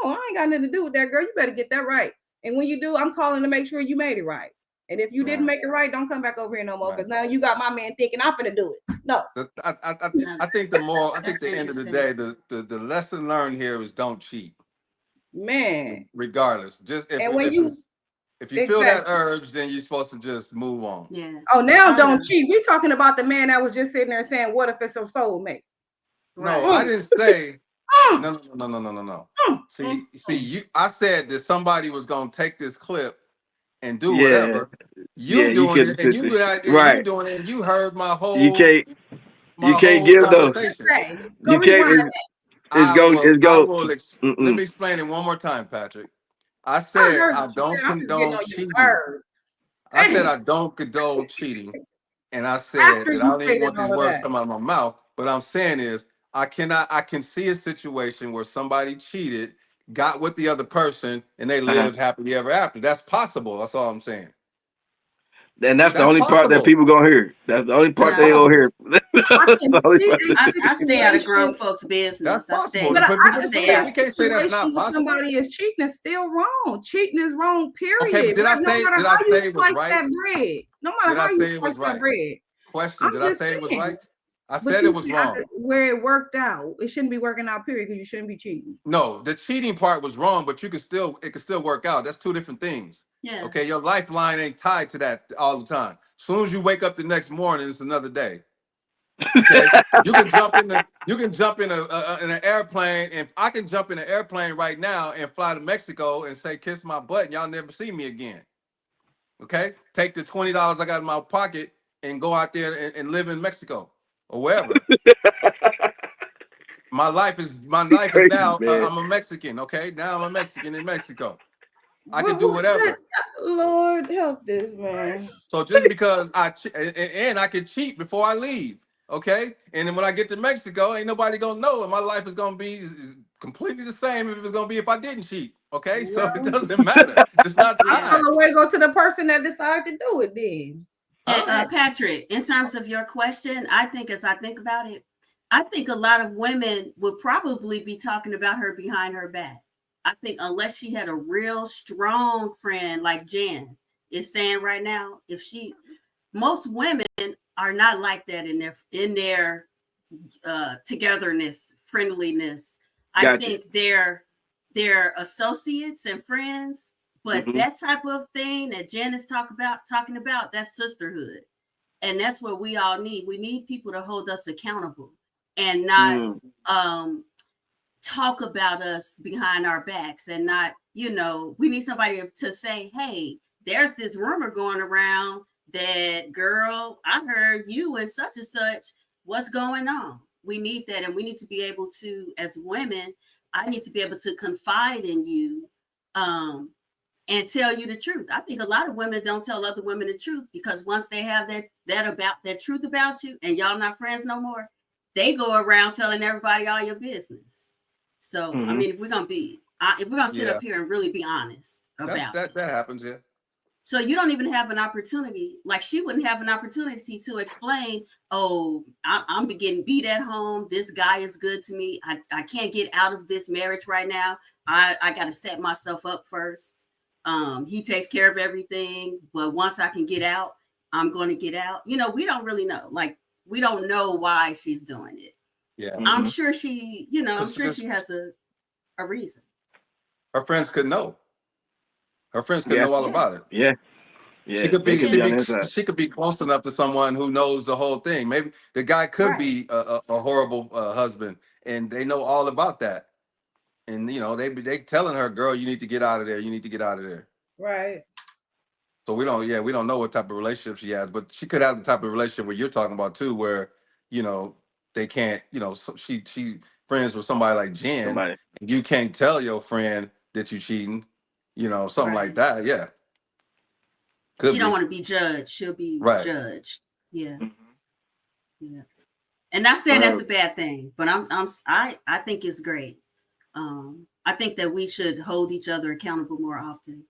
Speaker 4: I ain't got nothing to do with that, girl. You better get that right. And when you do, I'm calling to make sure you made it right. And if you didn't make it right, don't come back over here no more. Because now you got my man thinking I'm finna do it. No.
Speaker 3: I think the more, I think the end of the day, the lesson learned here is don't cheat.
Speaker 4: Man.
Speaker 3: Regardless, just if you feel that urge, then you're supposed to just move on.
Speaker 2: Yeah.
Speaker 4: Oh, now don't cheat. We're talking about the man that was just sitting there saying, "What if it's your soulmate?"
Speaker 3: No, I didn't say. No. See, I said that somebody was gonna take this clip and do whatever. You doing it, and you doing it, and you heard my whole.
Speaker 1: You can't give those. You can't.
Speaker 3: Let me explain it one more time, Patrick. I said I don't condone cheating. I said I don't condone cheating, and I said that I don't even want these words to come out of my mouth. But I'm saying is I can see a situation where somebody cheated, got with the other person, and they lived happily ever after. That's possible. That's all I'm saying.
Speaker 1: And that's the only part that people gonna hear. That's the only part they gonna hear.
Speaker 2: I stay out of grown folks' business.
Speaker 3: That's possible.
Speaker 4: But
Speaker 3: I can't say that's not possible.
Speaker 4: Somebody is cheating is still wrong. Cheating is wrong, period.
Speaker 3: Okay, but did I say it was right?
Speaker 4: That bread. No matter how you slice that bread.
Speaker 3: Question, did I say it was right? I said it was wrong.
Speaker 4: Where it worked out, it shouldn't be working out, period, because you shouldn't be cheating.
Speaker 3: No, the cheating part was wrong, but it could still work out. That's two different things.
Speaker 2: Yeah.
Speaker 3: Okay, your lifeline ain't tied to that all the time. As soon as you wake up the next morning, it's another day. Okay, you can jump in an airplane, and I can jump in an airplane right now and fly to Mexico and say kiss my butt, and y'all never see me again. Okay, take the $20 I got in my pocket and go out there and live in Mexico or wherever. my life is now. I'm a Mexican. Okay, now I'm a Mexican in Mexico. I can do whatever.
Speaker 4: Lord help this man.
Speaker 3: So just because I can cheat before I leave. Okay, and then when I get to Mexico, ain't nobody gonna know, and my life is gonna be completely the same if it's gonna be if I didn't cheat. Okay, so it doesn't matter. It's not
Speaker 4: I'm
Speaker 3: tied.
Speaker 4: on the way to go to the person that decided to do it then.
Speaker 2: And, Patrick, in terms of your question, I think as I think about it, I think a lot of women would probably be talking about her behind her back. I think unless she had a real strong friend like Jen is saying right now, most women are not like that in their togetherness, friendliness.
Speaker 1: Gotcha.
Speaker 2: I think they're associates and friends, but that type of thing that Jen is talking about, that's sisterhood. And that's what we all need. We need people to hold us accountable and not talk about us behind our backs, and not, we need somebody to say, hey, there's this rumor going around that, girl, I heard you and such and such. What's going on? We need that. And we need to be able to, as women, I need to be able to confide in you and tell you the truth. I think a lot of women don't tell other women the truth because once they have that truth about you and y'all not friends no more, they go around telling everybody all your business. So, I mean, if we're going to sit up here and really be honest about
Speaker 3: that happens, yeah.
Speaker 2: So you don't even have an opportunity, like she wouldn't have an opportunity to explain, oh, I'm getting beat at home. This guy is good to me. I can't get out of this marriage right now. I got to set myself up first. He takes care of everything. But once I can get out, I'm going to get out. We don't really know. Like, we don't know why she's doing it.
Speaker 3: Yeah.
Speaker 2: I'm sure she, I'm sure she has a reason.
Speaker 3: Her friends could know. Her friends could know all about it.
Speaker 1: Yeah.
Speaker 3: She could be close enough to someone who knows the whole thing. Maybe the guy could be a horrible husband, and they know all about that. And they telling her, girl, you need to get out of there. You need to get out of there.
Speaker 4: Right.
Speaker 3: So we don't know what type of relationship she has, but she could have the type of relationship where you're talking about too, where they can't, she friends with somebody like Jen, and you can't tell your friend that you cheating, something like that. Yeah.
Speaker 2: She don't want to be judged. She'll be judged. Yeah. Yeah. And not saying that's a bad thing, but I think it's great. I think that we should hold each other accountable more often.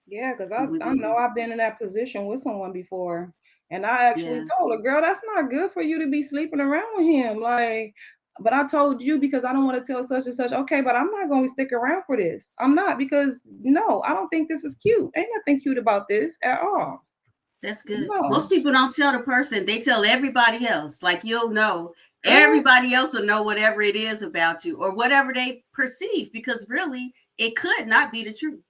Speaker 4: Yeah, because I know I've been in that position with someone before. And I actually told her, girl, that's not good for you to be sleeping around with him. Like, but I told you because I don't want to tell such and such. Okay, but I'm not going to stick around for this. I'm not, because no, I don't think this is cute. Ain't nothing cute about this at all.
Speaker 2: That's good. No. Most people don't tell the person. They tell everybody else. Like, you'll know. Everybody else will know whatever it is about you or whatever they perceive, because really it could not be the truth.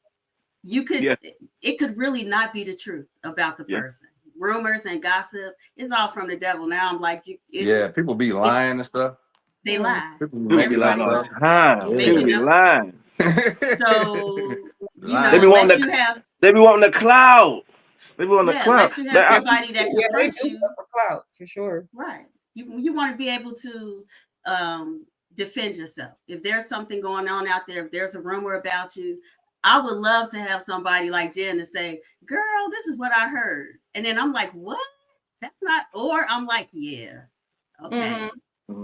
Speaker 2: It could really not be the truth about the person. Rumors and gossip, it's all from the devil. Now I'm like,
Speaker 3: people be lying and stuff.
Speaker 2: They lie.
Speaker 1: They be lying all the time. They be lying.
Speaker 2: So
Speaker 1: they be wanting the clout. They be wanting the clout.
Speaker 2: Unless you have somebody that confronts you
Speaker 4: for clout, for sure.
Speaker 2: Right. You want to be able to defend yourself. If there's something going on out there, if there's a rumor about you, I would love to have somebody like Jen to say, girl, this is what I heard. And then I'm like, what? That's not, or I'm like, yeah, okay.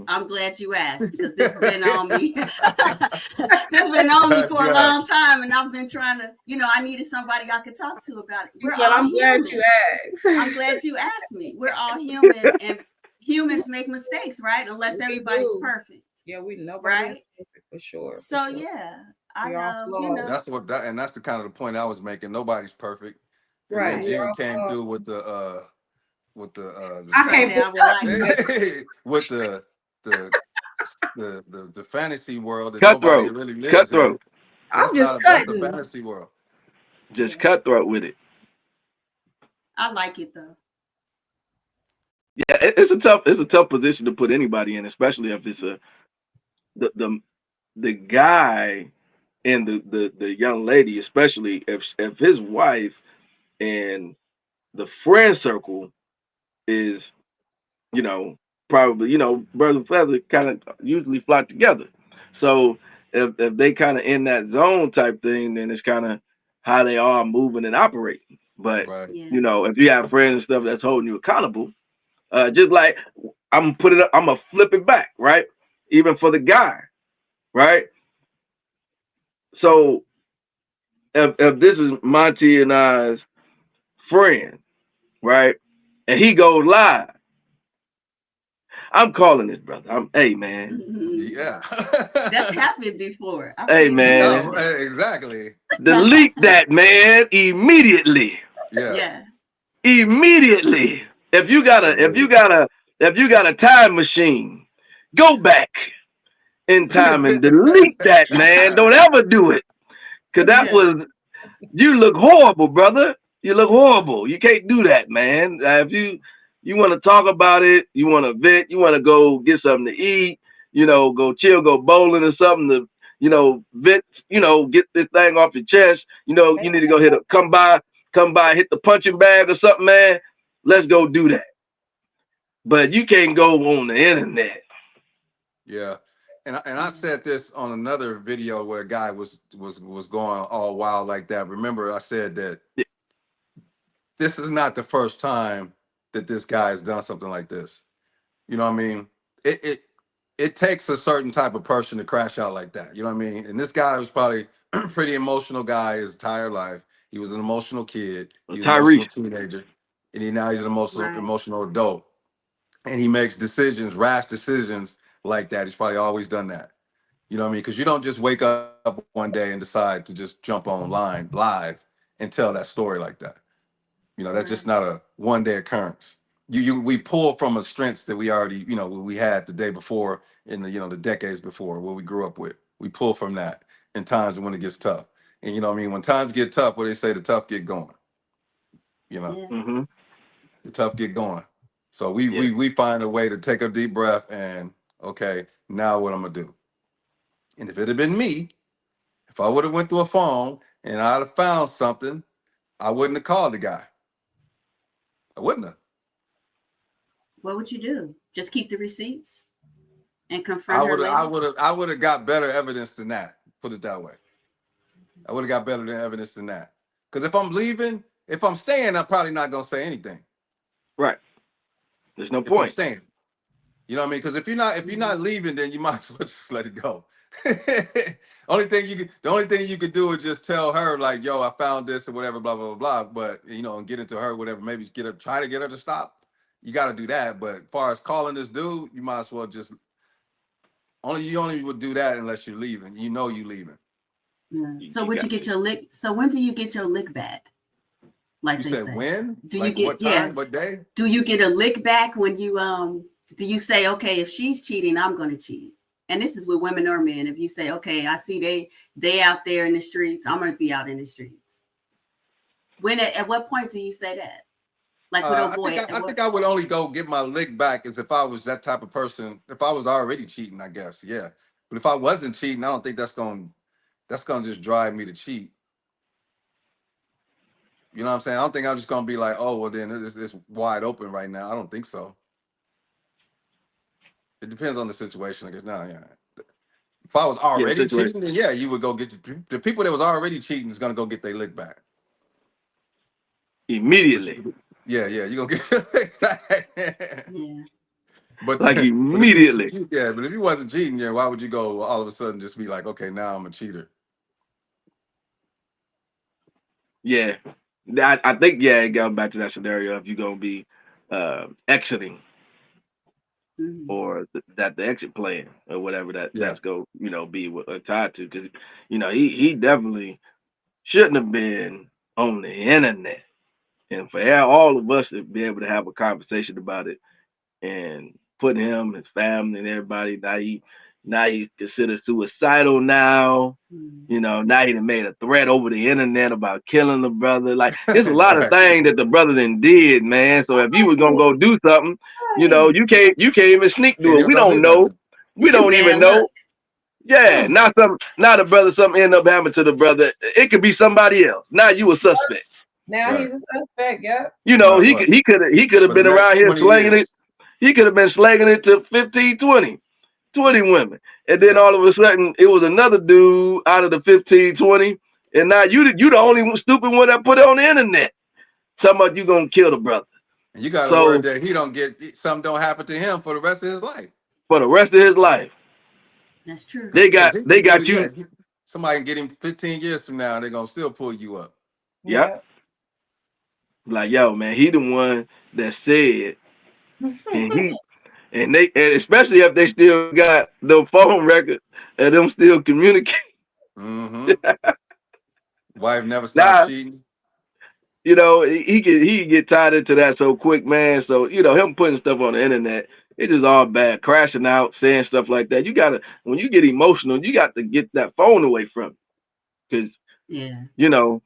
Speaker 2: I'm glad you asked, because this has been on me. This has been on me for a long time, and I've been trying to, I needed somebody I could talk to about it.
Speaker 4: I'm glad you asked.
Speaker 2: I'm glad you asked me. We're all human, and humans make mistakes, right? Unless everybody's perfect.
Speaker 4: Yeah, we know,
Speaker 2: right?
Speaker 4: For sure.
Speaker 2: So yeah,
Speaker 3: that's that's the kind of the point I was making. Nobody's perfect. And
Speaker 4: right.
Speaker 3: Jen came through with the with the fantasy world that nobody really lives in.
Speaker 4: I'm just cutting.
Speaker 3: The fantasy world.
Speaker 1: Just cutthroat with it.
Speaker 2: I like it though.
Speaker 1: Yeah, it's a tough position to put anybody in, especially if it's the guy and the young lady, especially if his wife and the friend circle is, probably, brother and feather kind of usually flock together. So if they kind of in that zone type thing, then it's kind of how they are moving and operating. But if you have friends and stuff that's holding you accountable, just like I'm gonna put it up, I'm gonna flip it back, right? Even for the guy, right? So if this is Monty and I's friend, right? And he goes live, I'm calling this brother. Hey man.
Speaker 3: Yeah.
Speaker 2: That's happened before.
Speaker 1: Hey man.
Speaker 3: Yeah, exactly.
Speaker 1: Delete that, man, immediately.
Speaker 3: Yeah.
Speaker 2: Yes.
Speaker 1: Immediately. If you got a time machine, go back in time and delete that, man. Don't ever do it. Cause that was, you look horrible, brother. You look horrible. You can't do that, man. If you want to talk about it, you want to vent, you want to go get something to eat, go chill, go bowling or something to, vent, get this thing off your chest. You need to go come by, hit the punching bag or something, man. Let's go do that. But you can't go on the internet.
Speaker 3: Yeah. And I said this on another video where a guy was going all wild like that. Remember, I said that this is not the first time that this guy has done something like this. You know what I mean? It takes a certain type of person to crash out like that. You know what I mean? And this guy was probably a pretty emotional guy his entire life. He was an emotional kid. He was an emotional teenager. And now he's an emotional adult. And he makes rash decisions like that. He's probably always done that. You know what I mean? Because you don't just wake up one day and decide to just jump online live and tell that story like that. That's just not a one-day occurrence. We pull from a strengths that we already, we had the day before in the decades before what we grew up with. We pull from that in times when it gets tough. And you know what I mean? When times get tough, what they say, the tough get going. The tough get going. So we find a way to take a deep breath and, okay, now what I'm gonna do? And if it had been me, if I would have went through a phone and I'd have found something, I wouldn't have called the guy. I wouldn't have.
Speaker 2: What would you do? Just keep the receipts and confront her later?
Speaker 3: I would have got better evidence than that. Put it that way. I would have got better evidence than that. Because if I'm staying, I'm probably not gonna say anything.
Speaker 1: Right. There's no point.
Speaker 3: I'm staying. You know what I mean? Because if you're not leaving, then you might as well just let it go. The only thing you could do is just tell her like, yo, I found this or whatever, blah, blah, blah, blah. But and get into her, whatever, maybe try to get her to stop. You got to do that. But as far as calling this dude, you might as well just you only would do that unless you're leaving. You leaving.
Speaker 2: Yeah. So would you get your lick? So when do you get your lick back? Like
Speaker 3: you
Speaker 2: they
Speaker 3: said
Speaker 2: say.
Speaker 3: When?
Speaker 2: Do
Speaker 3: like
Speaker 2: you get
Speaker 3: what time? What day?
Speaker 2: Do you get a lick back when you do you say, okay, if she's cheating, I'm gonna cheat? And this is with women or men. If you say, okay, I see they out there in the streets, I'm gonna be out in the streets. At what point do you say that? Like with a boy.
Speaker 3: I think I would only go get my lick back is if I was that type of person. If I was already cheating, I guess, yeah. But if I wasn't cheating, I don't think that's gonna just drive me to cheat. You know what I'm saying? I don't think I'm just gonna be like, oh, well, then it's wide open right now. I don't think so. It depends on the situation, I guess. No, yeah. If I was already cheating, then yeah, you would go get the people that was already cheating is gonna go get their lick back
Speaker 1: immediately.
Speaker 3: Yeah, you gonna get your lick back.
Speaker 2: Yeah.
Speaker 1: But like immediately.
Speaker 3: But if you wasn't cheating, why would you go all of a sudden just be like, okay, now I'm a cheater?
Speaker 1: Yeah. I think, going back to that scenario, if you're going to be exiting or that the exit plan or whatever that's going to be tied to. Because, he definitely shouldn't have been on the internet. And for all of us to be able to have a conversation about it and put him, his family, and everybody, now he's considered suicidal now. Now he done made a threat over the internet about killing the brother. Like, there's a lot of things that the brother then did, man. So if you was gonna go do something, you can't even sneak do it. We don't know. We don't even know. Yeah, now the brother, something end up happening to the brother. It could be somebody else. Now you a suspect.
Speaker 4: Now he's a suspect. Yeah.
Speaker 1: He could have been around here slanging it. He could have been slanging it to 15, 20 women. And then all of a sudden, it was another dude out of the 15, 20. And now you the only stupid one that put it on the internet. Talking about you going to kill the brother.
Speaker 3: And you got to worry that he don't get something don't happen to him for the rest of his life.
Speaker 1: For the rest of his life.
Speaker 2: That's true.
Speaker 1: They got you.
Speaker 3: Somebody can get him 15 years from now, they're gonna still pull you up.
Speaker 1: Yep. Like, yo, man, he the one that said, and especially if they still got the phone record and them still communicate.
Speaker 3: Mm-hmm. Wife never stopped cheating.
Speaker 1: You know, he can get tied into that so quick, man. So, you know, him putting stuff on the internet, it's just all bad. Crashing out, saying stuff like that. You gotta, when you get emotional, you got to get that phone away from him. Because, you know,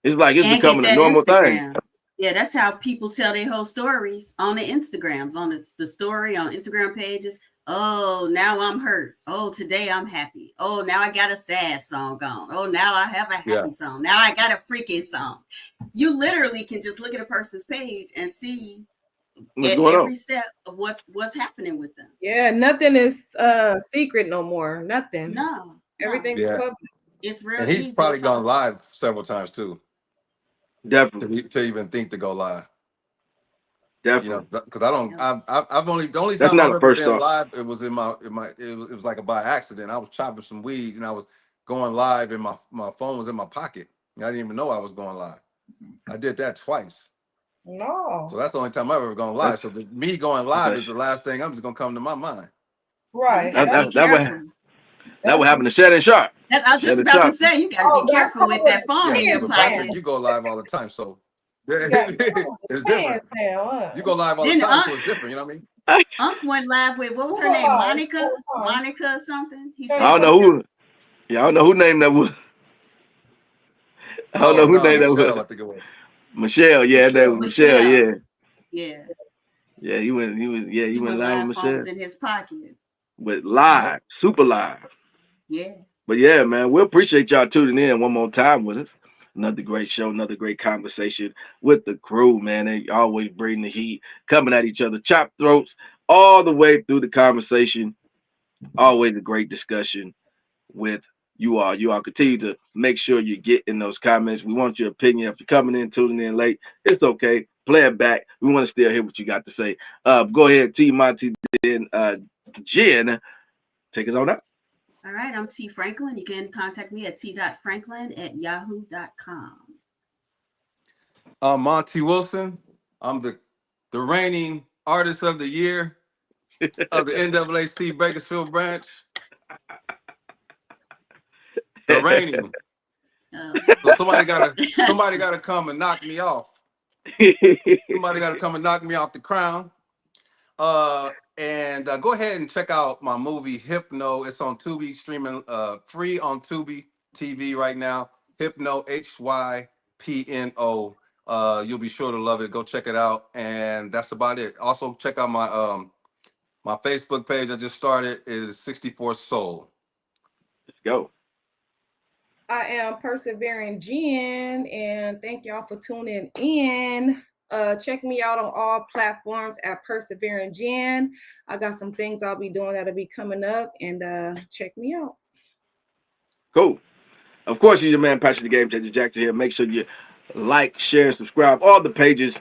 Speaker 1: it's like it's becoming a normal thing.
Speaker 2: Yeah, that's how people tell their whole stories on the Instagrams, on the story, on Instagram pages. Oh, now I'm hurt. Oh, today I'm happy. Oh, now I got a sad song on. Oh, now I have a happy song. Now I got a freaky song. You literally can just look at a person's page and see at every step of what's happening with them.
Speaker 4: Yeah, nothing is secret no more. Nothing.
Speaker 2: No.
Speaker 4: Everything's public.
Speaker 2: It's real.
Speaker 3: And he's probably gone live several times too.
Speaker 1: Definitely.
Speaker 3: To even think to go live.
Speaker 1: Definitely.
Speaker 3: You know, because I've only the only
Speaker 1: That's
Speaker 3: time
Speaker 1: not
Speaker 3: I've
Speaker 1: the
Speaker 3: ever
Speaker 1: first
Speaker 3: been
Speaker 1: thought.
Speaker 3: live, it was it was like by accident. I was chopping some weed and I was going live and my phone was in my pocket. I didn't even know I was going live. I did that twice.
Speaker 4: No.
Speaker 3: So that's the only time I've ever gone live. So me going live is the last thing I'm just gonna come to my mind.
Speaker 4: Right.
Speaker 1: That would happen to Shannon Sharp.
Speaker 2: I was just about to say, you got to be careful with that phone in your pocket.
Speaker 3: You go live all the time, so it's different. You go live all the time, so it's different. You know what I mean?
Speaker 2: Unc went live with, what was her name? Monica or something? He said,
Speaker 1: I don't know who. Yeah, I don't know who named that was. I don't know who named that was.
Speaker 3: I think it was
Speaker 1: Michelle. Yeah, that was Michelle. Yeah.
Speaker 2: Yeah.
Speaker 1: Yeah, he went live with Michelle.
Speaker 2: Phones in his pocket.
Speaker 1: But live, super live.
Speaker 2: Yeah.
Speaker 1: But yeah, man, we appreciate y'all tuning in one more time with us. Another great show, another great conversation with the crew, man. They always bring the heat, coming at each other, chop throats all the way through the conversation. Always a great discussion with you all. You all continue to make sure you get in those comments. We want your opinion. If you're coming in, tuning in late, it's okay. Play it back. We want to still hear what you got to say. Go ahead, T. Monty, then Jen, take us on up.
Speaker 2: All right, I'm T. Franklin. You can contact me at t.franklin@yahoo.com.
Speaker 3: I'm Monty Wilson. I'm the reigning artist of the year of the NAACP Bakersfield branch. The reigning. So somebody gotta come and knock me off. Somebody gotta come and knock me off the crown. And go ahead and check out my movie Hypno. It's on Tubi, streaming free on Tubi TV right now. Hypno, HYPNO. You'll be sure to love it. Go check it out. And that's about it. Also, check out my my Facebook page I just started is 64 Soul.
Speaker 1: Let's go.
Speaker 4: I am Persevering Jen, and thank y'all for tuning in. Check me out on all platforms at Persevering Jen. I got some things I'll be doing that'll be coming up, and check me out.
Speaker 1: Cool. Of course, you're your man, Patrick the Game Changer Jackson here. Make sure you like, share, subscribe. All the pages,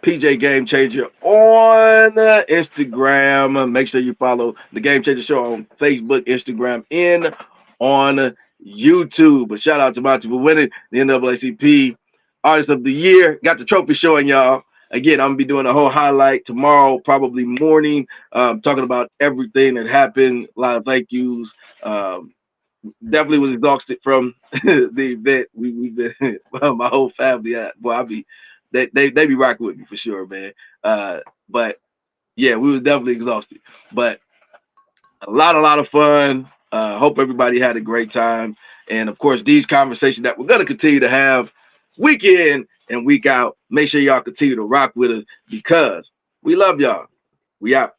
Speaker 1: PJ Game Changer on Instagram. Make sure you follow the Game Changer Show on Facebook, Instagram, and on YouTube. But shout out to Monty for winning the NAACP Artist of the Year. Got the trophy showing y'all. Again, I'm gonna be doing a whole highlight tomorrow, probably morning, talking about everything that happened. A lot of thank yous. Definitely was exhausted from the event. We've been my whole family. They be rocking with me for sure, man. But yeah, we was definitely exhausted. But a lot of fun. Hope everybody had a great time. And of course, these conversations that we're gonna continue to have week in and week out. Make sure y'all continue to rock with us because we love y'all. We out.